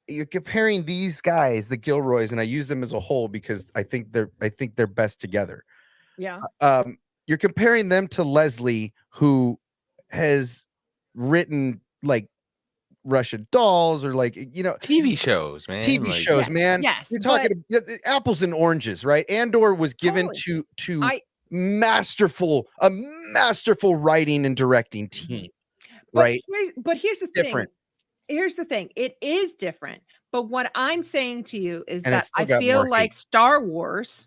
you're comparing these guys, the Gilroys, and I use them as a whole because I think they're best together. Yeah. You're comparing them to Leslie, who has written like Russian Dolls or like TV shows, man. TV shows, Yes, man. yes, You're talking apples and oranges, right? Andor was given Totally. to I- masterful writing and directing team, But right? Here's the Different. thing. Here's the thing. It is different. But what I'm saying to you is And that it's still I got feel more like hate. Star Wars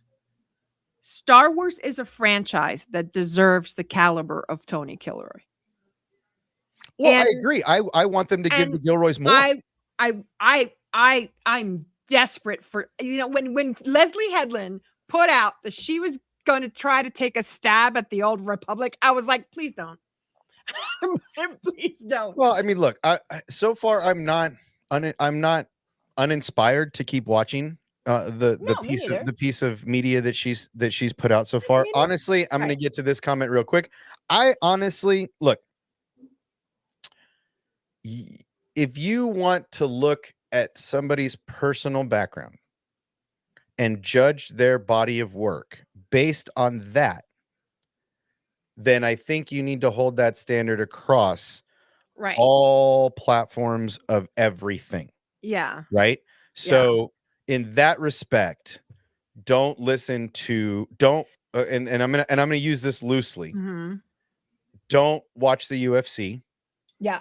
is a franchise that deserves the caliber of Tony Gilroy. Well, I and- agree. I want them to give and the Gilroys more. I'm desperate for when Leslie Headland put out that she was going to try to take a stab at the old Republic, I was like, please don't. Please don't. Well, I mean, look, so far I'm not uninspired to keep watching the No, me neither. piece of media that she's put out so far. me neither. Honestly, I'm going Right. to get to this comment real quick. I honestly look, if you want to look at somebody's personal background and judge their body of work based on that, then I think you need to hold that standard across Right. all platforms of everything. Yeah. Right. So in that respect, don't listen to and I'm gonna use this loosely. Mm-hmm. Don't watch the UFC. Yeah.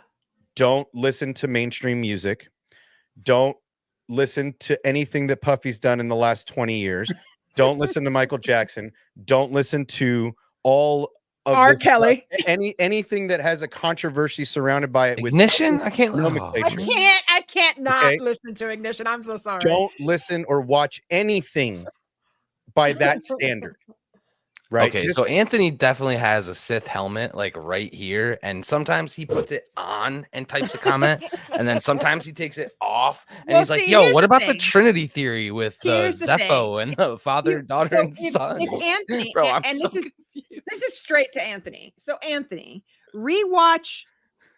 Don't listen to mainstream music. Don't listen to anything that Puffy's done in the last 20 years. Don't listen to Michael Jackson. Don't listen to all of R. this stuff. Kelly. Anything that has a controversy surrounded by it with Ignition. I can't. nomenclature. I can't not Okay. listen to Ignition. I'm so sorry. Don't listen or watch anything by that standard. Right. Okay, so Anthony definitely has a Sith helmet like right here, and sometimes he puts it on and types a comment, and then sometimes he takes it off, and Well, he's like, see, "Yo, here's what the about the thing. Trinity theory with Here's the Zepho and the Father, Daughter, So and Son?" if Anthony, Bro, I'm and so this confused. is straight to Anthony. So Anthony, rewatch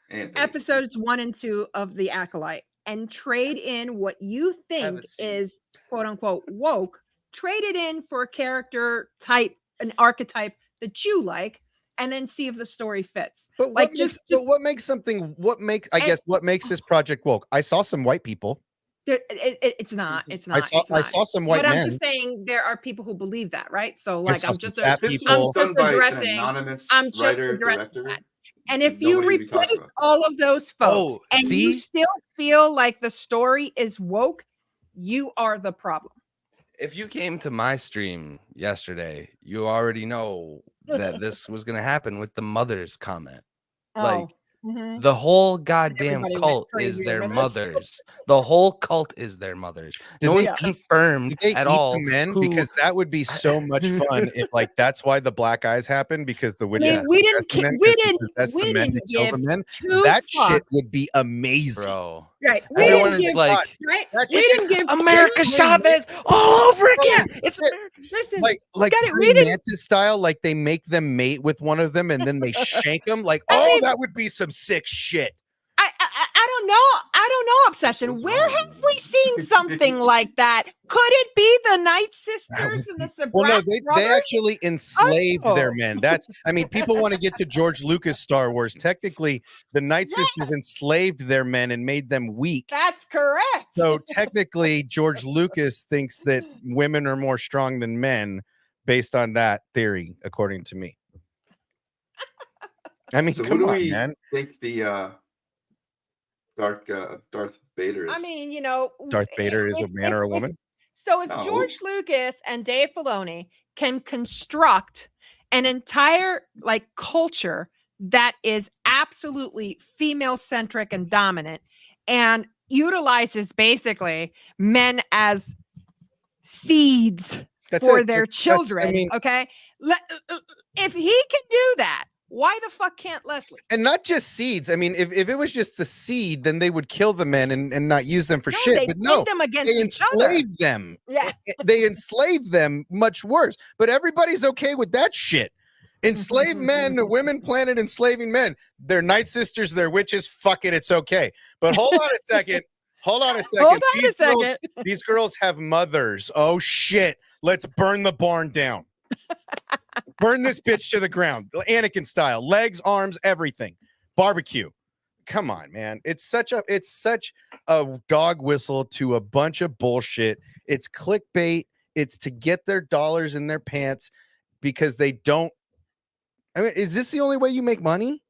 Anthony. episodes 1 and 2 of The Acolyte and trade in what you think Have a seat. is quote unquote woke. Trade it in for a character type, an archetype that you like, and then see if the story fits. But Like, what makes something? What makes? I guess what makes this project woke? I saw some white people. It's not. It's not. I saw some white but men. I'm just saying there are people who believe that, right? So I like saw I'm some just fat This people. was done by an addressing- anonymous I'm just writer addressing director. that. And if you Nobody would be talking replace about. all of those folks Oh, and you see? still feel like the story is woke, you are the problem. If you came to my stream yesterday, you already know that this was gonna happen with the mother's comment. Like, Mhm. the whole goddamn Everybody went cult crazy is their over this. mothers. The whole cult is their mothers. Did No they one's eat- confirmed Did they at eat all the men? who- Because that would be so much fun if, like, that's why the black eyes happened, because the witches mean, we didn't possessed the men, we 'cause they didn't- possessed we the men to didn't kill the give men. two That shit fucks. would be amazing. bro. Right. We Everyone didn't is give, like, right? that We shit- didn't give America two- Chavez all over again. Yeah. It's Yeah. America. Listen, like Got it, we praying didn't- mantis style, like they make them mate with one of them and then they shank them. Like, I oh, mean- that would be some sick shit. I don't know. I don't know, Obsession. What's Where wrong? have we seen something like that? Could it be the Night Sisters and the Sabrat Well, no, they brothers? actually enslaved their Oh. men. That's, I mean, people want to get to George Lucas Star Wars. Technically, the Night Sisters enslaved their men and made them weak. That's correct. So technically, George Lucas thinks that women are more strong than men based on that theory, according to me. I mean, So who come do on, we man. think the Darth Vader is? I mean, you know, Darth Vader is a man or a woman? So if No. George Lucas and Dave Filoni can construct an entire like culture that is absolutely female centric and dominant and utilizes basically men as seeds That's for it. their That's- children, I mean, okay? If he can do that, why the fuck can't Leslie? and not just seeds. I mean, if it was just the seed, then they would kill the men and not use them for No, shit. they But pit no, them against they each other. enslave them. Yeah. They enslave them much worse. But everybody's okay with that shit. Enslave men, the women planted enslaving men. They're Night Sisters, they're witches. Fuck it, it's okay. But hold on a second. Hold on a second. Hold on a second. These girls have mothers. Oh shit. Let's burn the barn down. Burn this bitch to the ground. Anakin style. Legs, arms, everything. Barbecue. Come on, man. It's such a dog whistle to a bunch of bullshit. It's clickbait. It's to get their dollars in their pants because they don't. I mean, is this the only way you make money?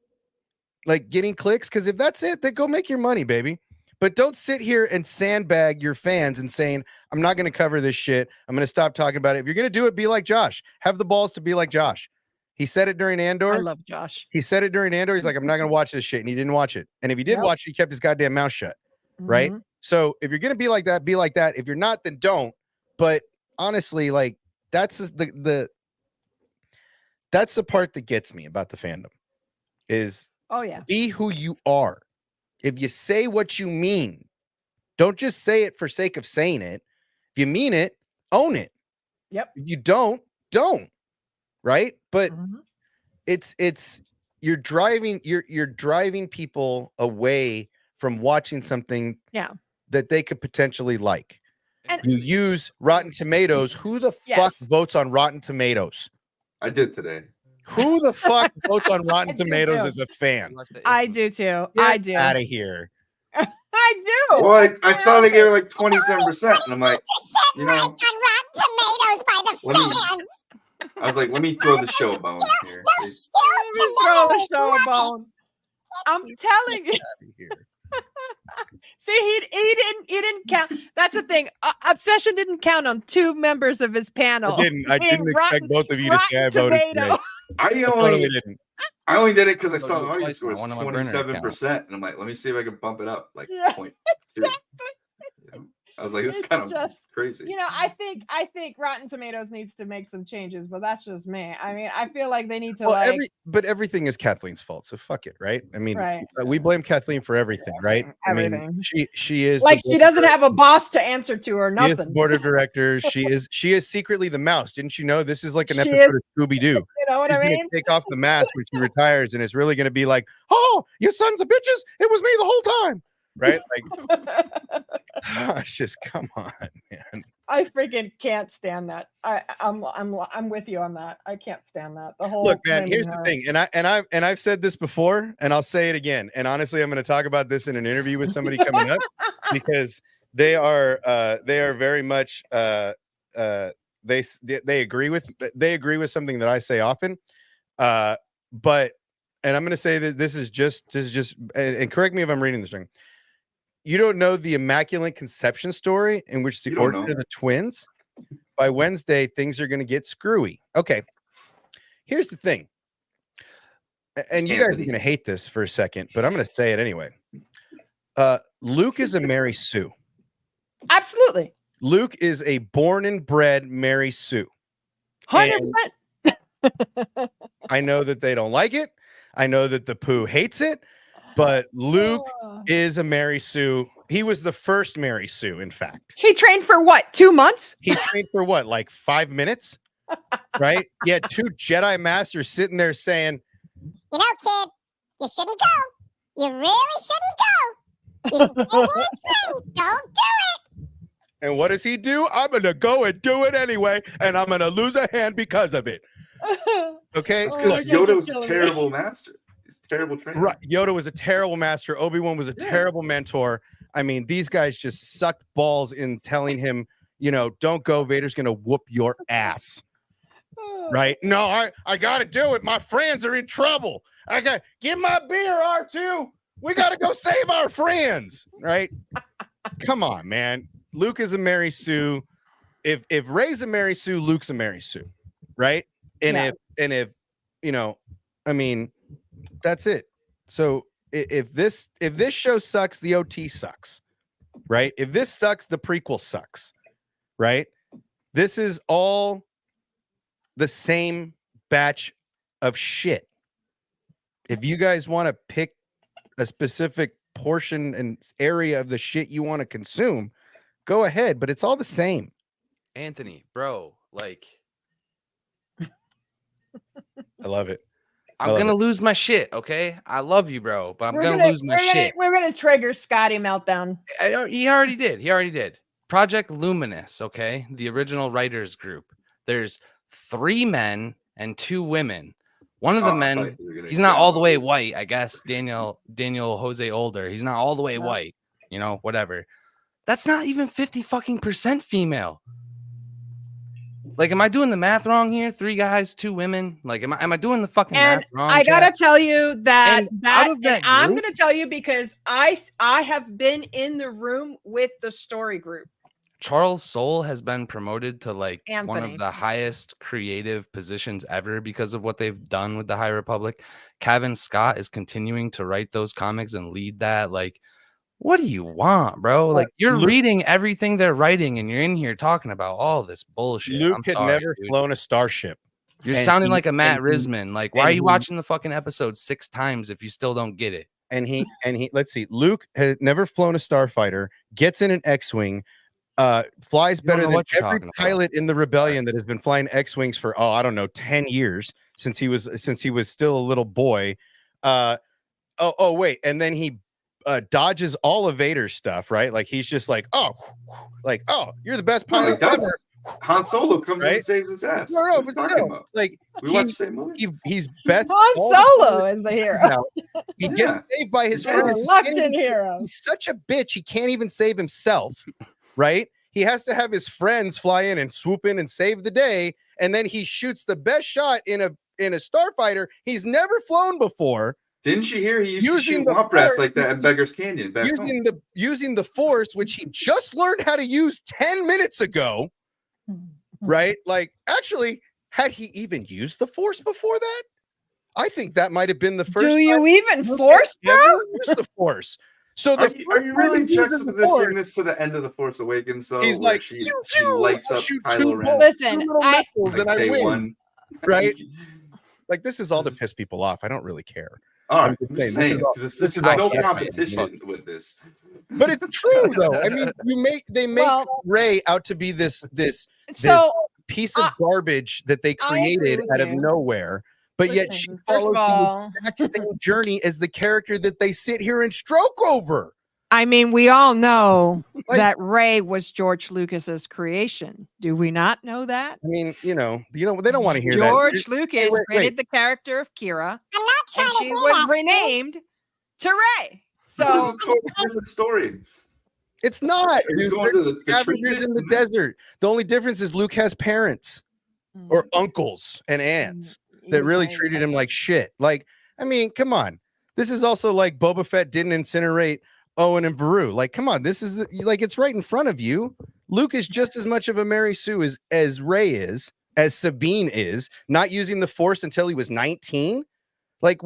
Like getting clicks? Because if that's it, then go make your money, baby. But don't sit here and sandbag your fans and saying, I'm not going to cover this shit. I'm going to stop talking about it. If you're going to do it, be like Josh. Have the balls to be like Josh. He said it during Andor. I love Josh. He said it during Andor. He's like, I'm not going to watch this shit. And he didn't watch it. And if he did Yep. watch it, he kept his goddamn mouth shut. Right. Mhm. So if you're going to be like that, be like that. If you're not, then don't. But honestly, like that's the part that gets me about the fandom is Oh yeah. be who you are. If you say what you mean, don't just say it for sake of saying it. If you mean it, own it. Yep. If you don't. Right? But Mhm. it's you're driving people away from watching something that they could potentially like. And- You use Rotten Tomatoes. Who the fuck Yes. votes on Rotten Tomatoes? I did today. Who the fuck votes on Rotten I do Tomatoes too. as a fan? I do too. I do. Out of here. I do. Well, I saw they gave her like 27%, and I'm like, you know, on Rotten Tomatoes by the let me- fans. I was like, let me throw the show a bone here. No, See? Let me throw the show a bone. I'm telling you. Out of here. See, he didn't count. That's the thing. Obsession didn't count on 2 members of his panel. I didn't expect Rotten- both of you to say I Rotten voted Tomato. for it. I I totally only didn't. did it because I Go saw do the it audience twice now, score was one on my burner 27%, and I'm like, let me see if I can bump it up like Yeah, 0.2. I was like, this is It's kind of just- crazy. You know, I think Rotten Tomatoes needs to make some changes, but that's just me. I mean, I feel like they need to Well, like but everything is Kathleen's fault, so fuck it, right? I mean, right. we blame Kathleen for everything, right? I mean, Everything. she is Like the she board of doesn't have a boss to answer to or She is the nothing. board of directors. She is secretly the mouse. Didn't you know? This is like an She episode is- of Scooby Doo. You know what She's I gonna mean? take off the mask when she retires, and it's really gonna be like, "Oh, you sons of bitches! It was me the whole time." Right? Like, it's just come on, man. I freaking can't stand that. I'm with you on that. I can't stand that. The whole Look, man. blaming Here's the her. thing, and I've said this before, and I'll say it again. And honestly, I'm going to talk about this in an interview with somebody coming up because they are very much they agree with something that I say often. But and I'm going to say that this is just and correct me if I'm reading this wrong. You don't know the Immaculate Conception story in which the You don't order know. of the twins. By Wednesday, things are going to get screwy. Okay, here's the thing, and you guys are Anthony. going to hate this for a second, but I'm going to say it anyway. Luke is a Mary Sue. Absolutely. Luke is a born and bred Mary Sue. 100%. I know that they don't like it. I know that the poo hates it, but Luke is a Mary Sue. He was the first Mary Sue, in fact. He trained for what? 2 months? He trained for what, like 5 minutes? Right? He had 2 Jedi Masters sitting there saying, You know, kid, you shouldn't go. You really shouldn't go. You really want to train. Don't do and what does he do? I'm going to go and do it anyway, and I'm going to lose a hand because of it. Okay? That's Oh, because you're Yoda was a killing me. terrible master. He's a terrible trainer. Right. Yoda was a terrible master. Obi-Wan was a terrible mentor. I mean, these guys just sucked balls in telling him, don't go. Vader's going to whoop your ass. Right? No, I got to do it. My friends are in trouble. I got give my beer, R2. We got to go save our friends. Right? Come on, man. Luke is a Mary Sue. If Rey's a Mary Sue, Luke's a Mary Sue. Right? And Yeah. if I mean, that's it. So if this show sucks, the OT sucks, right? If this sucks, the prequel sucks, right? This is all the same batch of shit. If you guys want to pick a specific portion and area of the shit you want to consume, go ahead, but it's all the same. Anthony, bro, like I love it. I'm love gonna it. lose my shit, okay? I love you, bro, but I'm We're gonna lose my shit. We're gonna trigger Scotty meltdown. He already did. He already did. Project Luminous, okay? The original writers group. There's 3 men and 2 women. One of the men, he's not all the way white, I guess. Daniel Jose Older. He's not all the way No. white, whatever. That's not even 50% female. Like, am I doing the math wrong here? 3 guys, 2 women. Like, am I doing the fucking And math wrong? I gotta chat? tell you that And out of that I'm group- gonna tell you because I have been in the room with the story group. Charles Soule has been promoted to like one Anthony. of the highest creative positions ever because of what they've done with the High Republic. Kevin Scott is continuing to write those comics and lead that. Like, what do you want, bro? Like, you're Luke- reading everything they're writing and you're in here talking about all this bullshit. Luke I'm had sorry, never dude. flown a starship. You're and sounding he- like a Matt and he- Risman. Like, why and are you he- watching the fucking episode 6 times if you still don't get it? And he let's see, Luke had never flown a starfighter, gets in an X-wing, flies don't better know than what you're every talking about. pilot in the rebellion that has been flying X-wings for I don't know 10 years since he was still a little boy. Wait, and then he dodges all of Vader's stuff, right? Like he's just like, oh, you're the best No, he pilot doesn't. ever. Han Solo comes in Right? and saves his ass. No, What are you but talking still, about? like We watched the same movie. he's best. Han all the time Solo is the hero. now. He gets Yeah. saved by his Yeah. friends. He can't Reluctant even- hero. He's such a bitch. He can't even save himself, right? He has to have his friends fly in and swoop in and save the day, and then he shoots the best shot in a starfighter he's never flown before, Didn't you hear he used to Using shoot the womp rats force- like that in Beggar's Canyon back home? using the force, which he just learned how to use 10 minutes ago, right? Like, actually, had he even used the force before that? I think that might have been the first Do you time even Luke force, had bro? ever used the force. So the Are you really first time he uses the Force, juxtaposing this to the end of the Force Awakens? So he's where like, she "Phew, she phew, lights I up shoot Kylo two Ren bolts, Listen, two little I- missiles, like and I day win." one, Right? Like, this is all to piss people off. I don't really care. All I'm right, just I'm just saying, saying this because is there's all no satire. competition with this. But it's true though. I mean, they make Well- Ray out to be this So piece of garbage that they I agree created with out of you. nowhere, but yet she listen, first follows of all, the exact same journey as the character that they sit here and stroke over. I mean, we all know Like- that Ray was George Lucas's creation. Do we not know that? I mean, they don't want to hear George that. Lucas wait. created the character of Kira, I'm not trying and to she do was that. renamed to Ray. This So is a totally different story. It's not, He's dude. going They're to the scavengers in the treatment. desert. The only difference is Luke has parents or uncles and aunts that really treated him like shit. Like, I mean, come on. This is also like Boba Fett didn't incinerate Owen and Beru. Like, come on. This is like, it's right in front of you. Luke is just as much of a Mary Sue as Ray is, as Sabine is, not using the Force until he was 19. Like,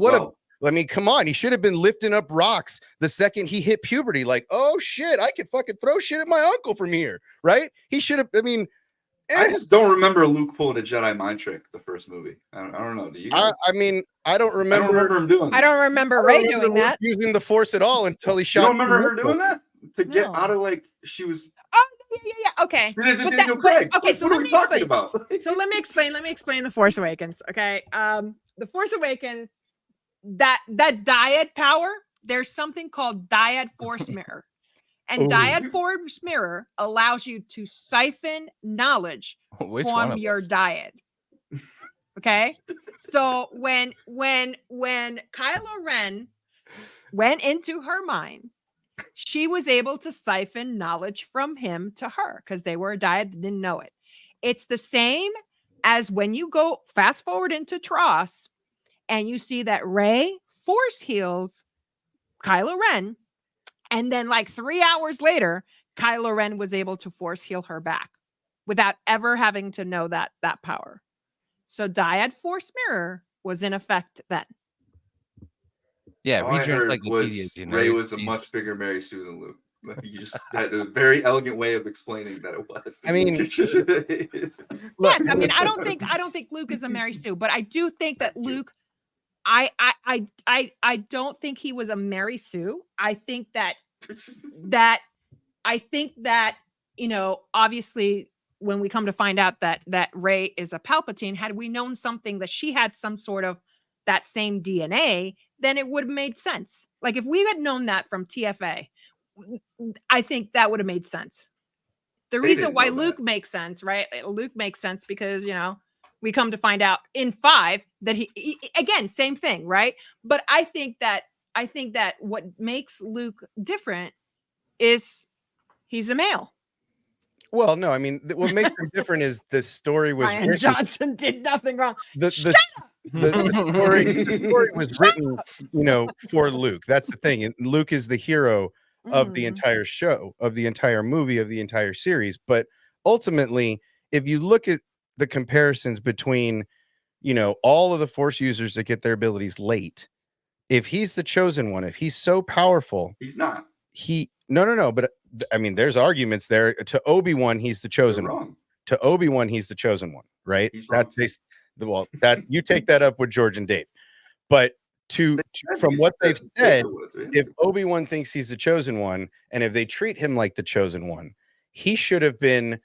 I mean, come on. He should have been lifting up rocks the second he hit puberty. Like, oh shit, I could fucking throw shit at my uncle from here, right? He should have. I mean, I just don't remember Luke pulling a Jedi mind trick the first movie. I don't know. Do you guys? I mean, I don't I remember. don't remember him doing that. I don't remember I don't Ray remember doing Luke that. using the Force at all until he You shot. don't remember her Michael. doing that? To get No. out of like she was. Oh, yeah. Okay. She did to But Daniel that- Craig. but- okay, Like, so what are let we me talking explain. about? So let me explain the Force Awakens. Okay. The Force Awakens, that dyad power, there's something called dyad force mirror. And Ooh. dyad force mirror allows you to siphon knowledge Which one from of your us? dyad. Okay. So when Kylo Ren went into her mind, she was able to siphon knowledge from him to her because they were a dyad that didn't know it. It's the same as when you go fast forward into Tross and you see that Rey force heals Kylo Ren, and then like 3 hours later, Kylo Ren was able to force heal her back without ever having to know that power. So dyad force mirror was in effect then. Yeah, All I read your heard encyclopedias. was You know, Ray your was a feeds. much bigger Mary Sue than Luke. Like, you just had a very elegant way of explaining that it was. I mean, Yes, I mean, I don't think Luke is a Mary Sue, but I do think that Luke, I don't think he was a Mary Sue. I think that obviously when we come to find out that Rey is a Palpatine, had we known something that she had some sort of that same DNA, then it would have made sense. Like if we had known that from TFA, I think that would have made sense. The They reason didn't why know Luke that. makes sense, right? Luke makes sense because, we come to find out in 5 that he again, same thing, right? But I think that what makes Luke different is he's a male. Well, no, I mean, what makes him different is the story was Ryan written. Johnson did nothing wrong. The story was written, for Luke. That's the thing. And Luke is the hero of the Mhm. entire show, of the entire movie, of the entire series. But ultimately, if you look at the comparisons between, all of the Force users that get their abilities late, if he's the chosen one, if he's so powerful, He's not. no. But I mean, there's arguments there. To Obi-Wan, he's the You're chosen one. wrong. To Obi-Wan, he's the chosen one, right? He's wrong. That you take that up with George and Dave. But from what they've said, if Obi-Wan thinks he's the chosen one, and if they treat him like the chosen one, he should have been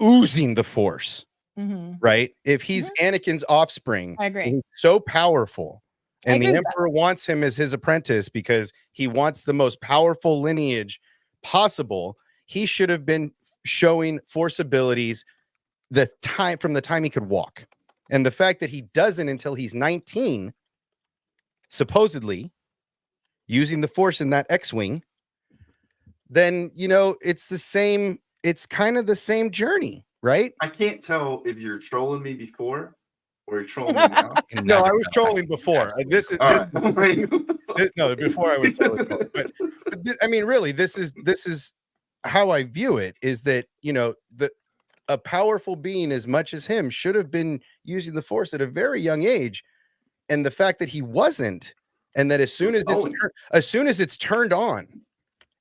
oozing the Force, Mhm. right? If he's Anakin's offspring, I agree. and he's so powerful, I and the agree with that. Emperor wants him as his apprentice because he wants the most powerful lineage possible, he should have been showing force abilities from the time he could walk. And the fact that he doesn't until he's 19, supposedly using the force in that X-Wing, then, it's kind of the same journey, right? I can't tell if you're trolling me before or you're trolling me now. No, I was trolling before. This is All right. no, before I was totally trolling. But I mean, really, this is how I view it, is that, a powerful being as much as him should have been using the force at a very young age. And the fact that he wasn't, and that as soon as it's turned on,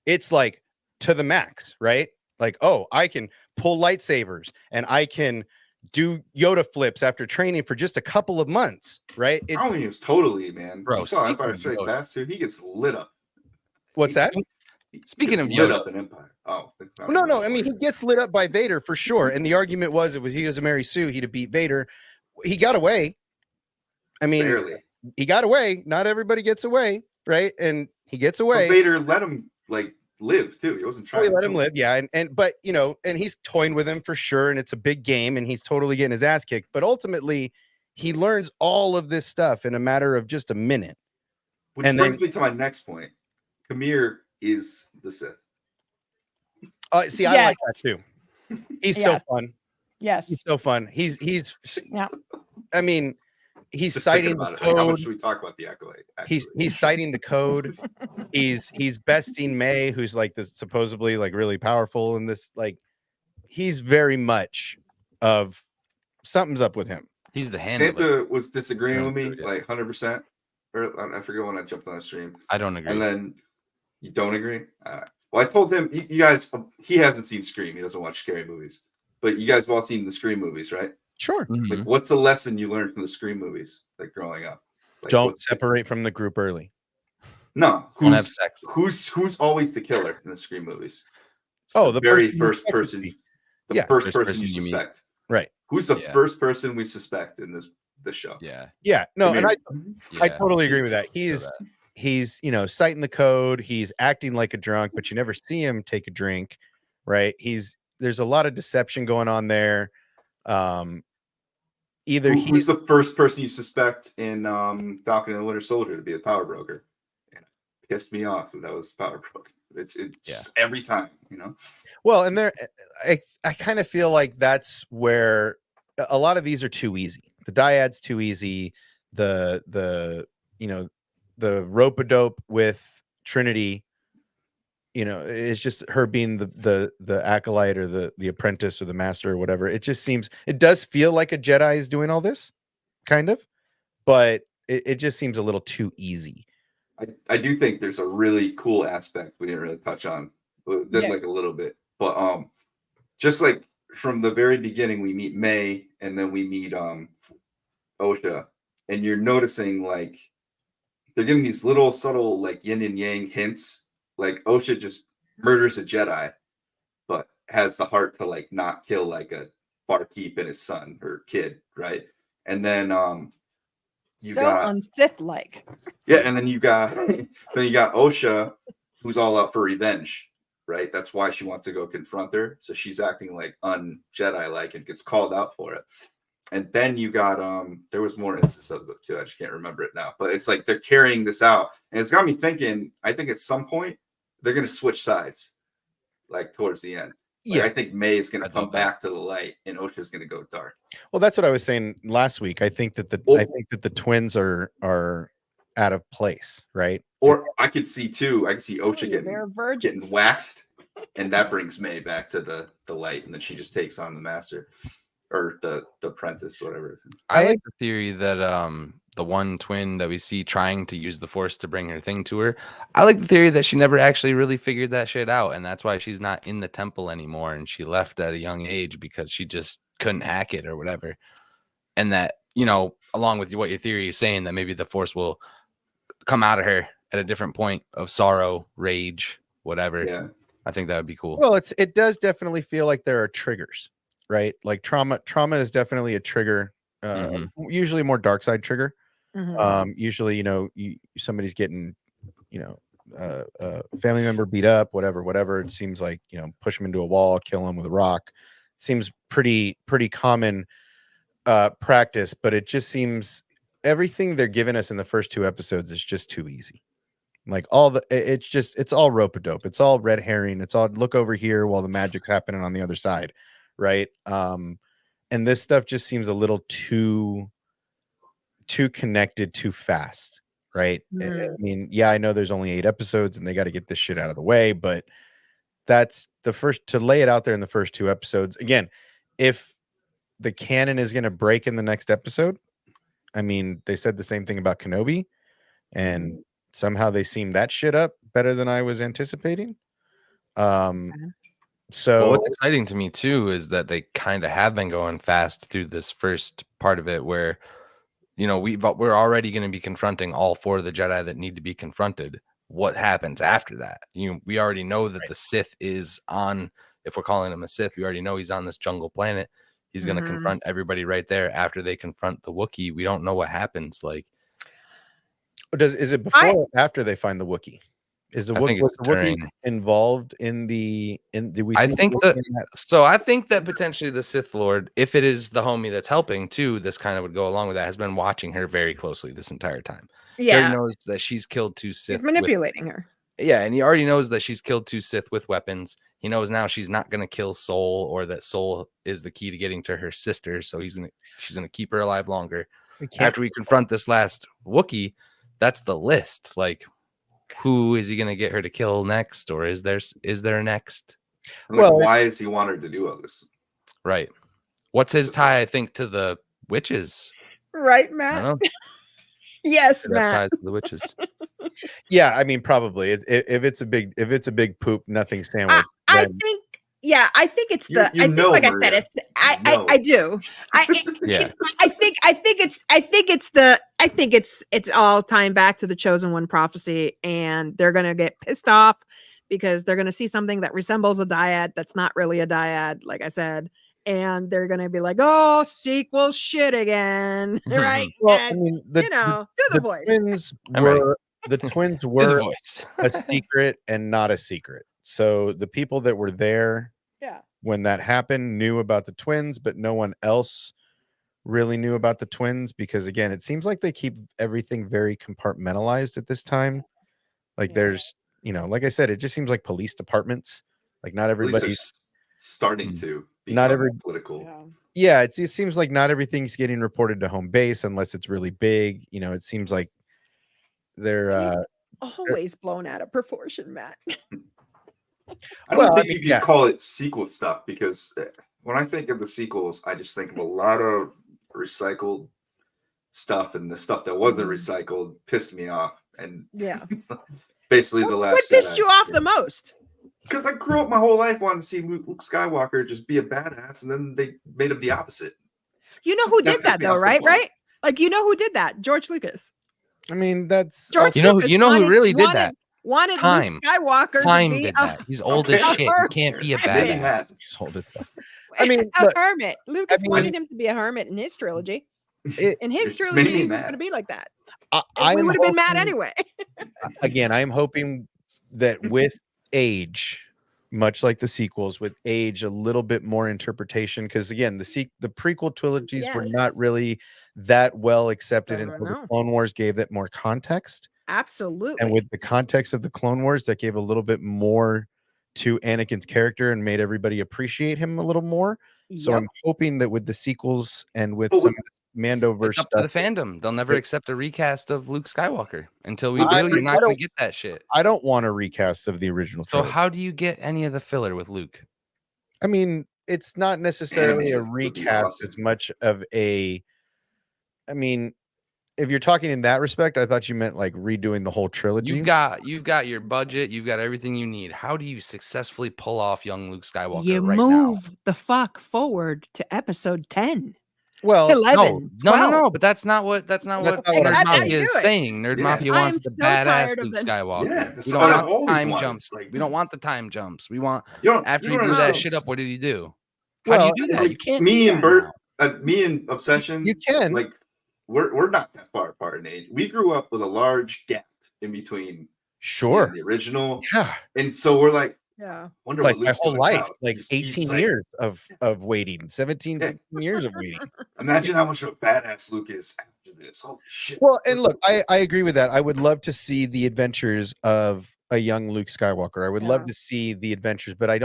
it's like to the max, right? Like, oh, I can pull lightsabers and I can do Yoda flips after training for just a couple of months, right? I don't think it was totally, man. Bro, You saw speaking Empire of Strikes Yoda. Back, so he gets lit up. What's that? Speaking Gets of lit Yoda. up in Empire. Oh, No. I mean, he gets lit up by Vader for sure. And the argument was, he was a Mary Sue, he'd have beat Vader. He got away. I mean, barely. he got away. Not everybody gets away, right? And he gets But away. Vader let him live too. He wasn't trying. We to let kill him live, yeah. But and he's toying with him for sure, and it's a big game, and he's totally getting his ass kicked. But ultimately, he learns all of this stuff in a matter of just a minute. Which and brings me to my next point. Kamir is the Sith. See, I Yes. like that too. He's so Yes. fun. Yes. He's so fun. He's Yeah. I mean, he's Just thinking citing the about it. Like, how much code. should we talk about the Acolyte? He's citing the code. He's besting May, who's like this supposedly like really powerful in this. Like, he's very much of something's up with him. He's the handler. Santa was disagreeing No, with me yeah. like 100%. Or I forget when I jumped on the stream. I don't agree. And then you don't agree? Well, I told him, you guys, he hasn't seen Scream. He doesn't watch scary movies. But you guys have all seen the Scream movies, right? Sure. Mhm. Like, what's the lesson you learned from the Scream movies, like growing up? Like, Don't what's the- separate from the group early. No, Don't have sex. who's always the killer in the Scream movies? It's Oh, the very person you first suspect to person. be. The Yeah. first First person person you you meet. suspect. Right. Who's the Yeah. first person we suspect in this show? Yeah. Yeah. No, Come and here. I Yeah. totally agree with that. Feel that. He's citing the code. He's acting like a drunk, but you never see him take a drink, right? There's a lot of deception going on there. Either Who's he's the first person you suspect in Falcon and the Winter Soldier to be a power broker? Yeah. Pissed me off that was power broker. It's just every time, well, and I kind of feel like that's where a lot of these are too easy. The dyad's too easy. The rope-a-dope with Trinity, it's just her being the acolyte or the apprentice or the master or whatever. It does feel like a Jedi is doing all this, kind of, but it just seems a little too easy. I do think there's a really cool aspect we didn't really touch on. Did Yeah. like a little bit, but just like from the very beginning, we meet May and then we meet Osha, and you're noticing like they're giving these little subtle like yin and yang hints. Like Osha just murders a Jedi, but has the heart to like not kill like a barkeep and his son or kid, right? And then you so got unsith like. yeah, and then you got Osha, who's all out for revenge, right? That's why she wants to go confront her. So she's acting like un-Jedi like and gets called out for it. And then you got there was more instances of it too. I just can't remember it now. But it's like they're carrying this out. And it's got me thinking, I think at some point they're gonna switch sides, like towards the end. Like, Yeah. I think May is gonna I'd come love that. back to the light and Osha's gonna go dark. Well, that's what I was saying last week. I think that the twins are out of place, right? Or I could see Osha They're getting virgins. waxed, and that brings May back to the light, and then she just takes on the master or the apprentice, whatever. I like the theory that the one twin that we see trying to use the force to bring her thing to her. I like the theory that she never actually really figured that shit out, and that's why she's not in the temple anymore, and she left at a young age because she just couldn't hack it or whatever. And that, along with what your theory is saying, that maybe the force will come out of her at a different point of sorrow, rage, whatever. Yeah. I think that would be cool. Well, it does definitely feel like there are triggers, right? Like trauma is definitely a trigger, usually a more dark side trigger. Mhm. Usually, somebody's getting, family member beat up, whatever. It seems like, push him into a wall, kill him with a rock. It seems pretty common practice, but it just seems everything they're giving us in the first 2 episodes is just too easy. Like it's all rope-a-dope. It's all red herring. It's all look over here while the magic's happening on the other side, right? And this stuff just seems a little too connected too fast, right? I mean, yeah, I know there's only 8 episodes and they got to get this shit out of the way, but that's the first to lay it out there in the first 2 episodes. Again, if the canon is going to break in the next episode, I mean, they said the same thing about Kenobi, and somehow they seamed that shit up better than I was anticipating. So Well, what's exciting to me too is that they kind of have been going fast through this first part of it, where we're already going to be confronting all 4 of the Jedi that need to be confronted. What happens after that? We already know that the Sith is on. If we're calling him a Sith, we already know he's on this jungle planet. He's going to confront everybody right there. After they confront the Wookiee, we don't know what happens. Like, is it before or after they find the Wookiee? Is the I think it's Wookiee involved in the? Did we? I think I think that potentially the Sith Lord, if it is the homie that's helping too, this kind of would go along with that. Has been watching her very closely this entire time. He already knows that she's killed 2 Sith. He's manipulating her. Yeah, and he already knows that she's killed 2 Sith with weapons. He knows now she's not going to kill Soul, or that Soul is the key to getting to her sister. So she's gonna keep her alive longer. After we confront this last Wookiee, that's the list. Like, who is he going to get her to kill next, or is there next? Well, why does he want her to do all this? Right. What's his tie? I think to the witches. Right, Matt. I don't know. Yes, Matt. Ties to the witches. Yeah, I mean, probably if it's a big poop, nothing sandwich. I think it's the. I think, like Maria. I said, it's. I do. I think it's all tying back to the Chosen One prophecy, and they're gonna get pissed off because they're gonna see something that resembles a dyad that's not really a dyad, like I said, and they're gonna be like, "Oh, sequel shit again," right? Well, and, I mean, do the voice. The twins were a secret and not a secret. So the people that were there when that happened knew about the twins, but no one else really knew about the twins, because again, it seems like they keep everything very compartmentalized at this time. Like there's, like I said, it just seems like police departments. Like not everybody's starting to not every political. Yeah, it seems like not everything's getting reported to home base unless it's really big. It seems like they're always blown out of proportion, Matt. I don't think you could call it sequel stuff, because when I think of the sequels, I just think of a lot of recycled stuff, and the stuff that wasn't recycled pissed me off. And basically the last. What pissed you off the most? Because I grew up my whole life wanting to see Luke Skywalker just be a badass, and then they made him the opposite. You know who did that though, right? Right? Like, you know who did that? George Lucas. I mean, that's George Lucas who really did that. Wanted Luke Skywalker to be did that. He's old as shit. He can't be a badass. He's old as fuck. I mean, a hermit. Lucas wanted him to be a hermit in his trilogy. In his trilogy, he was going to be like that. We would have been mad anyway. Again, I'm hoping that with age, much like the sequels, with age, a little bit more interpretation, because again, the prequel trilogies were not really that well accepted until the Clone Wars gave that more context. Absolutely. And with the context of the Clone Wars, that gave a little bit more to Anakin's character and made everybody appreciate him a little more. So I'm hoping that with the sequels and with some of this Mandoverse stuff, to the fandom, they'll never accept a recast of Luke Skywalker until we do. You're not going to get that shit. I don't want a recast of the original. So how do you get any of the filler with Luke? I mean, it's not necessarily a recast as much of a. I mean, if you're talking in that respect, I thought you meant like redoing the whole trilogy. You've got your budget, you've got everything you need. How do you successfully pull off young Luke Skywalker? You move the fuck forward to episode 10. Well, 11, no, but that's not what Nerd Mafia is saying. Nerd Mafia wants the badass Luke Skywalker. We don't want time jumps. We don't want the time jumps. We want after he blew that shit up, what did he do? How do you do that? You can't. Me and Bert, me and Obsession, you can like. We're not that far apart in age. We grew up with a large gap in between Sure. the original, Yeah. and so we're like, Yeah. wonder Like what my Luke's whole doing life, now. like He's 18 like, years of waiting, 17, Yeah. 16 years of waiting. Imagine how much of a badass Luke is after this. Holy shit. Well, and look, I agree with that. I would love to see the adventures of a young Luke Skywalker. I would love Yeah. to see the adventures, but I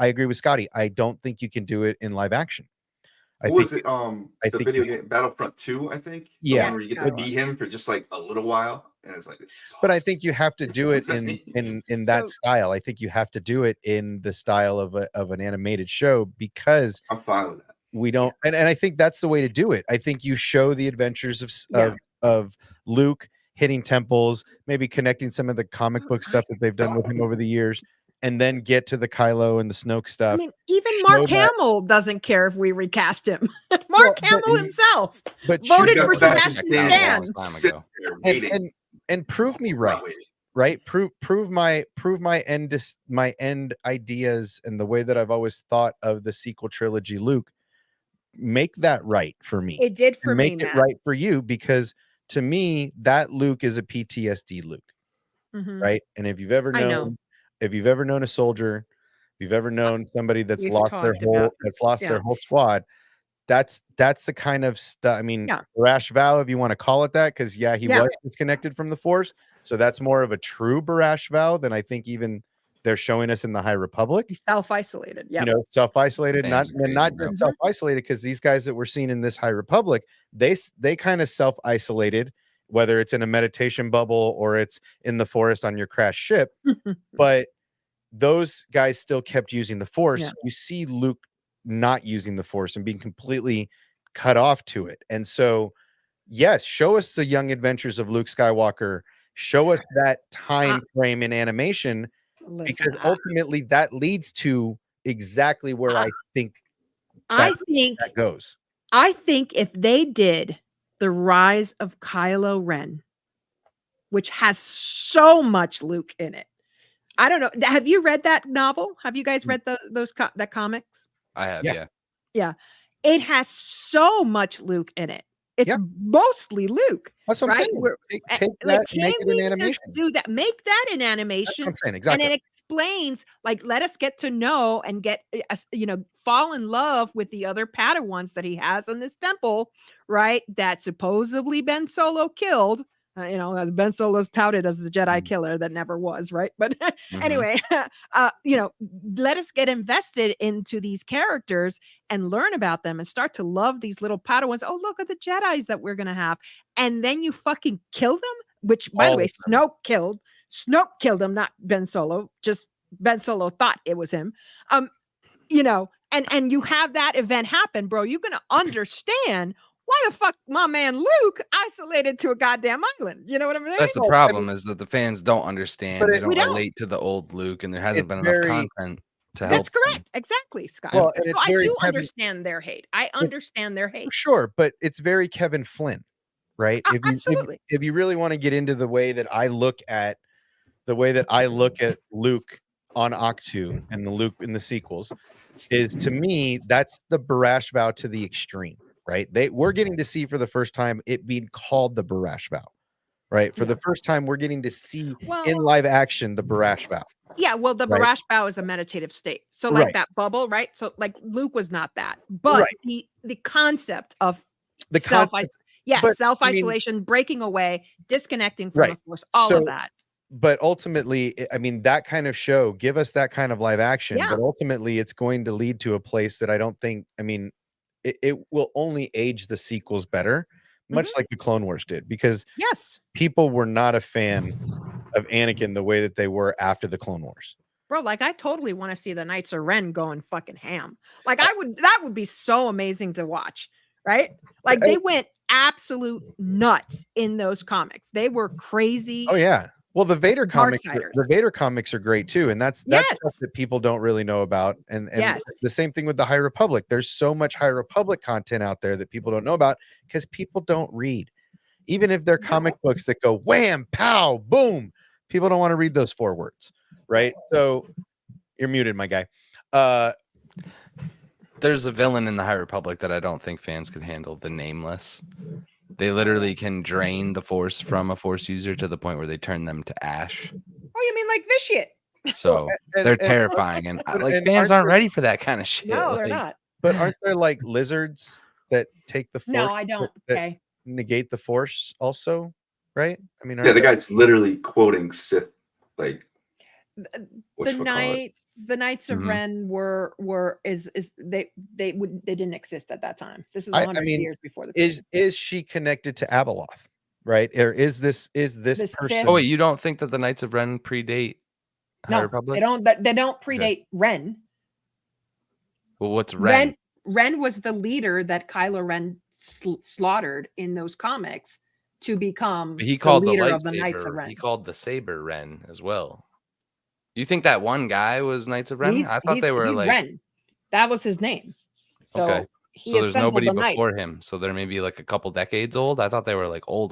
agree with Scotty. I don't think you can do it in live action. What was it? I The think video you- game Battlefront 2, I think. The Yeah. one where you get to be him for just like a little while, and it's like this is But I awesome. think you have to do it in that So- style. I think you have to do it in the style of an animated show because I'm fine with that. we don't and I think that's the way to do it. I think you show the adventures of Luke hitting temples, maybe connecting some of the comic book stuff that they've done with him over the years, and then get to the Kylo and the Snoke I stuff. mean, even show Mark that- Hamill doesn't care if we recast him. Well, Mark but Hamill he- himself but voted shoot for us back Sebastian and stand Stan. on. Time Sit ago. there waiting. and prove me right. Right? Prove my end ideas and the way that I've always thought of the sequel trilogy Luke. Make that right for me. It did for And me, make it Matt. right for you, because to me that Luke is a PTSD Luke, Mhm. right? And if you've ever I know. known a soldier, if you've ever known somebody that's We've lost their talked whole about- their yeah. whole squad, that's the kind of stuff. I mean, Yeah. Barash Vow, if you want to call it that, because he Yeah. was disconnected from the Force, so that's more of a true Barash Vow than I think even they're showing us in the High Republic. He's self-isolated. Yeah. You know, self-isolated, not Fans are crazy, not bro. just self-isolated, because these guys that we're seeing in this High Republic, they kind of self-isolated, whether it's in a meditation bubble or it's in the forest on your crash ship, but those guys still kept using the Force. Yeah. You see Luke not using the Force and being completely cut off to it. And so, yes, show us the young adventures of Luke Skywalker. Show us that time frame in animation, because Listen, ultimately that leads to exactly where I think I think that goes. I think if they did the Rise of Kylo Ren, which has so much Luke in it. I don't know. Have you read that novel? Have you guys read that comics? I have, Yeah. yeah. It has so much Luke in it. It's Yeah. mostly Luke. That's what I'm Right? saying. We're- Take Like, that, and make can it we an just animation. do that? Make that in That's animation. what I'm saying. Exactly. And it explains, like, let us get to know and get, fall in love with the other Padawans that he has in this temple, right? That supposedly Ben Solo killed. As Ben Solo's touted as the Jedi killer that never was, right? But anyway, let us get invested into these characters and learn about them and start to love these little Padawans. Oh, look at the Jedis that we're gonna have, and then you fucking kill them. Which, by the All way, of them. Snoke killed him, not Ben Solo. Just Ben Solo thought it was him. And you have that event happen, bro. You're gonna understand why the fuck my man Luke isolated to a goddamn island. You know what I mean? That's the Well, I problem, mean- is that the fans don't understand. But They it- don't We don't. relate to the old Luke, and there hasn't It's been very- enough content to help. That's correct. Exactly, Scott. Well, and so it's I very do Kevin- understand their hate. I understand their hate. Sure, but it's very Kevin Flynn, right? Absolutely. If you really want to get into the way that I look at Luke on Octu and the Luke in the sequels, is, to me, that's the Barash Vow to the extreme, right? We're getting to see for the first time it being called the Barash Vow, right? For the first time, we're getting to see Well- in live action the Barash Vow. Yeah, well, the Right. Barash Bow is a meditative state. So like Right. that bubble, right? So like Luke was not that. But Right. the concept of The self concept, but, I mean- self-isolation, breaking away, disconnecting from Right. the force, all So, of that. but ultimately, I mean, that kind of show, give us that kind of live action, Yeah. but ultimately it's going to lead to a place that I don't think, I mean, it will only age the sequels better, much Mhm. like the Clone Wars did, because Yes. people were not a fan of Anakin the way that they were after the Clone Wars. Bro, like I totally want to see the Knights of Ren going fucking ham. Like that would be so amazing to watch, right? Like they went absolute nuts in those comics. They were crazy. Oh yeah. Well, the Vader comics, Darksiders. the Vader comics are great too, and that's Yes. stuff that people don't really know about. And Yes. the same thing with the High Republic. There's so much High Republic content out there that people don't know about because people don't read. Even if they're comic books that go wham, pow, boom, people don't want to read those 4 words, right? So you're muted, my guy. There's a villain in the High Republic that I don't think fans could handle, the Nameless. They literally can drain the Force from a Force user to the point where they turn them to ash. Oh, you mean like vitiate? So and- they're and- terrifying, and like and fans aren't aren't there- ready for that kind of shit. No, they're like, not. But aren't there like lizards that take the force? No, I don't. That Okay. negate the force also, right? I mean, Yeah, aren't the there- guy's literally quoting Sith, like The whatchamacallit. Knights of Mhm. Ren were they didn't exist at that time. This is I 100 mean, years before the is she connected to Abeloth, right? Or is this The person? Sith- Oh wait, you don't think that the Knights of Ren predate High No, Republic? they don't predate Ren. Well, what's Ren? Ren was the leader that Kylo Ren slaughtered in those comics to become He called the the leader of the Knights of lightsaber. Ren. He called the saber Ren as well. You think that one guy was Knights of Ren? He's- I thought they were he's like Ren. That was his name. So Okay. he so. There's assembled nobody the Knights. before him, so they're maybe like a couple decades old. I thought they were like old.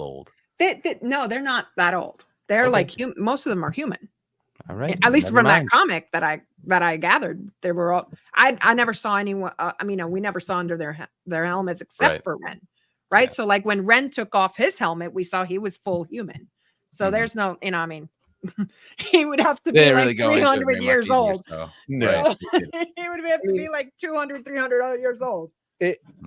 No, they're not that old. They're Okay. like most of them are human. All right, At least never from mind. that comic that I gathered, they were all. I never saw anyone. I mean, we never saw under their helmets except Right. for Ren, right? Yeah. So like when Ren took off his helmet, we saw he was full human. So Mhm. there's no, I mean, he would have to They be didn't like really go into it 300 very much years either, old. so- No. Right. He would have to be like 200, 300 years old.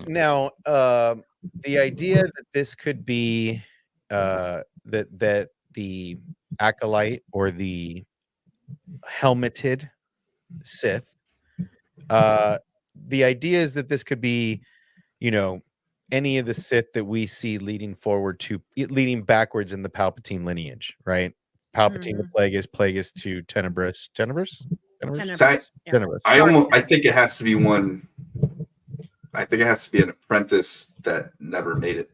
Now, the idea that this could be that the acolyte or the helmeted Sith, the idea is that this could be, any of the Sith that we see leading backwards in the Palpatine lineage, right? Palpatine to Plagueis, Plagueis to Tenebris. Tenebris? So Yeah. Tenebris. I think it has to be one. I think it has to be an apprentice that never made it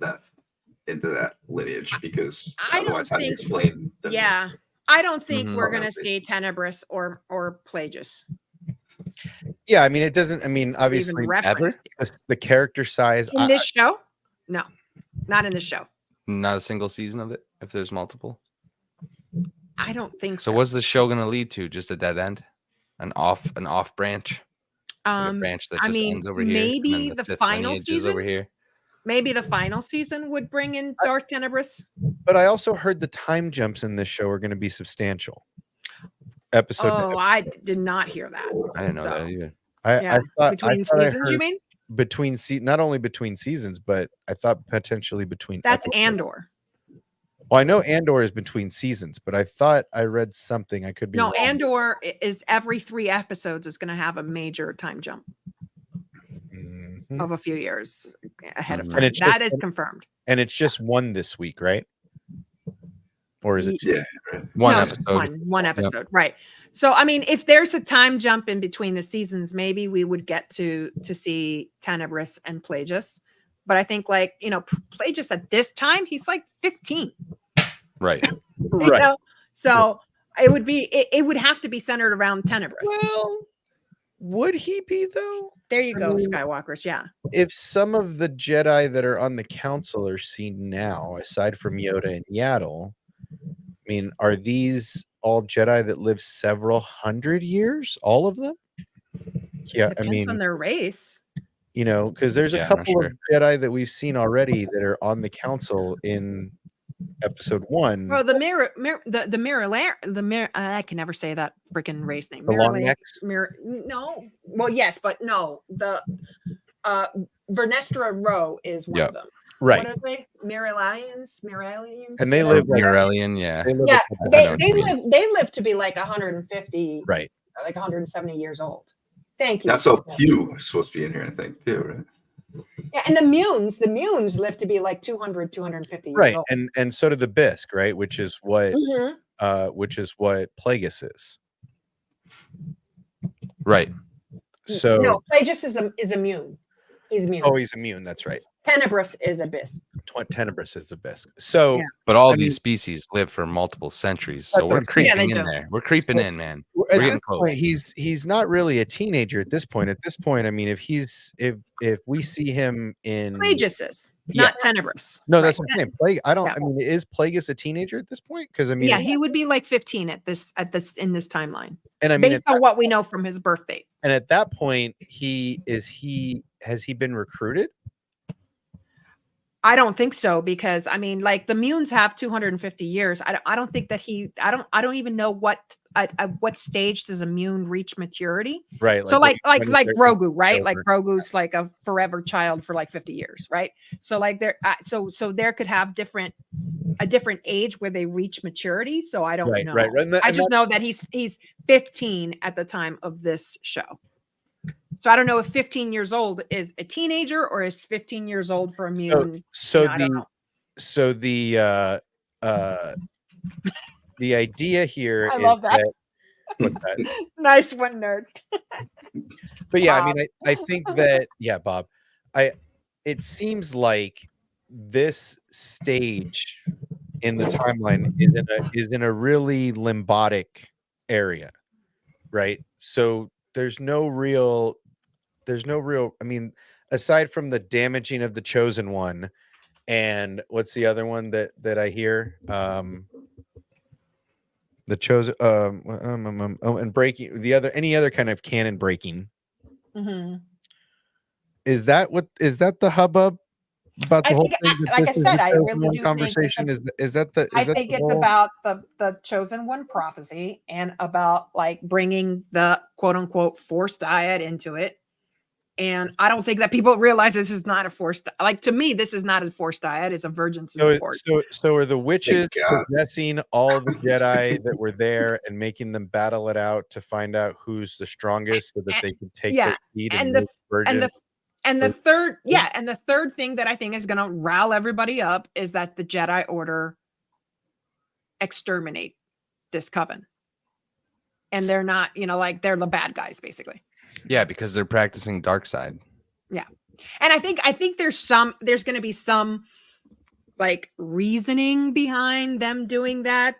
into that lineage, because I don't otherwise, how do you think- explain? them? Yeah. I don't think Mhm. we're gonna Honestly. see Tenebris or Plagueis. Yeah, I mean, it doesn't. I mean, Even obviously, referenced here. the character size. In this show? No, not in this show. Not a single season of it. If there's multiple. I don't think So so. what's the show going to lead to? Just a dead end, an off branch, like a branch that I just mean, ends over here. and then maybe the Sith final lineage is over season? here. Maybe the final season would bring in Darth Tenebris. But I also heard the time jumps in this show are going to be substantial. Episode. Oh, I did not hear that. I didn't know So, that either. Yeah, between seasons, you heard mean? between not only between seasons, but I thought potentially between. That's episodes. Andor. Well, I know Andor is between seasons, but I thought I read something. I could be No, wrong. Andor is every 3 episodes is going to have a major time jump Mhm. of a few years ahead of Mhm. time. And it's That just- is confirmed. And it's just one this week, right? Or is it? Yeah. One No, episode. one episode, right? So, I mean, if there's a time jump in between the seasons, maybe we would get to see Tenebris and Plagueis. But I think, like, Plagueis at this time, he's like 15. Right. You Right. know? So it would have to be centered around Tenebris. Well, would he be though? There you I go, mean, Skywalkers. Yeah. If some of the Jedi that are on the council are seen now, aside from Yoda and Yaddle, I mean, are these all Jedi that live several hundred years? All of them? Yeah, Depends I mean, on their race. because there's a Yeah, I'm not couple of Jedi that we've seen already that are on the council in episode 1. Well, I can never say that freaking race name. The long Mirror- necks? No. Well, yes, but no. The Vernestra Row is one Yeah. of them. Right. What are they? Miralians? And they live like Morellian, yeah. they live Yeah, a couple they, hundred they years. live to be like 150, Right. like 170 years old. Thank you. That's so Pew is supposed to be in here, I think, too, right? Yeah, and the Munes live to be like 200, 250 years Right. old. And so did the Bisque, right? Which is what Mhm. Plagueis is. Right. So no, Plagueis is immune. He's immune. oh, he's immune. That's right. Tenebris is abyss. Tenebris is the Bisque. So Yeah. But all I mean- these species live for multiple centuries. That's So what we're I'm saying. Yeah, they creeping in do. there. We're creeping So- in, man. at We're this getting close. point, he's not really a teenager at this point. At this point, I mean, if we see him in Plagueis is Yeah. not Tenebris. no, that's Right. what I'm saying. Plague. I don't. Yeah. I mean, is Plagueis a teenager at this point? Because I mean, Yeah, he would be like 15 in this timeline, and I mean, based on what we know from his birth date. and at that point, has he been recruited? I don't think so, because I mean, like the Munes have 250 years. I don't think that I don't even know at what stage does a Mune reach maturity. Right. So when like you start Grogu, right? Like over. Grogu's like a forever child for like 50 years, right? So like so there could have a different age where they reach maturity. So I don't know. Right. And I just know that he's 15 at the time of this show. So I don't know if 15 years old is a teenager or is 15 years old for a Mune. I don't know. So the idea here I is love that. what's that? Nice one, nerd. But yeah, Bob. I mean, I think that Bob, it seems like this stage in the timeline is in a really limbotic area, right? So there's no real. I mean, aside from the damaging of the chosen one, and what's the other one that I hear? The chosen and breaking any other kind of canon breaking. Mhm. Is that the hubbub about the I whole think, thing? like I said, I really do conversation. think Is that the I think it's about the chosen one prophecy and about like bringing the quote unquote forced diet into it. And I don't think that people realize this is not a forced, like to me, this is not a forced diet. It's a virgin support. So are the witches God. possessing all the Jedi that were there and making them battle it out to find out who's the strongest so that they can take their seed and and the make virgin? and the third, and the third thing that I think is going to rile everybody up is that the Jedi Order exterminate this coven, and they're not, like they're the bad guys basically. Yeah, because they're practicing dark side. Yeah, and I think there's going to be some like reasoning behind them doing that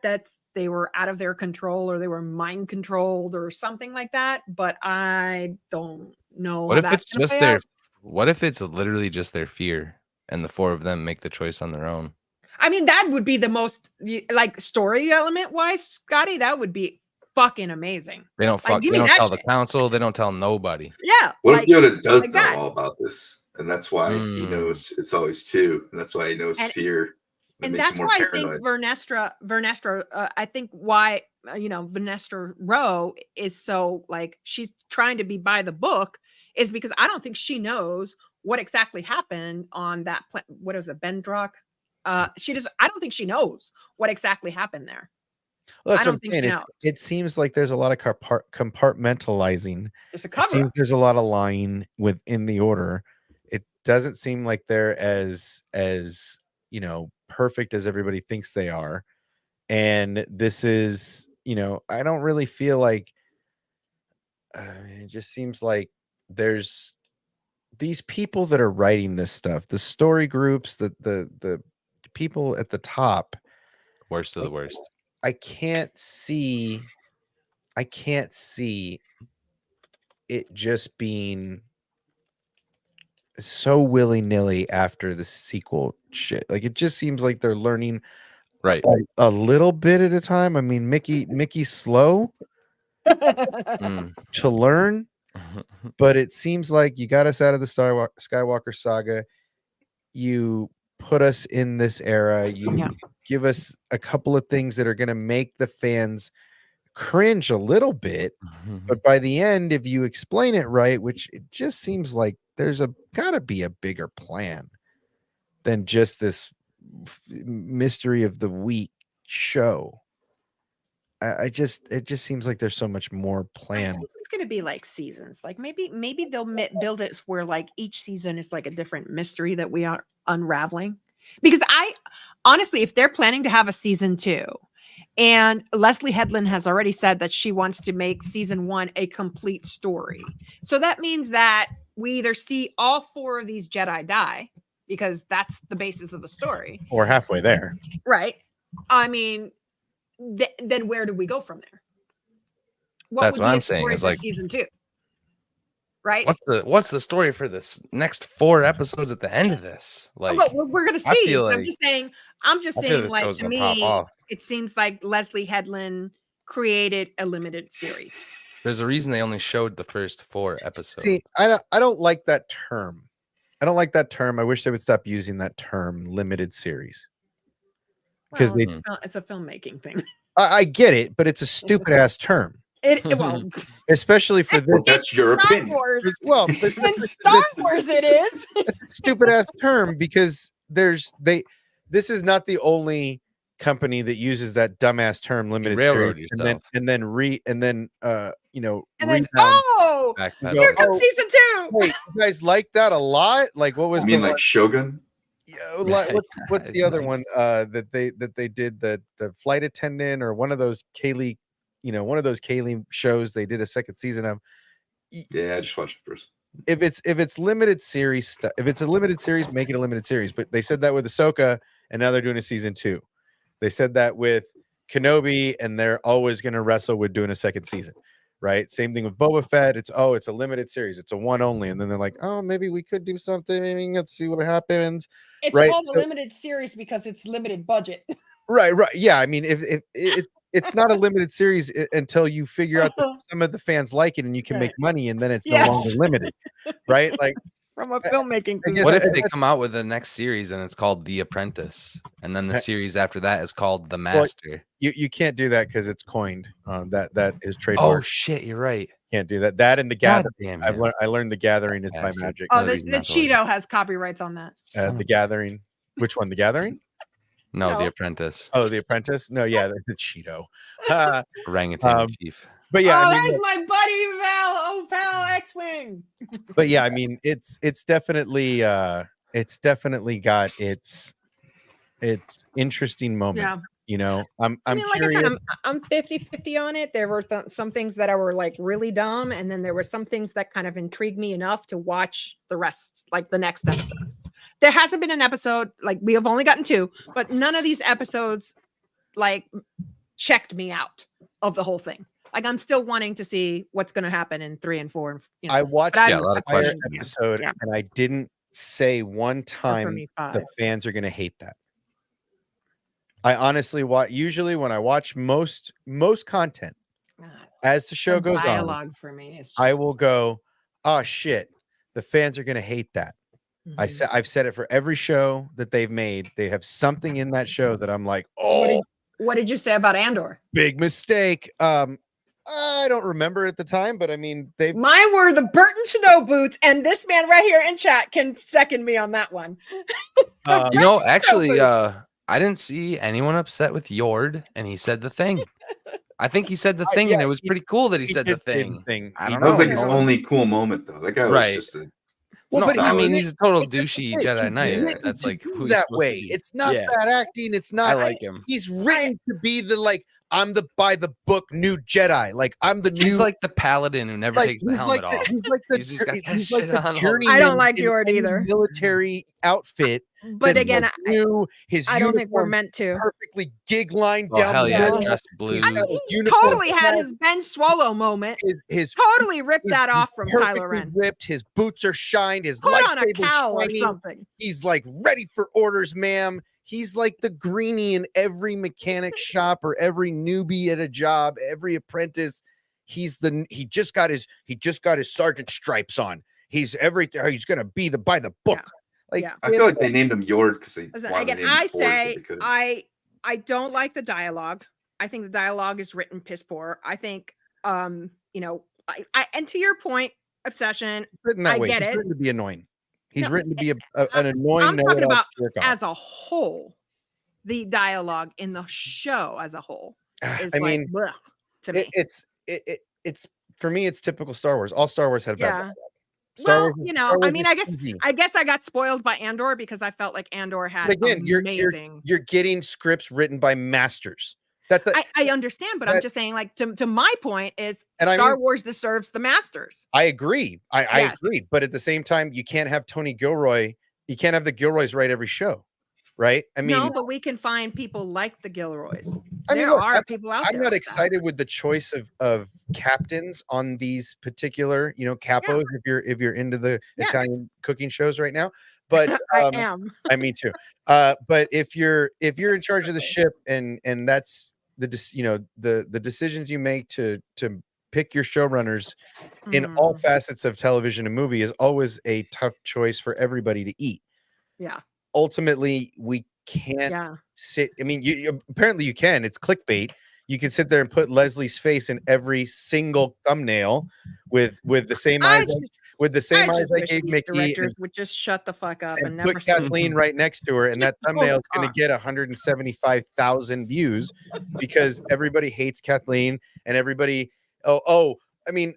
they were out of their control or they were mind controlled or something like that. But I don't know. What if it's just their? What if it's literally just their fear, and the four of them make the choice on their own? I mean, that would be the most like story element wise, Scotty. That would be fucking amazing. They don't Like, they don't tell the council. They don't tell nobody. Yeah. What if Yoda does like know that. all about this, and that's why he knows it's always two, and that's why he knows fear. And that's why I think Vernestra, I think why, Vernestra Rowe is so like, she's trying to be by the book is because I don't think she knows what exactly happened on that, what is it, Bendrock? I don't think she knows what exactly happened there. Well, I don't think she knows. It seems like there's a lot of compartmentalizing. There's a cover. It seems there's a lot of lying within the order. It doesn't seem like they're as perfect as everybody thinks they are. And this is, I don't really feel like it just seems like there's these people that are writing this stuff, the story groups, the people at the top. Worst of the worst. I can't see it just being so willy-nilly after the sequel shit. Like it just seems like they're learning right a little bit at a time. I mean, Mickey's slow to learn, but it seems like you got us out of the Skywalker saga. You put us in this era. You give us a couple of things that are going to make the fans cringe a little bit, but by the end, if you explain it right, which it just seems like there's gotta be a bigger plan than just this mystery of the week show. It just seems like there's so much more planned. It's going to be like seasons. Like maybe they'll build it where like each season is like a different mystery that we are unraveling. Because I honestly, if they're planning to have a season 2, and Leslie Headland has already said that she wants to make season 1 a complete story. So that means that we either see all 4 of these Jedi die, because that's the basis of the story. Or halfway there. Right. I mean, then where do we go from there? That's what I'm saying. Is like season 2. Right. What's the story for this next 4 episodes at the end of this? Like, we're gonna see. I'm just saying, like, to me, it seems like Leslie Headland created a limited series. There's a reason they only showed the first 4 episodes. See, I don't like that term. I don't like that term. I wish they would stop using that term, limited series. Because Well, it's a filmmaking thing. I get it, but it's a stupid ass term, Well, especially for this. Well, that's your Star opinion. Wars. Well, In Star Wars, it is. stupid ass term because this is not the only company that uses that dumbass term, limited railroad series, yourself. and then And then, rebound. Backpedal. here comes Oh, season 2. Wait, you guys like that a lot? Like, what was You mean the like Shogun? what's the other one Nice. that they did, the flight attendant or one of those Kaylee, one of those Kaylee shows they did a second season of. Yeah, I just watched it first. If it's limited series stuff, if it's a limited series, make it a limited series. But they said that with Ahsoka, and now they're doing a season 2. They said that with Kenobi, and they're always going to wrestle with doing a second season, right? Same thing with Boba Fett. It's a limited series. It's a one only, and then they're like, oh, maybe we could do something. Let's see what happens. It's Right, called so- a limited series because it's limited budget. Right. Yeah. I mean, if it's not a limited series until you figure out that some of the fans like it and you can make money, and then it's Yes. no longer limited, right? Like, From a filmmaking I guess- What if I they guess- come out with the next series and it's called The Apprentice, and then the Heck. series after that is called The Master? you can't do that because it's coined. That is Oh trademark. shit, you're right. Can't do that. That and the God Gathering. damn it. I learned the Gathering is by Bastard. magic. Oh, Another the reason not to like it. Cheeto has copyrights on that. Son The of- Gathering. Which one? The Gathering? no, No. The Apprentice. Oh, The Apprentice. No, yeah, the Cheeto. Orangutan chief. But yeah, oh, I mean, there's my buddy Val. Oh, pal, X-wing. but yeah, I mean, it's definitely got its interesting moment. Yeah. I'm I mean, like curious. I said, I'm 50-50 on it. There were some things that were like really dumb, and then there were some things that kind of intrigued me enough to watch the rest, like the next episode. There hasn't been an episode, like we have only gotten 2, but none of these episodes like checked me out of the whole thing. Like I'm still wanting to see what's going to happen in 3 and 4. And I watched but Yeah, I'm- a lot of the entire questions. episode, Yeah. and I didn't say one for time me, the 5. fans are going to hate that. I honestly usually when I watch most content as the show The goes on, dialogue for me is I just- will go, oh shit, the fans are going to hate that. Mhm. I've said it for every show that they've made. They have something in that show that I'm like, What oh, did, what did you say about Andor? big mistake. I don't remember at the time, but I mean, they Mine were the Burton snow boots, and this man right here in chat can second me on that one. You know, Right, actually, so I didn't see anyone upset with Yord, and he said the thing. I think he said the thing, yeah, and it was pretty cool that he said the did say thing. I He don't That was know. like his no. only cool moment, though. That guy was Right. just a. Well, No, but I he's mean, written- he's a total it's just douchey it. Jedi He's Knight. written That's to like do who he's that supposed to way. be. It's not Yeah. bad acting. It's I not. like him. He's written to be the I'm the by the book new Jedi. Like I'm the He's new. like the paladin who never Like takes the he's helmet like the, off. he's like the He's just got that he's like shit the on all the- journeyman I don't like in Yord any either. military outfit. But that again, looks new, his I don't think we're uniform meant to. perfectly gig lined Oh down hell the yeah, middle. dressed blue. He's got his He uniform totally had snug, his Ben Swallow moment. his Totally ripped he's that off from perfectly Kylo Ren. ripped. His boots are shined. His Put on a lightsaber's cowl or shining. something. He's like ready for orders, ma'am. He's like the greenie in every mechanic shop or every newbie at a job, every apprentice. He just got his sergeant stripes on. He's everything. He's gonna be by the book. Yeah. Like Yeah. I feel like they named him Yord because they Listen, wanted to again, name him I Ford, but say they couldn't. I don't like the dialogue. I think the dialogue is written piss poor. I think you know, I and to your point, Obsession, written that I way. get He's it. written to be annoying. He's No, written to be an I'm annoying. talking know-it-all about jerk-off. as a whole, the dialogue in the show as a whole is I like mean, blech to me. it's for me. It's typical Star Wars. All Star Wars had a bad Yeah. dialogue. Star Well, Wars, you know, Star I Wars mean, is easy. I guess I got spoiled by Andor because I felt like Andor had But again, amazing. you're getting scripts written by masters. That's the, I understand, but I'm that- just saying, like, to my point is And I Star mean- Wars deserves the masters. I agree. I Yes. agree. But at the same time, you can't have Tony Gilroy. You can't have the Gilroys write every show, right? I mean, No, but we can find people like the Gilroys. I mean, There look, are people out I'm there. not like that. excited with the choice of captains on these particular, capos. If you're into the Yes. Italian cooking shows right now, but I am. I mean too. But if you're in charge of the Absolutely. ship and that's the decisions you make to pick your showrunners in all Mm, facets of television and movie is always a tough choice for everybody to eat. yeah. Ultimately, we can't Yeah. sit. I mean, apparently you can. It's clickbait. You can sit there and put Leslie's face in every single thumbnail with the same eyes with the same eyes I wish gave these Mickey directors would just shut the fuck up and and never put say Kathleen right next to her, and that thumbnail is going to talk. get 175,000 views because everybody hates Kathleen and everybody. I mean,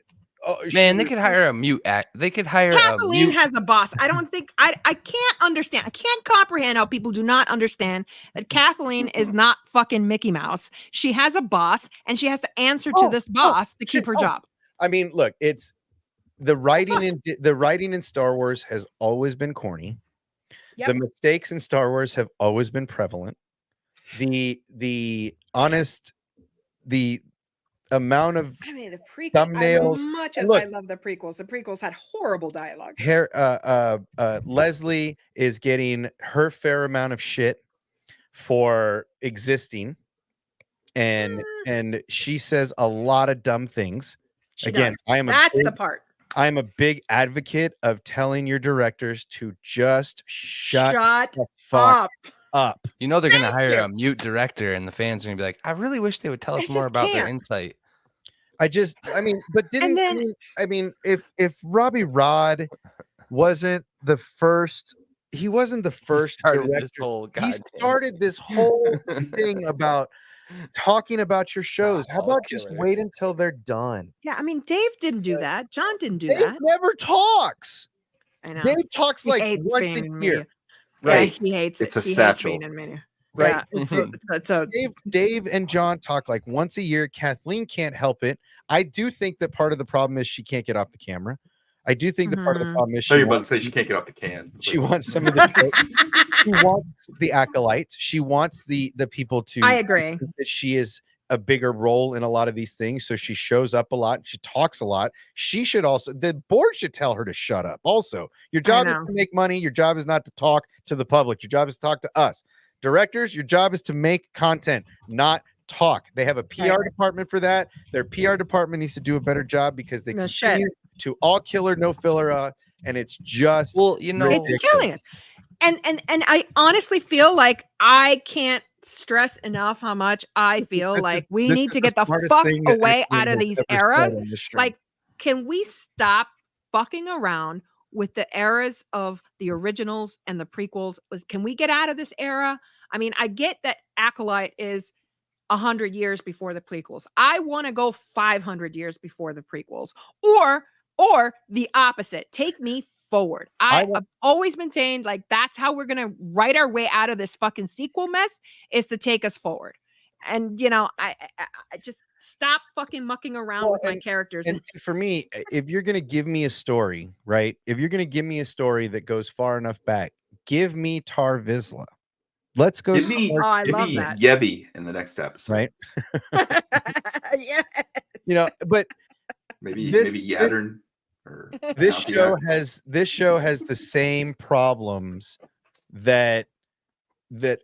Man, they could hire a mute act. They could hire a Kathleen mute. has a boss. I don't think I can't understand. I can't comprehend how people do not understand that Kathleen is not fucking Mickey Mouse. She has a boss and she has to answer to this boss to keep her job. I mean, look, it's the writing in Star Wars has always been corny. Yep. The mistakes in Star Wars have always been prevalent. The amount of I mean, the prequels. thumbnails. As much And as look, I love the prequels had horrible dialogue. Leslie is getting her fair amount of shit for existing, and she says a lot of dumb things. She Again, does. That's the part. I'm a big advocate of telling your directors to just shut the fuck up. You know they're gonna Thank hire you. a mute director, and the fans are gonna be like, "I really wish they would tell us It's more just about their can't. insight." I mean, but didn't then- I mean, if Robbie Rod wasn't the first, he wasn't the first started director. this whole He goddamn started this whole thing about talking about your shows. How Paul about just Killer. wait until they're done? Yeah, I mean, Dave didn't do that. John didn't do Dave that. never talks. I know. Dave talks He like hates once being a in year. media. Right. Yeah, he hates It's it. a He hates satchel. being in media. Right. Yeah, so Dave and John talk like once a year. Kathleen can't help it. I do think that part of the problem is she can't get off the camera. I do think the part of the problem is So you're she about to wants, say she can't get off the can. she wants some of the she wants the acolytes. She wants the people to I agree. think that she is a bigger role in a lot of these things. So she shows up a lot. She talks a lot. She should also, the board should tell her to shut up. Also, your job is know. to make money. Your job is not to talk to the public. Your job is to talk to us. Directors, your job is to make content, not talk. They have a PR department for that. Their PR department needs to do a better job because they No shit. continue to all killer, no filler, and it's just Well, you know, It's killing us. And I honestly feel like I can't stress enough how much I feel like we need to get the fuck away out of these eras. Like, can we stop fucking around with the eras of the originals and the prequels? Can we get out of this era? I mean, I get that Acolyte is 100 years before the prequels. I want to go 500 years before the prequels, or the opposite. Take me forward. I've always maintained like that's how we're gonna write our way out of this fucking sequel mess, is to take us forward. And you know, I just stop fucking mucking around with my characters. And for me, if you're gonna give me a story, right? If you're gonna give me a story that goes far enough back, give me Tar Vizsla. Let's go. Give me, I give love me that. Yevy in the next episode. Right. Yes. You know, but maybe this- maybe Yattern. Or this show Althea. has the same problems that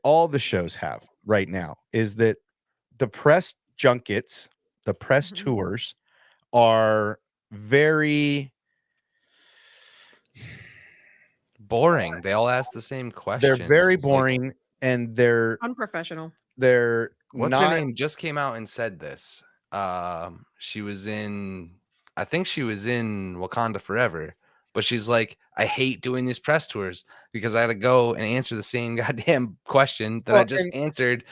all the shows have right now, is that the press junkets, the press tours are very boring. They all ask the same questions. they're very Like, boring, and they're Unprofessional. what's not, her name just came out and said this. She was in, I think she was in Wakanda Forever, but she's like, I hate doing these press tours because I had to go and answer the same goddamn question that I just answered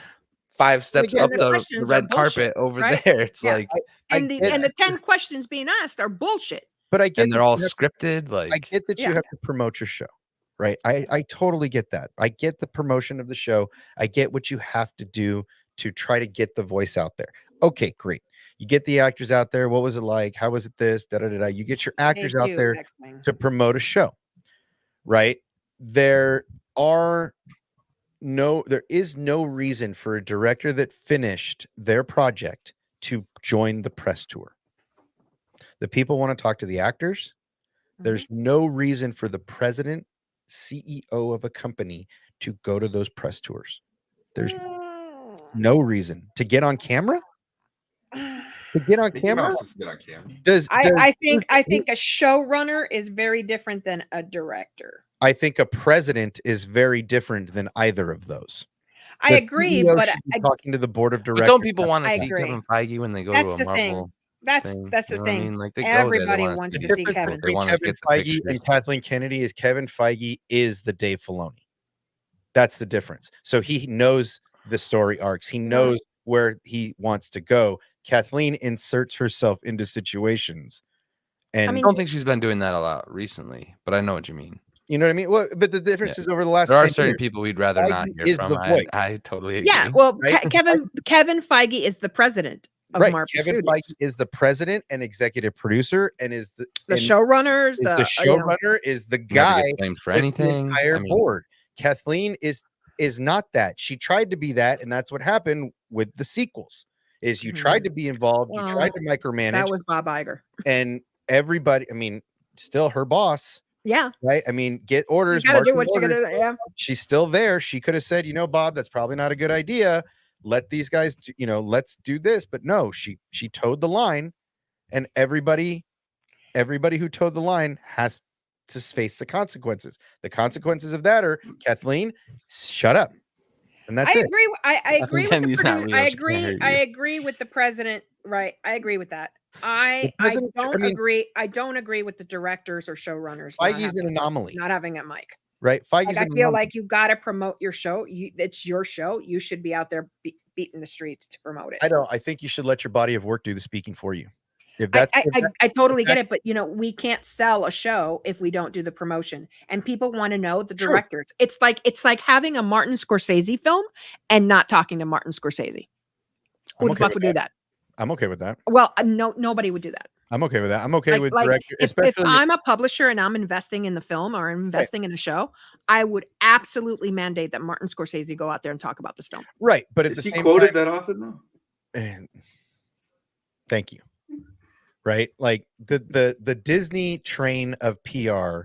5 steps again, up the the questions are red bullshit, carpet over right? there. It's Yeah. like, And the 10 questions being asked are bullshit. but I get and they're that all you have- scripted. I Like, get that you Yeah. have to promote your show, right? I totally get that. I get the promotion of the show. I get what you have to do to try to get the voice out there. Okay, great. You get the actors out there. What was it like? How was it this? Da, da, da, da. You get your actors out there to promote a show, right? There is no reason for a director that finished their project to join the press tour. The people want to talk to the actors. There's no reason for the president, CEO of a company to go to those press tours. There's no reason to get on camera. To get on Mickey camera? Mouse is good on camera. I think a showrunner is very different than a director. I think a president is very different than either of those. I The agree, CEO but should be talking to the board of But directors. don't people want to I see agree. Kevin Feige when they go That's to a the thing. Marvel That's thing? the You know what I thing. mean? Like they go there, they Everybody wanna wants see to the see people, Kevin. They want to Kevin get the Feige pictures. and Kathleen Kennedy is Kevin Feige is the Dave Filoni. That's the difference. So he knows the story arcs. He knows where he wants to go. Kathleen inserts herself into situations. And I don't think she's been doing that a lot recently, but I know what you mean. you know what I mean? Well, but the difference is over the last There are 10 certain years, people we'd rather not Feige hear is from. the voice. I totally agree. Yeah, well, Right? Kevin Feige is the president of right. Marvel Kevin Studios. Feige is the president and executive producer and is the Showrunners, is the showrunner is the Never guy get blamed for with the anything. entire I mean, board. Kathleen is not that. She tried to be that, and that's what happened with the sequels. Is you tried to be involved, you tried to micromanage. That was Bob Iger. And everybody, I mean, still her boss, Yeah, right? I mean, get orders. you gotta do marching what you orders. gotta do. Yeah, She's still there. She could have said, Bob, that's probably not a good idea. Let these guys, let's do this. But no, she towed the line, and everybody who towed the line has to face the consequences. The consequences of that are Kathleen, shut up. And that's I it. agree. I agree with the Kenny's not producer. real, she can't hear I you. agree with the president. Right. I agree with that. I president- don't I mean- agree. I don't agree with the directors or showrunners. not Feige's an having- anomaly, Not having a mic. right? Feige's Like, I an feel anomaly. like you got to promote your show. It's your show. You should be out there beating the streets to promote it. I think you should let your body of work do the speaking for you. If that's I totally get it, but we can't sell a show if we don't do the promotion, and people want to know the True. directors. It's like having a Martin Scorsese film and not talking to Martin Scorsese. Who I'm the okay fuck with would do that? I'm okay with that. Well, nobody would do that. I'm okay with that. I'm okay with Like, director, if especially I'm a publisher and I'm investing in the film or I'm investing in a show, I would absolutely mandate that Martin Scorsese go out there and talk about this film. right. But at Is the he same quoted time, that often though? thank you. Right, like the Disney train of PR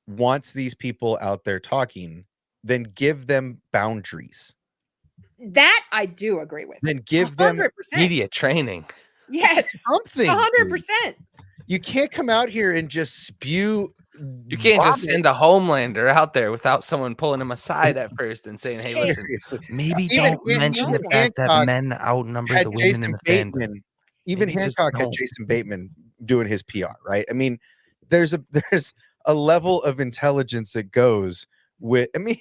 wants these people out there talking, then give them boundaries. That I do agree with. Then give them 100%. media training. Yes, something. 100%. You can't come out here and just spew. You can't just vomit. send a Homelander out there without someone pulling him aside at first and saying, "Hey, listen, Seriously. maybe Even don't mention the Hancock fact that had men outnumber the women Jason in the fandom." Bateman. Even Maybe just Hancock had don't. Jason Bateman doing his PR, right? I mean, there's a level of intelligence that goes with. I mean,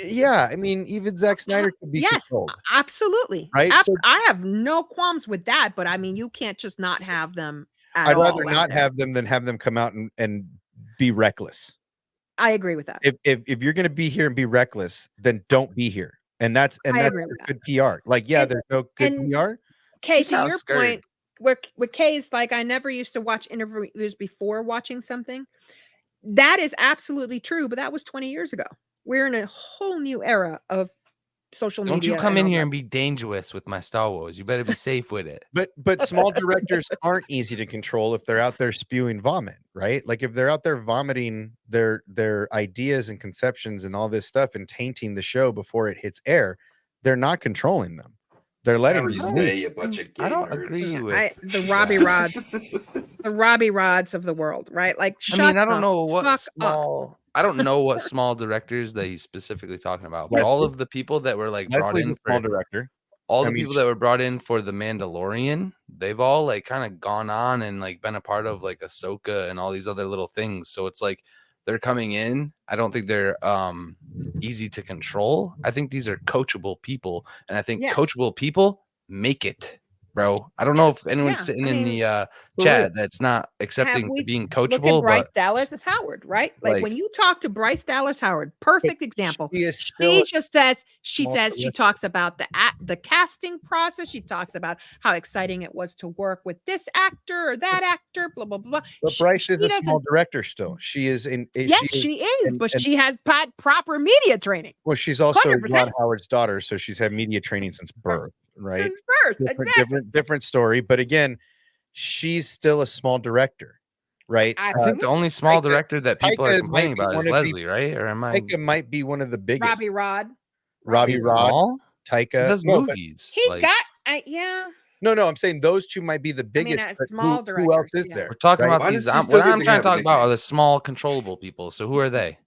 yeah. I mean, even Zack Snyder could be Yes, controlled. absolutely. Right? So- I have no qualms with that, but I mean, you can't just not have them. At I'd all rather out not there. have them than have them come out and be reckless. I agree with that. If you're going to be here and be reckless, then don't be here. And that's agree with good PR. Like, yeah, And- there's no good and- PR. Kay, You to sound your scared. point, with Kay's like, I never used to watch interviews before watching something. That is absolutely true, but that was 20 years ago. We're in a whole new era of social media. Don't you come and in all here that. and be dangerous with my Star Wars. You better be safe with it. But small directors aren't easy to control if they're out there spewing vomit, right? Like if they're out there vomiting their ideas and conceptions and all this stuff and tainting the show before it hits air, they're not controlling them. They're letting Whatever you them say, move. you bunch of gay I don't nerds. agree with The Robbie Rods, the Robbie Rods of the world, right? Like, I mean, I shut don't the know what fuck up. small. I don't know what small directors that he's specifically talking about. But all Leslie- of the people that were like brought Leslie's in a small for director. all I the mean, people that were brought in for the Mandalorian, they've all like kind of gone on and like been a part of like Ahsoka and all these other little things. So it's like they're coming in. I don't think they're easy to control. I think these are coachable people, and I think Yes. coachable people make it, bro. I don't know if anyone's Yeah, sitting I in mean, the for chat that's not accepting we- to being Look at coachable, Bryce but Dallas Howard, right? Like, when like- you talk to Bryce Dallas Howard, perfect example. She is still She just says she small says she director. talks about the casting process. She talks about how exciting it was to work with this actor or that actor. Blah blah blah. but She- Bryce is she a small doesn't- director still. She is in Yes, she is, she is, and- but and- she has proper media training well, she's also 100%. Ron Howard's daughter, so she's had media training since birth, right? since birth. Exactly. Different story. But again, she's still a small director, right? I think the only small Taika- director that people are Taika complaining might be about one is of the- Leslie, right? Or am I Taika might be one of the biggest. Robbie Rod. Robbie he's Rod, small? He Taika. does No, but movies. He like, got yeah. No, I'm saying those two might be the biggest. a but small who else director, is yeah. there? We're talking right? about Why these. does he What still I'm get to trying have to a talk about are nickname? the small controllable people. So who are they?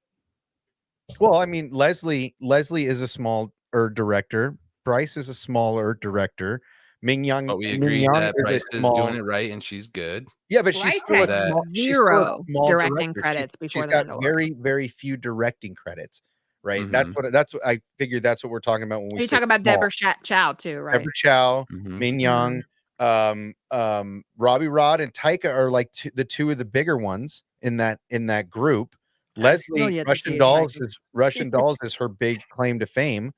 Well, I mean, Leslie is a smaller director. Bryce is a smaller director. Ming But we Ming agreed Yang that is a Bryce is small. doing it right and she's good. Yeah, but Bryce she's still had a that- small, she's still a zero small directing director. credits She's before the got Mandalorian. very, very few directing credits, right? Mhm. That's what I figured. That's what we're talking about when we You say talk about small. Deborah Chow too, right? Deborah Chow, Mhm. Min Young, Robbie Rod, and Taika are like the two of the bigger ones in that group. I've still Leslie yet to see Russian Dolls is her big claim to fame,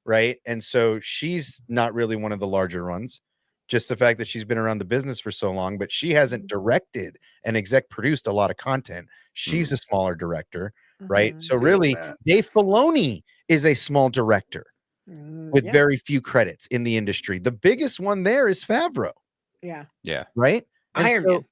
right? And so she's not really one of the larger ones. Just the fact that she's been around the business for so long, but she hasn't directed and exec produced a lot of content. She's a smaller director, right? Mhm. So Damn really, that. Dave Filoni is a small director with Yeah. very few credits in the industry. The biggest one there is Favreau, Yeah. Yeah. right? And Iron so,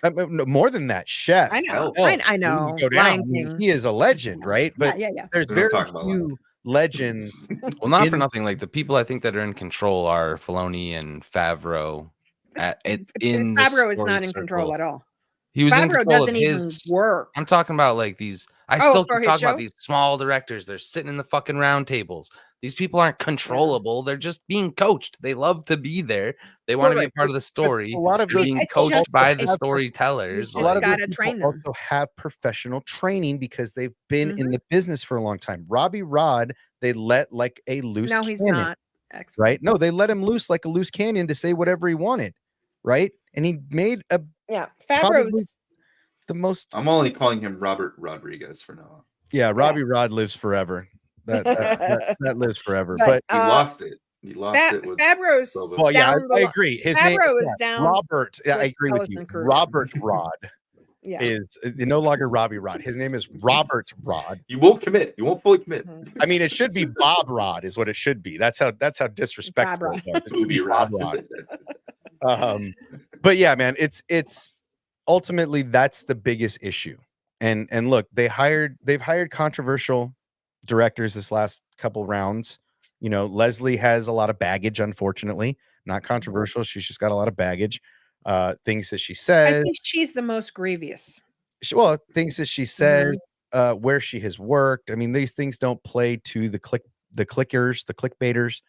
Man. no, more than that, Chef. I know. Hell, I we can know. go down. Lion I mean, King. he is a legend, right? But yeah. there's We don't very talk about few legends. Well, not for in- nothing. Like the people I think that are in control are Filoni and Favreau. In the Favreau is story not in control circle. at all. He was in Favreau control of doesn't even his. work. I'm talking about like these. I Oh, still for can his talk show? about these small directors. They're sitting in the fucking round tables. These people aren't controllable. They're just being coached. They love to be there. They want to be a right, part of the story. a lot of They're those being It's coached just- by the it's- storytellers. you a lot just of those gotta people train them. also have professional training because they've been in Mhm. the business for a long time. Robbie Rod, they let like a loose No, he's cannon, not. Expert. right? No, they let him loose like a loose cannon to say whatever he wanted, right? And he made Yeah. probably Favreau's the most. I'm only calling him Robert Rodriguez for now. Yeah, Robbie Rod lives forever. That lives forever. But, But He lost it. He lost it with Favreau's Boba. well, yeah, down the I li- agree. His name Favreau is yeah, down Robert. Yeah, I with agree with you. skeleton crew. Robert Rod Yeah. is no longer Robbie Rod. His name is Robert Rod. You won't commit. You won't fully commit. Mhm. I mean, it should be Bob Rod, is what it should be. That's how disrespectful Bob it was. It should be Booby Bob Rod. Rod. But yeah, man, it's ultimately that's the biggest issue. And look, they've hired controversial directors this last couple rounds. You know, Leslie has a lot of baggage, unfortunately. Not controversial. She's just got a lot of baggage. Things that she I says. think she's the most grievous. Things that she says, where she has worked. I mean, these things don't play to the clickers, the clickbaiters.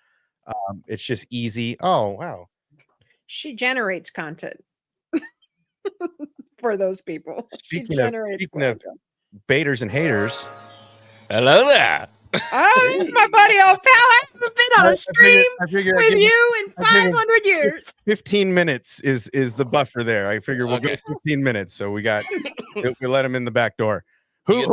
It's just easy. Oh, wow. She generates content for those people. Speaking of baiters and haters, Hello there. Oh, this is my buddy old pal. I haven't been on a stream I figured I'd with give you in I figured- 500 years. 15 minutes is the buffer there. I figure we'll Okay. go 15 minutes. So we let him in the back door. You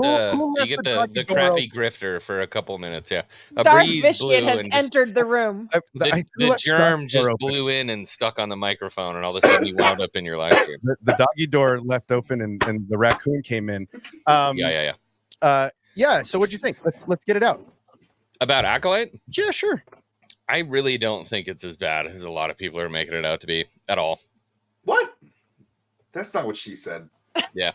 get left the door crappy grifter for a couple minutes. Yeah, a Dark breeze Vicious blew has and just, entered the room. open? the germ just blew in and stuck on the microphone, and all of a sudden you wound up in your live stream. The doggy door left open and the raccoon came in. Yeah. Yeah. So what'd you think? Let's get it out. About Acolyte, Yeah, sure. I really don't think it's as bad as a lot of people are making it out to be at all. What? That's not what she said. Yeah.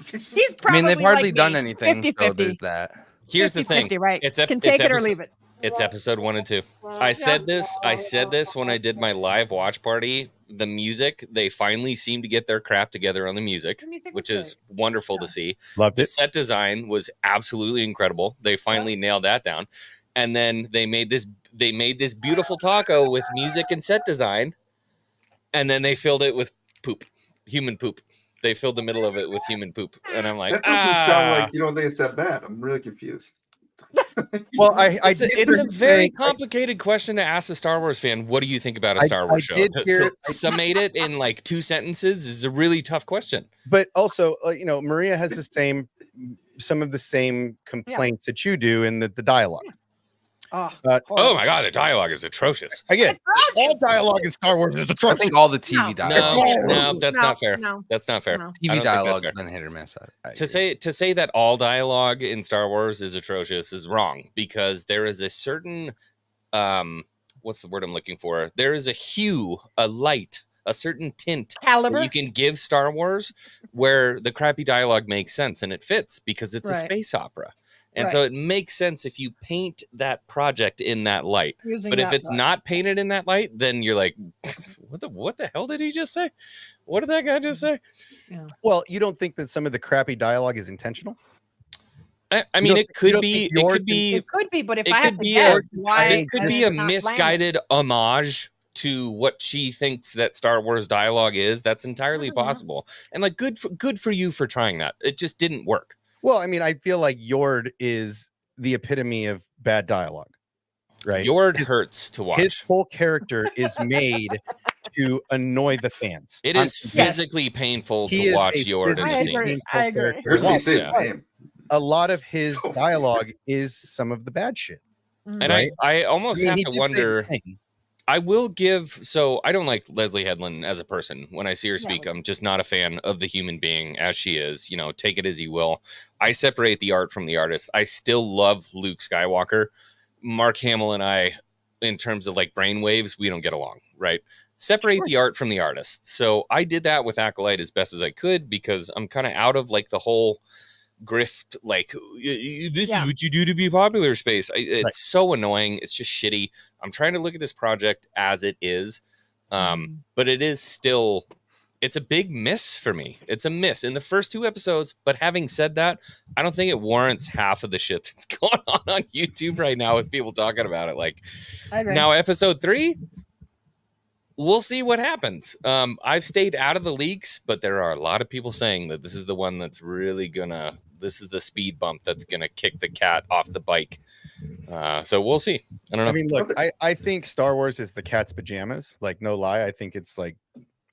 He's I probably mean, they've hardly like done me, anything, 50-50. so there's that. Here's the thing. 50-50, right? It's Can take it or episode- leave it. It's episode 1 and 2. I said this when I did my live watch party. The music, they finally seem to get their crap together on the music, which is wonderful to see. Loved The it. set design was absolutely incredible. They finally nailed that down. And then they made this beautiful taco with music and set design. And then they filled it with poop, human poop. They filled the middle of it with human poop. And I'm like, That doesn't sound like they said that. I'm really confused. Well, it's a did very say- complicated question to ask a Star Wars fan. What do you think about a Star Wars show? did To hear- summate it in like 2 sentences is a really tough question. But also, Maria has some of the same complaints that you do in the dialogue. Oh, Oh my god, the dialogue is atrocious. Again, all dialogue in Star Wars is I atrocious. think all the TV No. dialogue. No, that's not fair. No. That's not fair. No. I don't TV think that's dialogue's fair. been hit or miss. I To agree. say that all dialogue in Star Wars is atrocious is wrong, because there is a certain what's the word I'm looking for? There is a hue, a light, a certain tint Caliber. that you can give Star Wars where the crappy dialogue makes sense and it fits because it's a Right. space opera. And so it makes sense if you paint that project in that light. Using But if that it's light. not painted in that light, then you're like, what the hell did he just say? What did that guy just say? Well, you don't think that some of the crappy dialogue is intentional? I mean, it could be. It could be. It could be, but if it I had could to be guess, a- why This could be a it's not landing? misguided homage to what she thinks that Star Wars dialogue is. That's entirely possible. And like, good for you for trying that. It just didn't work. Well, I mean, I feel like Yord is the epitome of bad dialogue, right? Yord hurts to watch. His whole character is made to annoy the fans. It is physically painful He to is watch a Yord in the physically scene. painful I agree. character. Here's me say his Yeah. name. A lot of his So dialogue is some of the bad shit. And Right? I almost I mean, have he to did say the wonder. thing. I will give. So I don't like Leslie Headland as a person. When I see her speak, I'm just not a fan of the human being as she is. You know, take it as you will. I separate the art from the artist. I still love Luke Skywalker. Mark Hamill and I, in terms of like brainwaves, we don't get along, right? Separate the art from the artist. So I did that with Acolyte as best as I could because I'm kind of out of like the whole grift, like this is what you do to be popular space. It's so annoying. It's just shitty. I'm trying to look at this project as it is, but it is still, it's a big miss for me. It's a miss in the first 2 episodes. But having said that, I don't think it warrants half of the shit that's going on YouTube right now with people talking about it. Like now, episode 3. We'll see what happens. I've stayed out of the leaks, but there are a lot of people saying that this is the one that's really this is the speed bump that's gonna kick the cat off the bike. So we'll see. I don't know. I mean, look, I think Star Wars is the cat's pajamas. Like, no lie. I think it's like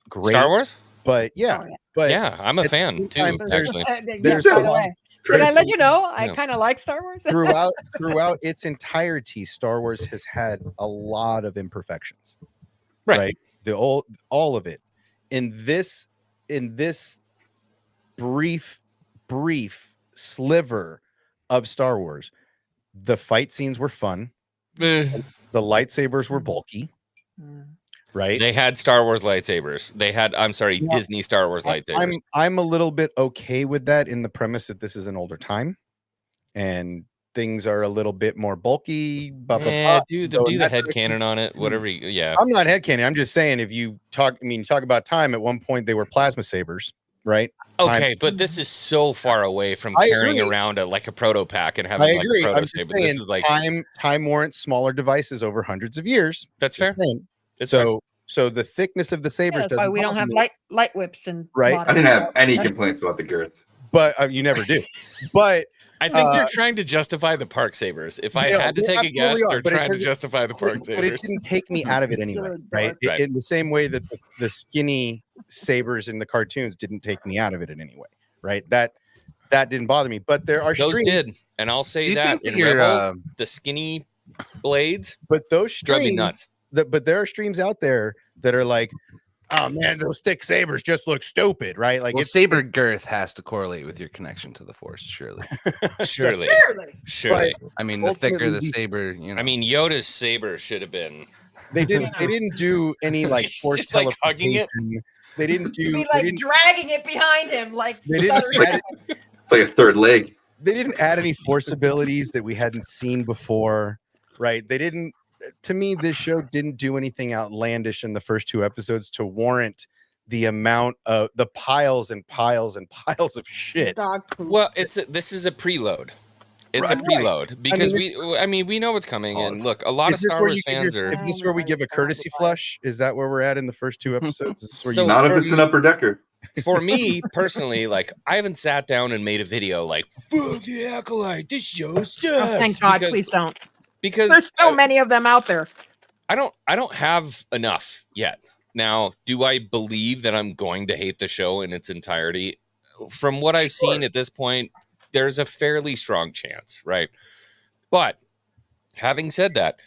great. Star Wars? But yeah, but yeah, I'm a at the fan same too, time, actually. there's by the way. Did I let you know? I Yeah. kind of like Star Wars. throughout its entirety, Star Wars has had a lot of imperfections. Right. All of it. In this brief sliver of Star Wars, the fight scenes were fun. The lightsabers were bulky. Right. They had Star Wars lightsabers. They had, Disney Star Wars lightsabers. I'm a little bit okay with that in the premise that this is an older time and things are a little bit more bulky. Do the headcanon on it, whatever. Yeah. I'm not headcanon. I'm just saying if you talk about time, at one point they were plasma sabers, right? Okay, but this is so far away from carrying around a proto pack and having like a proto saber. This is like time warrants smaller devices over hundreds of years. That's fair. So the thickness of the sabers that's why we don't have light whips and right. I didn't have any complaints about the girth, but you never do. But I think they're trying to justify the park sabers. If I had to take a guess, they're trying to justify the park sabers. But it didn't take me out of it anyway, right? In the same way that the skinny sabers in the cartoons didn't take me out of it in any way, right? That didn't bother me. But there are those streams, did, and I'll say that in Rebels, the skinny blades, but those drove me streams, nuts. But there are streams out there that are like, oh man, those thick sabers just look stupid, right? Like, saber girth has to correlate with your connection to the Force, surely. Surely. I mean, the thicker the saber, I mean, Yoda's saber should have been. They didn't do any like force just like hugging it. They didn't do. Be like dragging it behind him, like They didn't it's like a third leg. They didn't add any force abilities that we hadn't seen before, right? They didn't. To me, this show didn't do anything outlandish in the first 2 episodes to warrant the amount of the piles and piles and piles of shit. Well, this is a preload. It's a preload because we know what's coming. And look, a lot of Star Wars fans are. Is this where we give a courtesy flush? Is that where we're at in the first 2 episodes? Is this where Not if it's an upper decker. For me personally, like I haven't sat down and made a video like "Fuck the Acolyte, this show sucks." Oh, thank God, please don't. Because there's so many of them out there. I don't have enough yet. Now, do I believe that I'm going to hate the show in its entirety? From what I've seen at this point, there's a fairly strong chance, right? But having said that,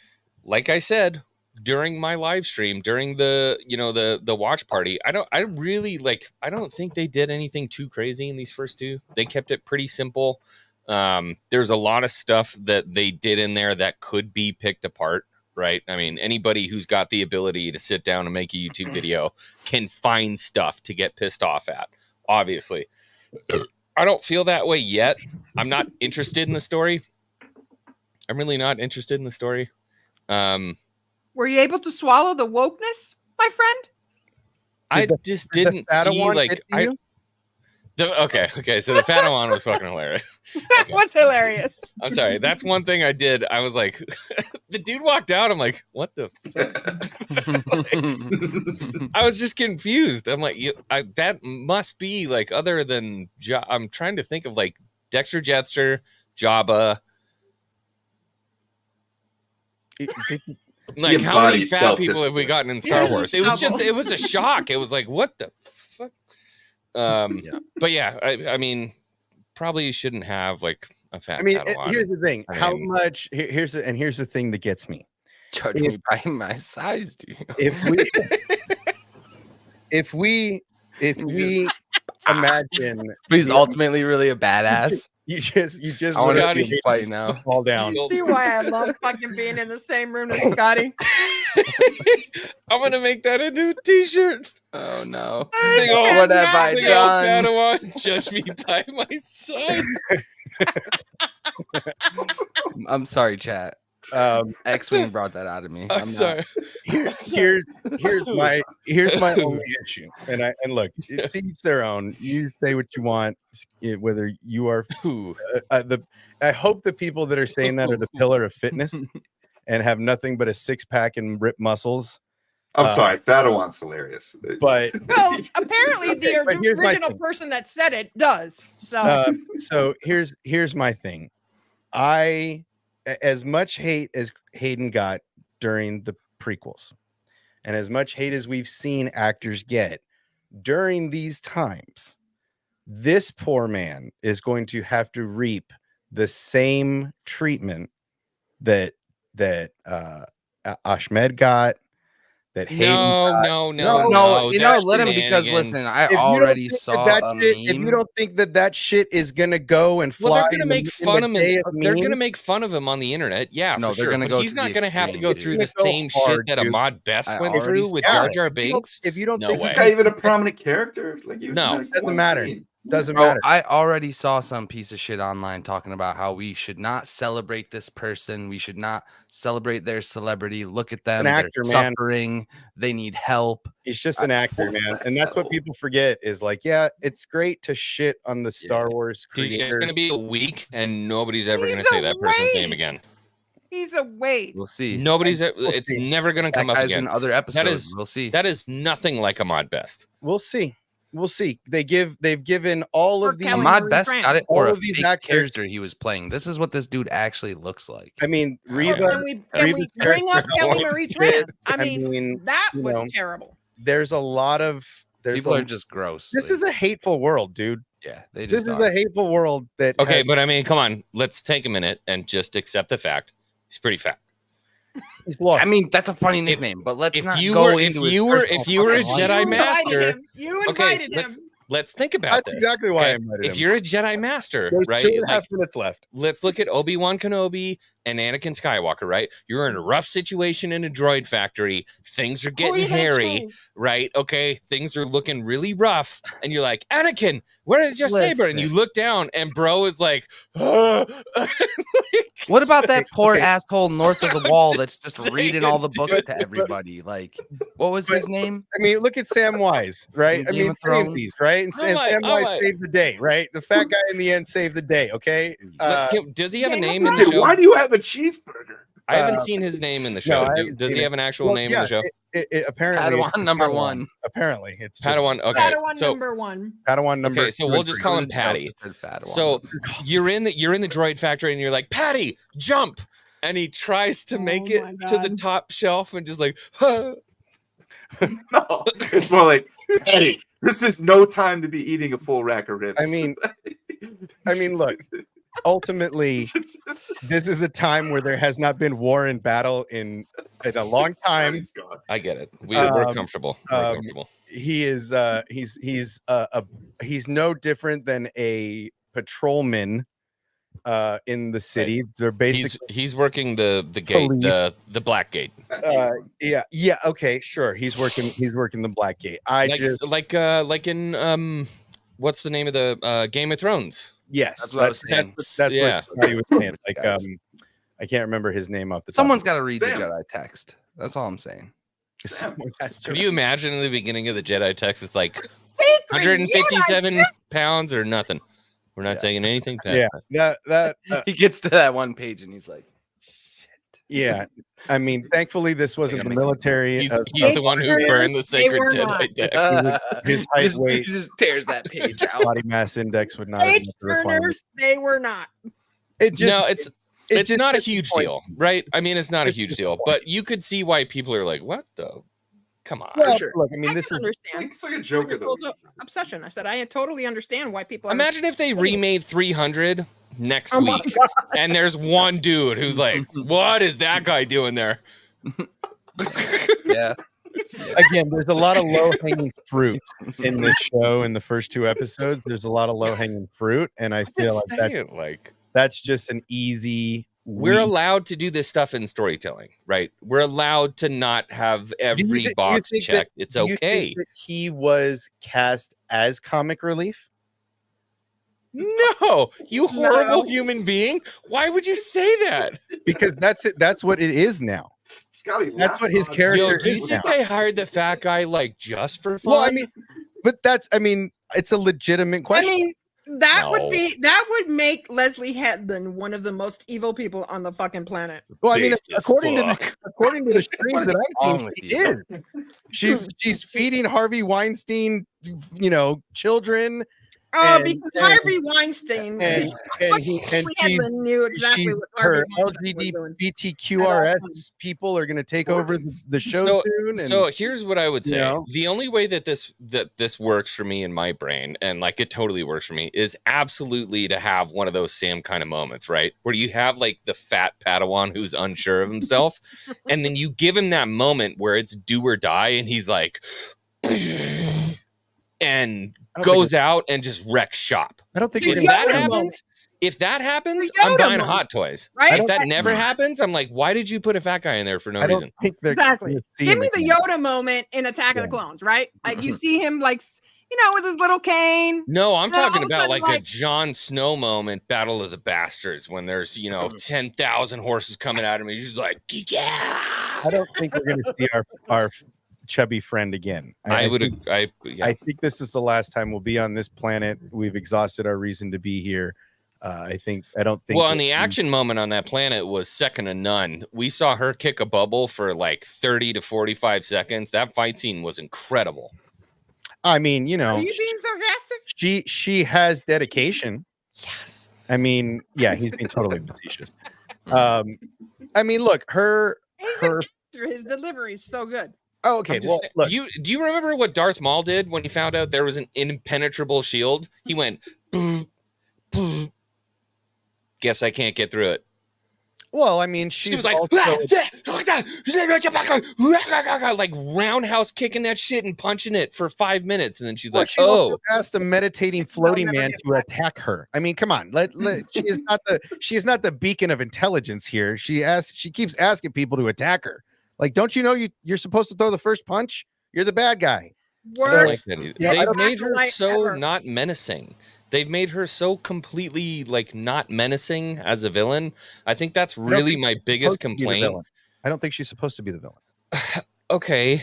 like I said during my live stream, during the watch party, I don't think they did anything too crazy in these first 2. They kept it pretty simple. There's a lot of stuff that they did in there that could be picked apart, right? I mean, anybody who's got the ability to sit down and make a YouTube video can find stuff to get pissed off at, obviously. I don't feel that way yet, I'm not interested in the story. I'm really not interested in the story. Were you able to swallow the wokeness, my friend? I the- just did the didn't see Padawan like get to you? okay. So the Padawan was fucking hilarious. Okay. What's hilarious? I'm sorry. That's one thing I did. I was like, the dude walked out. I'm like, what the fuck? I was just confused. I'm like, that must be like other than I'm trying to think of like Dexter Jetster, Jabba. Like how many embodies fat people have self-discipline. we gotten in Star Yeah, Wars? he's It was a shock. It was like, what the fuck? But yeah, I mean, probably shouldn't have like a fat. I mean, Padawan. here's the thing. I How mean- much? Here's the thing that gets me. Judge me by my size, dude. If we imagine But he's ultimately really a badass. you just I want to Scotty, see him fight now. fall down. See why I love fucking being in the same room as Scotty? I'm gonna make that into a T-shirt. Oh no! Big old- What have I Big old done? Padawan, judge me by my size. I'm sorry, chat. X-Wing brought that out of me. I'm not- sorry. Here's my only issue. And look, to each their own. You say what you want, whether you are Ooh. I hope the people that are saying that are the pillar of fitness and have nothing but a six-pack and ripped muscles. I'm sorry, Padawan's hilarious. But- Well, apparently the But here's my original thing. person that said it does. So So here's my thing. As much hate as Hayden got during the prequels, and as much hate as we've seen actors get during these times, this poor man is going to have to reap the same treatment that Ahmed got, that Hayden got. No. You know, that's let him because shenanigans. listen, I If you don't already think saw that a shit, if meme. you don't think that shit is gonna go and fly, Well, they're gonna in make the fun of day him. They're gonna memes, make fun of him on the internet. Yeah, No, for they're sure. gonna But go he's to not the gonna have to go extreme, through dude. the Go same hard, shit that dude. Ahmad Best I went already through with saw Jar it. Jar If you don't- Binks. If you don't No think Is way. this guy even a prominent character? Like, he was No. in, like, Doesn't one matter. scene. doesn't Bro, matter. I already saw some piece of shit online talking about how we should not celebrate this person. We should not celebrate their celebrity. Look at them. An They're actor, man. suffering. They need help. He's just an actor, man, and that's what people forget. Is like, yeah, it's great to shit on the Star Wars Dude, it's creators. gonna be a week, and nobody's ever He's gonna say a that person's name wait. again. he's a wait. We'll see. Nobody's. We'll It's see. never gonna That come up guy's again. in other episodes. is- We'll see. That is nothing like Ahmad Best. We'll see. We'll see. They've given all Or of these. Kelly Ahmad Marie Best Tran. got it All for a of these fake actors- character he was playing. This is what this dude actually looks like. I mean, Can Reba. we Reba's bring up character Kelly was Marie shit. Tran? I mean, that you was know, terrible. There's a lot of. People are just gross. This Like, is a hateful world, dude. yeah. They This just is a hateful world that. Okay, has- but I mean, come on. Let's take a minute and just accept the fact he's pretty fat. he's lost. I mean, that's a funny nickname, but let's if not you go were- if into his you were- personal if you were a fucking Jedi life. You invited Master- him. You Okay, invited him. let's think about That's this. exactly why I okay? invited If him. you're a Jedi Master, There's right? 2.5 Like, minutes left. let's look at Obi-Wan Kenobi and Anakin Skywalker, right? You're in a rough situation in a droid factory. Things are Who are getting you gonna hairy, choose? right? Okay, things are looking really rough. And you're like, Anakin, where is your saber? And you Listen. look down and bro is like, "Ah." What about that poor Okay. asshole north of the I'm wall just that's just saying, reading all the dude. books to everybody? Like, what was his name? I mean, look at Sam Wise, right? In I Game mean, of save Thrones. these, right? And I'm like- Sam I'm Wise like- saved the day, right? The fat guy in the end saved the day. Okay. Does he have a Game of name in the Hey, show? why do you have a cheeseburger? I haven't Uh, seen his name in the no, show. I haven't Does seen he it. have an actual well, name yeah, in the show? It apparently it's Padawan number Padawan. one. Apparently, it's just Padawan. Okay. Padawan So number one. Padawan number. okay, so 2 we'll and just 3. call him Joke Patty. that said Padawan. So you're in the droid factory and you're like, Patty, jump. And he tries to make Oh it my to the God. top shelf and just like, "Huh." No, it's more like, Eddie, this is no time to be eating a full rack of ribs. I mean, look. Ultimately, this is a time where there has not been war and battle in a long time. He's gone. I get it. We're comfortable. We're um, comfortable. He is he's no different than a patrolman in the city. They're basically He's working the gate, police. the black gate. yeah, okay, sure. He's working the black gate. Like in what's the name of the Game of Thrones? Yes, That's what I was saying. That's Yeah. what Scotty was saying. Like, Gotcha. I can't remember his name off the top. Someone's got to read Sam. the Jedi text. That's all I'm saying. Someone has to. Could you imagine in the beginning of the Jedi text, it's like Secret 157 pounds or nothing. We're not Yeah. taking anything past Yeah, that. that He gets to that one page and he's like, yeah. I mean, thankfully, this wasn't the military. He's of- the one who Jedi. burned the sacred were Jedi not. text. His height, he weight, just tears that page out. body mass index would not have Page met the requirement. turners, they were not. It just No, it's not a gets the huge point. deal, right? I mean, it's not a It's huge just deal, the point. but you could see why people are like, "What the? Come on!" Well, sure. look, I mean, I this can is understand. It's like a joke of People's the obsession. I said I totally understand why people. Imagine if they remade 300 next Oh my week, God. and there's one dude who's like, "What is that guy doing there?" Yeah. again. There's a lot of low hanging fruit in this show. In the first 2 episodes, there's a lot of low hanging fruit, and I feel Just like saying, like that's just an easy. we're week. allowed to do this stuff in storytelling, right? We're allowed to not have Do you every thi- do you box think that- checked. It's do you think okay. that he was cast as comic relief? No, you horrible No. human being. Why would you say that? Because that's it. That's what it is now. Scotty. That's what his laughed character Yo, do you is think now. they hired the fat guy like just for fun? Well, I mean, but I mean, it's a legitimate I question. mean, that No. would make Leslie Headland one of the most evil people on the fucking planet. well, I mean, Based as according to fuck. the streams that I've wrong seen, with she you? is. She's feeding Harvey Weinstein, children, And- Because and- Harvey Weinstein, and Leslie she's Headland knew exactly what Harvey her Weinstein was doing. LGBTQRS people are going to take over the show soon. And, So here's what I would you say. know? The only way that this works for me in my brain, and like it totally works for me, is absolutely to have one of those Sam kind of moments, right? Where you have like the fat Padawan who's unsure of himself, and then you give him that moment where it's do or die, and he's like, and I don't goes out and just wrecks shop. I don't think Dude, we're If gonna that Yoda see moment. happens, The I'm Yoda buying moment. Hot Toys. Right? If that never happens, I'm like, why did you put a fat guy in there for no I don't reason? think they're Exactly. gonna see Give him me the again. Yoda moment in Attack of the Yeah. Clones, right? Like you see him like with his little cane. No, I'm And then all talking of a about sudden, like a like- Jon Snow moment, Battle of the Bastards, when there's 10,000 horses coming at him. He's just like, yeah. I don't think we're going to see our chubby friend again. I would. think- I think this is the last time we'll be on this planet. We've exhausted our reason to be here. I don't think. Well, that and the we- action moment on that planet was second to none. We saw her kick a bubble for like 30 to 45 seconds. That fight scene was incredible. I mean, Are you being sarcastic? she has dedication. Yes. I mean, yeah, he's being totally facetious. I mean, look, her. His delivery is so good. Oh, okay. Well, look, Do you remember what Darth Maul did when he found out there was an impenetrable shield? He went, "Boo, boo." Guess I can't get through it. well, I mean, She she's was like, like roundhouse kicking that shit and punching it for 5 minutes, and then she's like, she "Oh, also asked a meditating floating never man get to attack her. I mean, come on. She is not the beacon of intelligence here. She keeps asking people to attack her. Like, don't you know you're supposed to throw the first punch? You're the bad guy. Worst. Like that. Yeah, I They've don't- made her Acolyte so ever. not menacing. They've made her so completely like not menacing as a villain. I think that's don't really think my she's biggest supposed to be the complaint. villain. I don't think she's supposed to be the villain. Okay,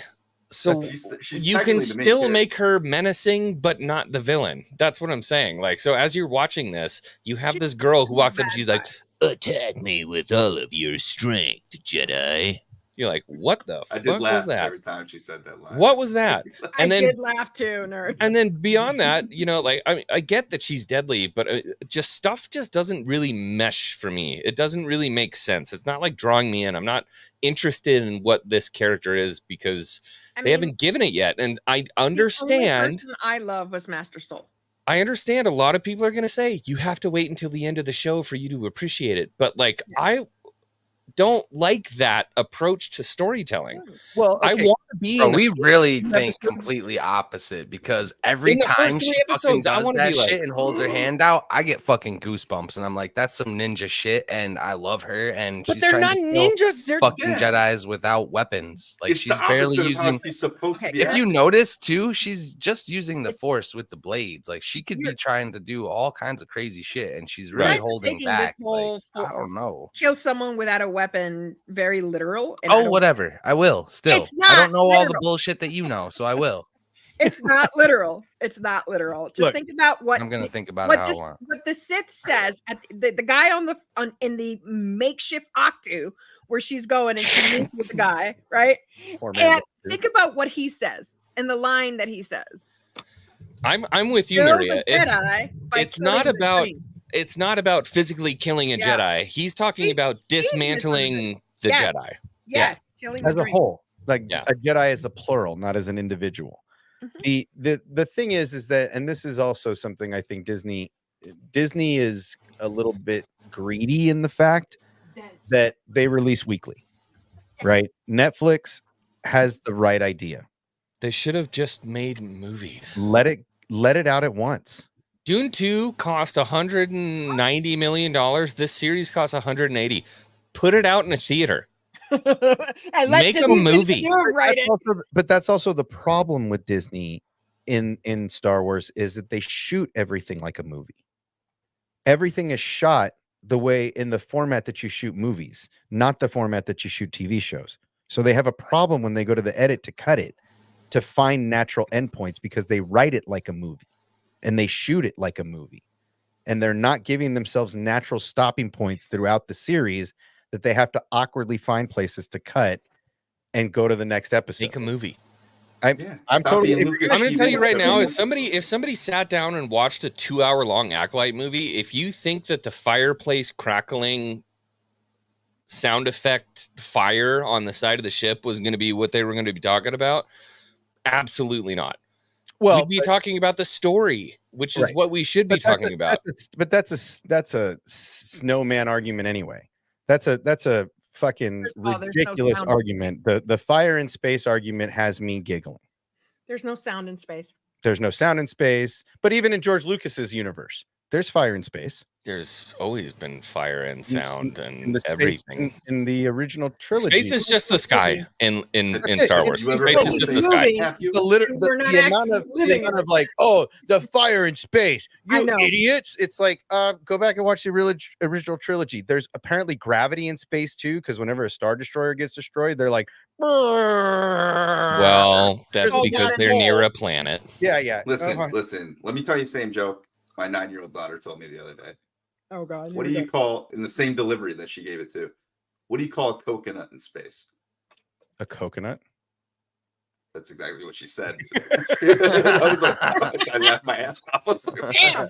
so She's you can technically the main still character. make her menacing, but not the villain. That's what I'm saying. Like, so as you're watching this, you have this girl who walks up, bad she's like, "Attack me with all of your strength, Jedi." You're like, "What the I did fuck laugh was that? every time she said that line. What was that?" I And then- did laugh too, nerd. And then beyond that, like I get that she's deadly, but just stuff just doesn't really mesh for me. It doesn't really make sense. It's not like drawing me in. I'm not interested in what this character is because they haven't given it yet. And I The only understand. person I love was Master Soul. I understand a lot of people are going to say you have to wait until the end of the show for you to appreciate it. But like don't like that approach to storytelling. Well, I okay. want to be Bro, in the we really first think episodes. completely opposite because every In the time first she 3 fucking episodes, I does wanna that be like, shit and holds her hand out, I get fucking goosebumps, and I'm like, that's some ninja shit, and I love her, and but she's they're trying not to kill ninjas. They're fucking Yeah. Jedis without weapons. Like, It's she's the barely opposite of how using. she's supposed to Okay, be. If you acting. notice too, she's just using the force with the blades. Like, she could be You're- trying to do all kinds of crazy shit, and she's You really guys are holding taking this back. Like, whole I don't know. kill someone without a weapon very literal. And I Oh, don't- whatever. I will still. It's I not don't know all the literal. bullshit that you know, so I will. It's not literal. It's not literal. Just Look, think about what I'm gonna think about it what how I this, want. what the Sith says at the guy in the makeshift Octu where she's going and she meets with the guy, right? Poor man. And think about what he says and the line that he says. I'm with you, Kill Maria. the Jedi by It's not killing the about ring. it's not about physically killing a Yeah. Jedi. He's talking He's about dismantling the Yes. Jedi. Yes, killing As the a dream. whole, like Yeah. a Jedi is a plural, not as an individual. Mhm. The thing is that, and this is also something I think Disney is a little bit greedy in the fact that they release weekly, right? Netflix has the right idea. They should have just made movies. Let it out at once. Dune 2 cost $190 million. This series costs $180. Put it out in a theater. And Make a movie. Write it. But that's also the problem with Disney in Star Wars is that they shoot everything like a movie. Everything is shot the way in the format that you shoot movies, not the format that you shoot TV shows. So they have a problem when they go to the edit to cut it to find natural endpoints because they write it like a movie and they shoot it like a movie. And they're not giving themselves natural stopping points throughout the series that they have to awkwardly find places to cut and go to the next episode. Make a movie. I'm Stop totally. being Lucas I'm going to tell you right now, TV. if somebody sat down and watched a 2-hour-long Acolyte movie, if you think that the fireplace crackling sound effect fire on the side of the ship was going to be what they were going to be talking about, absolutely not. Well, We'd be talking about the story, which is Right. what we should be talking about. That's a snowman argument anyway. That's a fucking First of all, there's no ridiculous sound. argument. The fire in space argument has me giggling. There's no sound in space. There's no sound in space, but even in George Lucas's universe, there's fire in space. There's always been fire and sound In and the space, everything. in the original trilogy. Space is just the sky in That's it. Star Wars. You ever Space go is to just the the sky. movie? Have you- We're not the amount of actually living in like, oh, the fire in space, I you know. idiots. It's like, go back and watch the original trilogy. There's apparently gravity in space too, because whenever a Star Destroyer gets destroyed, they're like, Well, that's There's a because lot they're more. near a planet. yeah. Listen. Let me tell you the same joke my 9-year-old daughter told me the other day. Oh God. What do you call in the same delivery that she gave it to? What do you call a coconut in space? A coconut. That's exactly what she said. I was like, I laughed my ass off. I was like, Damn.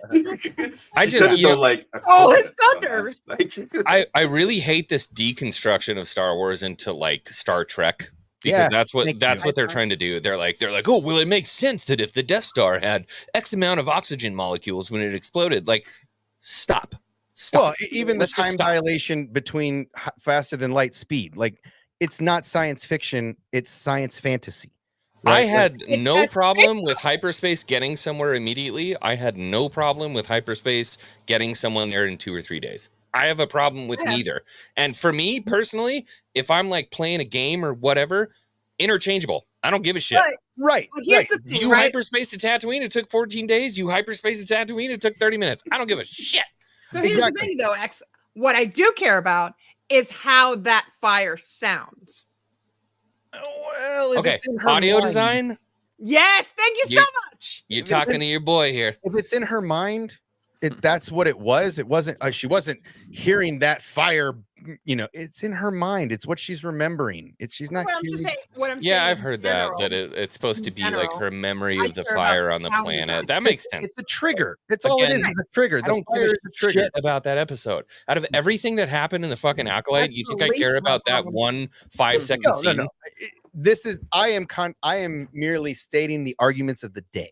I She just- said it you though know- like a Oh, it's coconut, thunder. dumbass. I really hate this deconstruction of Star Wars into like Star Trek. Because Yes, that's thank you. what they're trying to do. They're like, oh, well, it makes sense that if the Death Star had X amount of oxygen molecules when it exploded, like, stop. Well, even the Let's just time stop. dilation between faster than light speed, like it's not science fiction, it's science fantasy. I right? had It's no that problem with hyperspace getting somewhere immediately. I had no problem with hyperspace getting someone there in 2 or 3 days. I have a problem with Yeah. neither. And for me personally, if I'm like playing a game or whatever, interchangeable. I don't give a shit. Right. Right. But here's right. the thing, You right? hyperspace to Tatooine, it took 14 days. You hyperspace to Tatooine, it took 30 minutes. I don't give a shit. So here's Exactly. the thing, though, X. What I do care about is how that fire sounds. Well, if Okay, it's in her audio mind- design. Yes, thank you so much. You're talking to your boy here. If it's in her mind, that's what it was. It wasn't. She wasn't hearing that fire. It's in her mind. It's what she's remembering. She's not What I'm, hearing. just saying, what I'm Yeah, saying I've in heard general, that it's supposed to in be like general, her memory I of the care about fire on the sound planet. design. That makes sense. It's the trigger. That's all it is. Again, It's the trigger. I The don't fire give is a the trigger. shit about that episode. Out of everything that happened in the fucking Acolyte, That's you the think I least care of my about that problem. one 5-second scene? No. This is. I am merely stating the arguments of the day.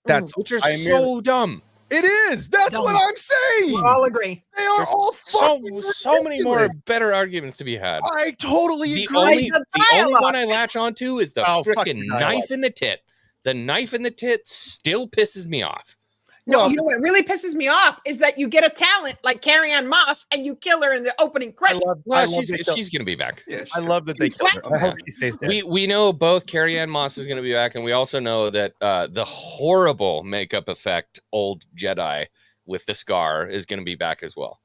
That's Which are I am so dumb. It is. That's what I'm saying. We all agree. They are all fucking so many more ridiculous. better arguments to be had. I totally The agree. only the the only dialogue. one I latch onto is the Oh, fuck freaking the dialogue. knife in the tit. The knife in the tit still pisses me off. No, Well, you know what really pisses me off is that you get a talent like Carrie-Anne Moss and you kill her in the opening I credits. love. Well, I love she's gonna be back. Yeah, I love that they She's killed her. back. I hope she stays dead. We know both Carrie-Anne Moss is gonna be back, and we also know that the horrible makeup effect old Jedi with the scar is gonna be back as well.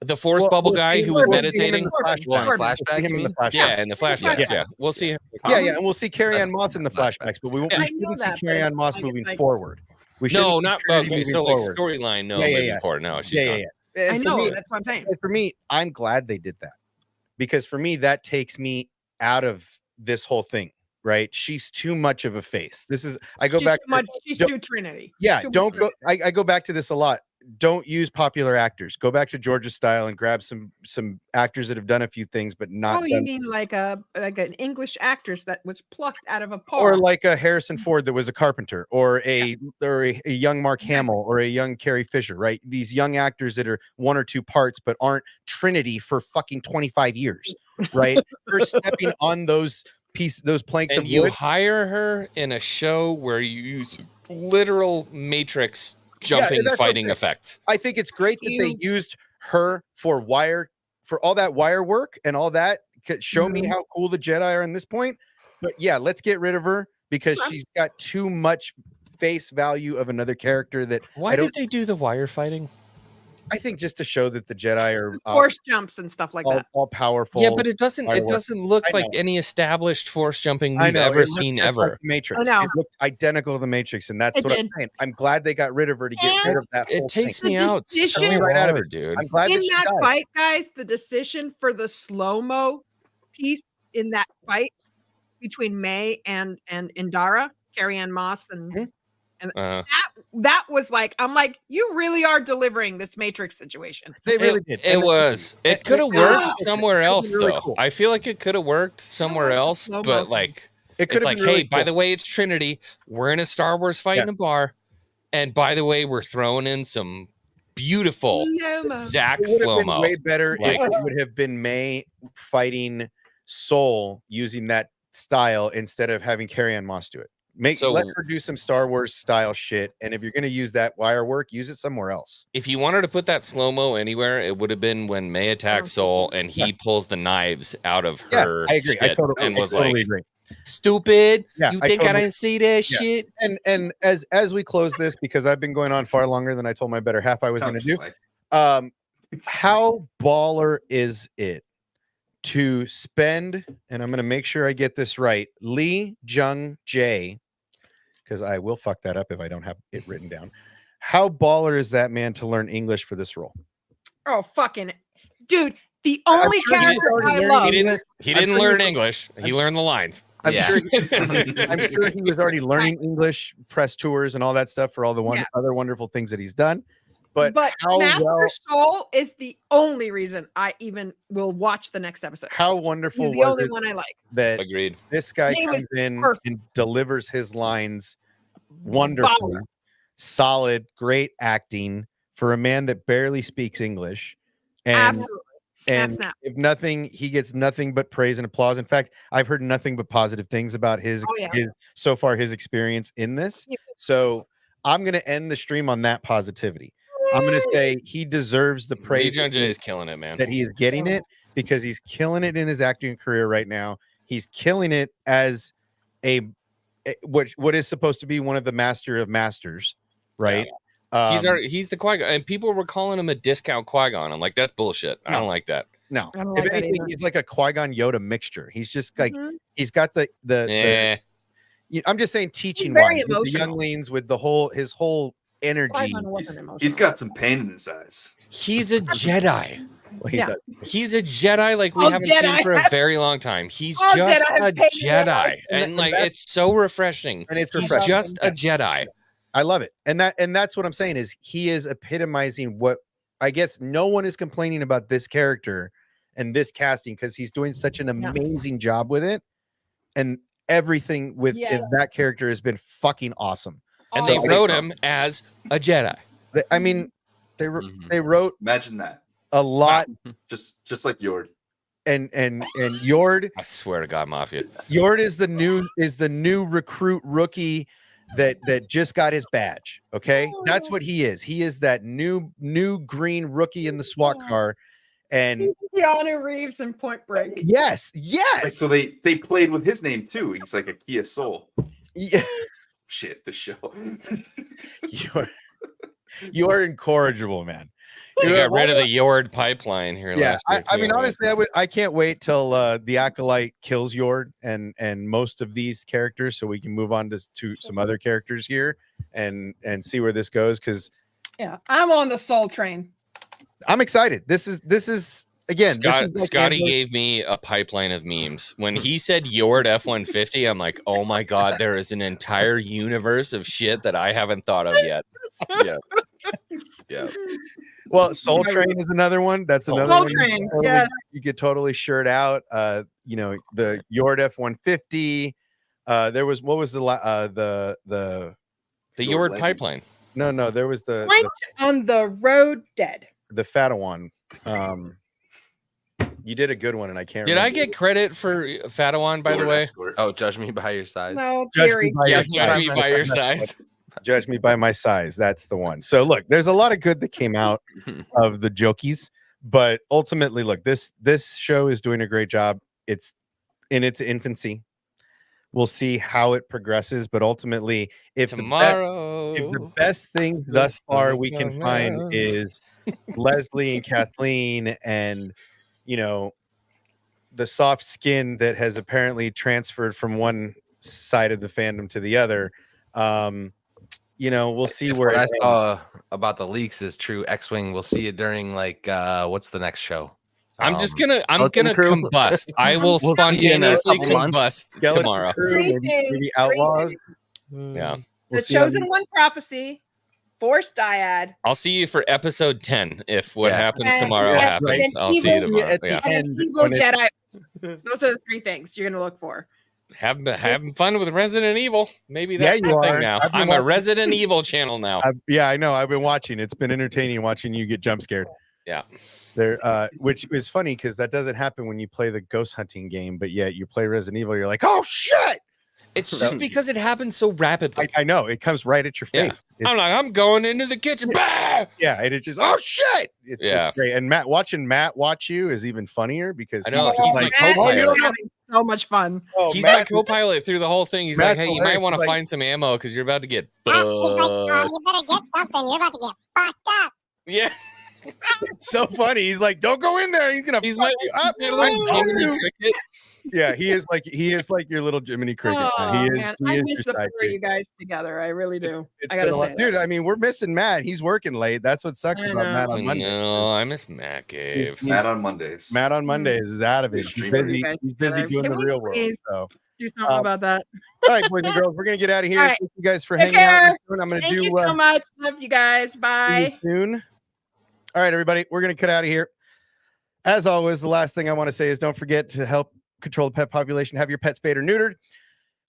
The force Well, bubble we'll guy see who him- was we'll see him in meditating. the Corbin. flashback. Well, in Corbin. flashback, We'll see him you in the mean? flashback. Yeah, in the flashbacks. Yeah. Yeah, we'll see. Yeah, and we'll see Carrie-Anne That's Moss in the flashbacks. flashbacks, but we won't. I We know shouldn't see that, but Carrie-Anne Moss it's moving like- forward. We No, shouldn't not see Trinity okay. moving So like forward. storyline, no, Yeah, moving forward. No, she's gone. And I for know, me- that's what I'm saying. and for me, I'm glad they did that because for me, that takes me out of this whole thing. Right? She's too much of a face. This is. I go She's back. too much. She's don't- too Trinity. Yeah, Too much don't go. Trinity. I go back to this a lot. Don't use popular actors. Go back to Georgia style and grab some actors that have done a few things, but not Oh, you done. mean like an English actress that was plucked out of a par? Or like a Harrison Ford that was a carpenter, or a young Mark Hamill, or a young Carrie Fisher. Right? These young actors that are one or two parts, but aren't Trinity for fucking 25 years. Right? Her stepping on those planks And of you wood. hire her in a show where you use literal Matrix jumping that's what I'm fighting saying. effects. I think it's great that they used her for all that wire work and all that. Show me how cool the Jedi are in this point. But yeah, let's get rid of her because she's got too much face value of another character that Why did they do the wire fighting? I think just to show that the Jedi are force jumps and stuff like that. all powerful. Yeah, but it doesn't fireworks. look I like know. any established force jumping I we've know, ever it looked seen just like ever. the Matrix. I know. It looked identical to the Matrix, and that's It what I'm did. saying. I'm glad they got rid of her to get rid of that. It whole takes thing. me The out so decision- Right out of hard, it. dude. I'm glad In that she that died. fight, guys, the decision for the slow-mo piece in that fight between May and Indara, Carrie-Anne Moss, and that was like, I'm like, you really are delivering this Matrix situation. They really did. It And was. It could have it- worked it- somewhere it could've else, been really though. cool. I feel like it could have worked somewhere it's else, slow but motion. like, It it's could have like, been really hey, by cool. the way, it's Trinity. We're in a Star Wars fight Yeah. in a bar, and by the way, we're throwing in some beautiful Slow-mo. Zack It would have slow been mo. way better Like- if it would have been May fighting Soul using that style instead of having Carrie-Anne Moss do it. Let her do some Star Wars style shit, and if you're going to use that wire work, use it somewhere else. If you wanted to put that slow mo anywhere, it would have been when May attacks Soul and he pulls the knives out of Yes, her. I agree. I shit totally, and I was totally like, agree. "Stupid! Yeah, you I think I totally- didn't see that Yeah. shit?" And as we close this, because I've been going on far longer than I told my better half I was going to Sounds do. just like- How baller is it to spend, and I'm going to make sure I get this right, Lee Jung Jae, because I will fuck that up if I don't have it written down. How baller is that man to learn English for this role? Oh, fucking dude. The only sure he character already I learned love. He didn't I'm sure learn he- English. He learned the lines. I'm Yeah. sure he was already learning English, press tours, and all that stuff for all the Yeah. other wonderful things that he's done. But how Master well, Soul is the only reason I even will watch the next episode. how wonderful He's the was only it one I like. that Agreed. this guy He was comes in perfect. and delivers his lines wonderfully, Baller. solid, great acting for a man that barely speaks English. And Absolutely. Snap, and snap. if nothing, he gets nothing but praise and applause. In fact, I've heard nothing but positive things about his Oh, yeah. his experience in this. Yeah. So I'm gonna end the stream on that positivity. I'm gonna say he deserves the Lee praise Jung Jae is killing it, man. that he is getting it because he's killing it in his acting career right now. He's killing it as what is supposed to be one of the master of masters, right? He's the Qui-Gon, and people were calling him a discount Qui-Gon. I'm like, that's bullshit. I No. don't like that. No, I don't if like that anything, either. he's like a Qui-Gon Yoda mixture. He's just like Mhm. he's got the Eh. I'm just saying teaching very wise, with the emotional. younglings with his whole energy. Qui-Gon wasn't emotional. He's got some pain in his eyes. He's a Jedi. Well, he Yeah. does. He's a Jedi like we All haven't seen Jedi for a have- very long time. He's all just Jedi have a pain in their Jedi, eyes. and like that's- it's so refreshing. And it's He's refreshing. just a Jedi. I love it. And that's what I'm saying is he is epitomizing what I guess no one is complaining about this character and this casting because he's doing such an Yeah. amazing job with it. And everything with Yes. that character has been fucking awesome. And Oh, they So I wrote think him as a Jedi. I mean, they Mhm. they wrote Imagine that. a lot, Just like Yord. and Yord I swear to God, Mafia. Yord is the new recruit rookie that just got his badge. Okay, that's what he is. He is that new green rookie in the SWAT car. And He's Keanu Reeves in Point Break. yes, Like, yes. so they played with his name too. He's like a Kia Soul. Yeah. Shit, the show. You're incorrigible, man. They You got know, rid of the Yord pipeline here yeah, last year. I mean, too, right? honestly, I can't wait till the Acolyte kills Yord and most of these characters, so we can move on to some other characters here and see where this goes. Because Yeah, I'm on the Soul Train. I'm excited. This is again. Scotty gave me a pipeline of memes. When he said Yord F-150, I'm like, oh my God, there is an entire universe of shit that I haven't thought of yet. Yeah. Yeah. Well, Soul Train is another one. That's Soul another Soul one. Train, yes. You could totally shirt out. You know, the Yord F-150. There was what was the Yord Legend. pipeline. no, there was Point on the road dead. the fatter one. You did a good one, and I can't. Did remember. I get credit for Fadawan, by the Yord way? Escort. Oh, judge me by your size. No, Judge me Theory. by Yeah, your judge size. me by your size. Judge me by my size. That's the one. So look, there's a lot of good that came out of the Jokies, but ultimately, look, this show is doing a great job. It's in its infancy. We'll see how it progresses, but ultimately, if Tomorrow, if the best things the thus far sun we can comes find out. is Leslie and Kathleen and, you know, the soft skin that has apparently transferred from one side of the fandom to the other, you know, we'll see If where what it I ends. saw about the leaks is true, X-Wing, we'll see it during like what's the next show? I'm Skeleton gonna Crew? combust. I will We'll see you in a spontaneously couple months. combust Skeleton tomorrow. Crew, Three maybe, things, maybe three Outlaws. Yeah. We'll The see how Chosen One prophecy, Force Dyad, I'll see you for episode 10 if what Yeah. happens And- tomorrow and- happens. and I'll see you evil- tomorrow. at the Yeah. and end an evil when it- Jedi. Those are the three things you're going to look for. Having fun with Resident Evil. Maybe Yeah, that's you the are. thing now. I've been I'm a watching- Resident Evil channel now. Yeah, I know. I've been watching. It's been entertaining watching you get jump scared. Yeah. There, which is funny because that doesn't happen when you play the ghost hunting game, but yet you play Resident Evil, you're like, oh shit! It's just because it happens so rapidly. I know it comes right at your Yeah. face. It's, I'm going into the kitchen. Bah! yeah, and it's just oh shit! It's Yeah. great. And watching Matt watch you is even funnier because I know, he's my Matt, co-pilot. you're having so much fun. oh, He's my Matt, co-pilot through the whole thing. He's Matt's like, hey, you hilarious. might want to He's like- find some ammo because you're about to get He's like, fucked. you better get something. You're about to get fucked up. Yeah. it's so funny. He's like, don't go in there. He's gonna He's fuck my, you he's up. my I little told Jiminy you. Cricket. Yeah, he is like your little Jiminy Cricket. Oh, man. He is. man. He I is miss your the four of sidekick. you guys together. I really do. It's I been got to a say lot. that. Dude, I mean, we're missing Matt. He's working late. That's what sucks I about know. Matt on Monday. No, I miss Matt Cave. Matt on Mondays. Matt on Mondays is out of it. He's Streaming. busy. You guys He's busy together. doing Can the we real world. please So, Do something about that. all right, boys and girls, we're gonna get out of here. All right. Thank you guys for Take hanging out. care. I'm gonna Thank do you so much. Love you guys. see you Bye. soon. All right, everybody, we're gonna cut out of here. As always, the last thing I want to say is don't forget to help control the pet population. Have your pet spayed or neutered.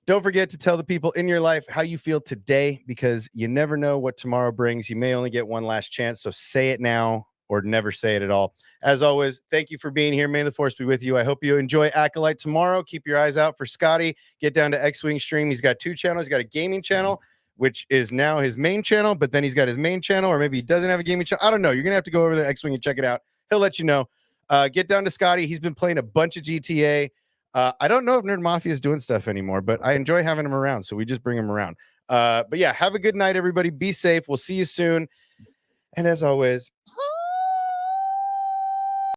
Don't forget to tell the people in your life how you feel today because you never know what tomorrow brings. You may only get one last chance, so say it now or never say it at all. As always, thank you for being here. May the force be with you. I hope you enjoy Acolyte tomorrow. Keep your eyes out for Scotty. Get down to X-Wing Stream. He's got two channels. He's got a gaming channel, which is now his main channel, but then he's got his main channel, or maybe he doesn't have a gaming channel. I don't know. You're going to have to go over to X-Wing and check it out. He'll let you know. Get down to Scotty. He's been playing a bunch of GTA. I don't know if Nerd Mafia is doing stuff anymore, but I enjoy having him around, so we just bring him around. But yeah, have a good night, everybody. Be safe. We'll see you soon. And as always,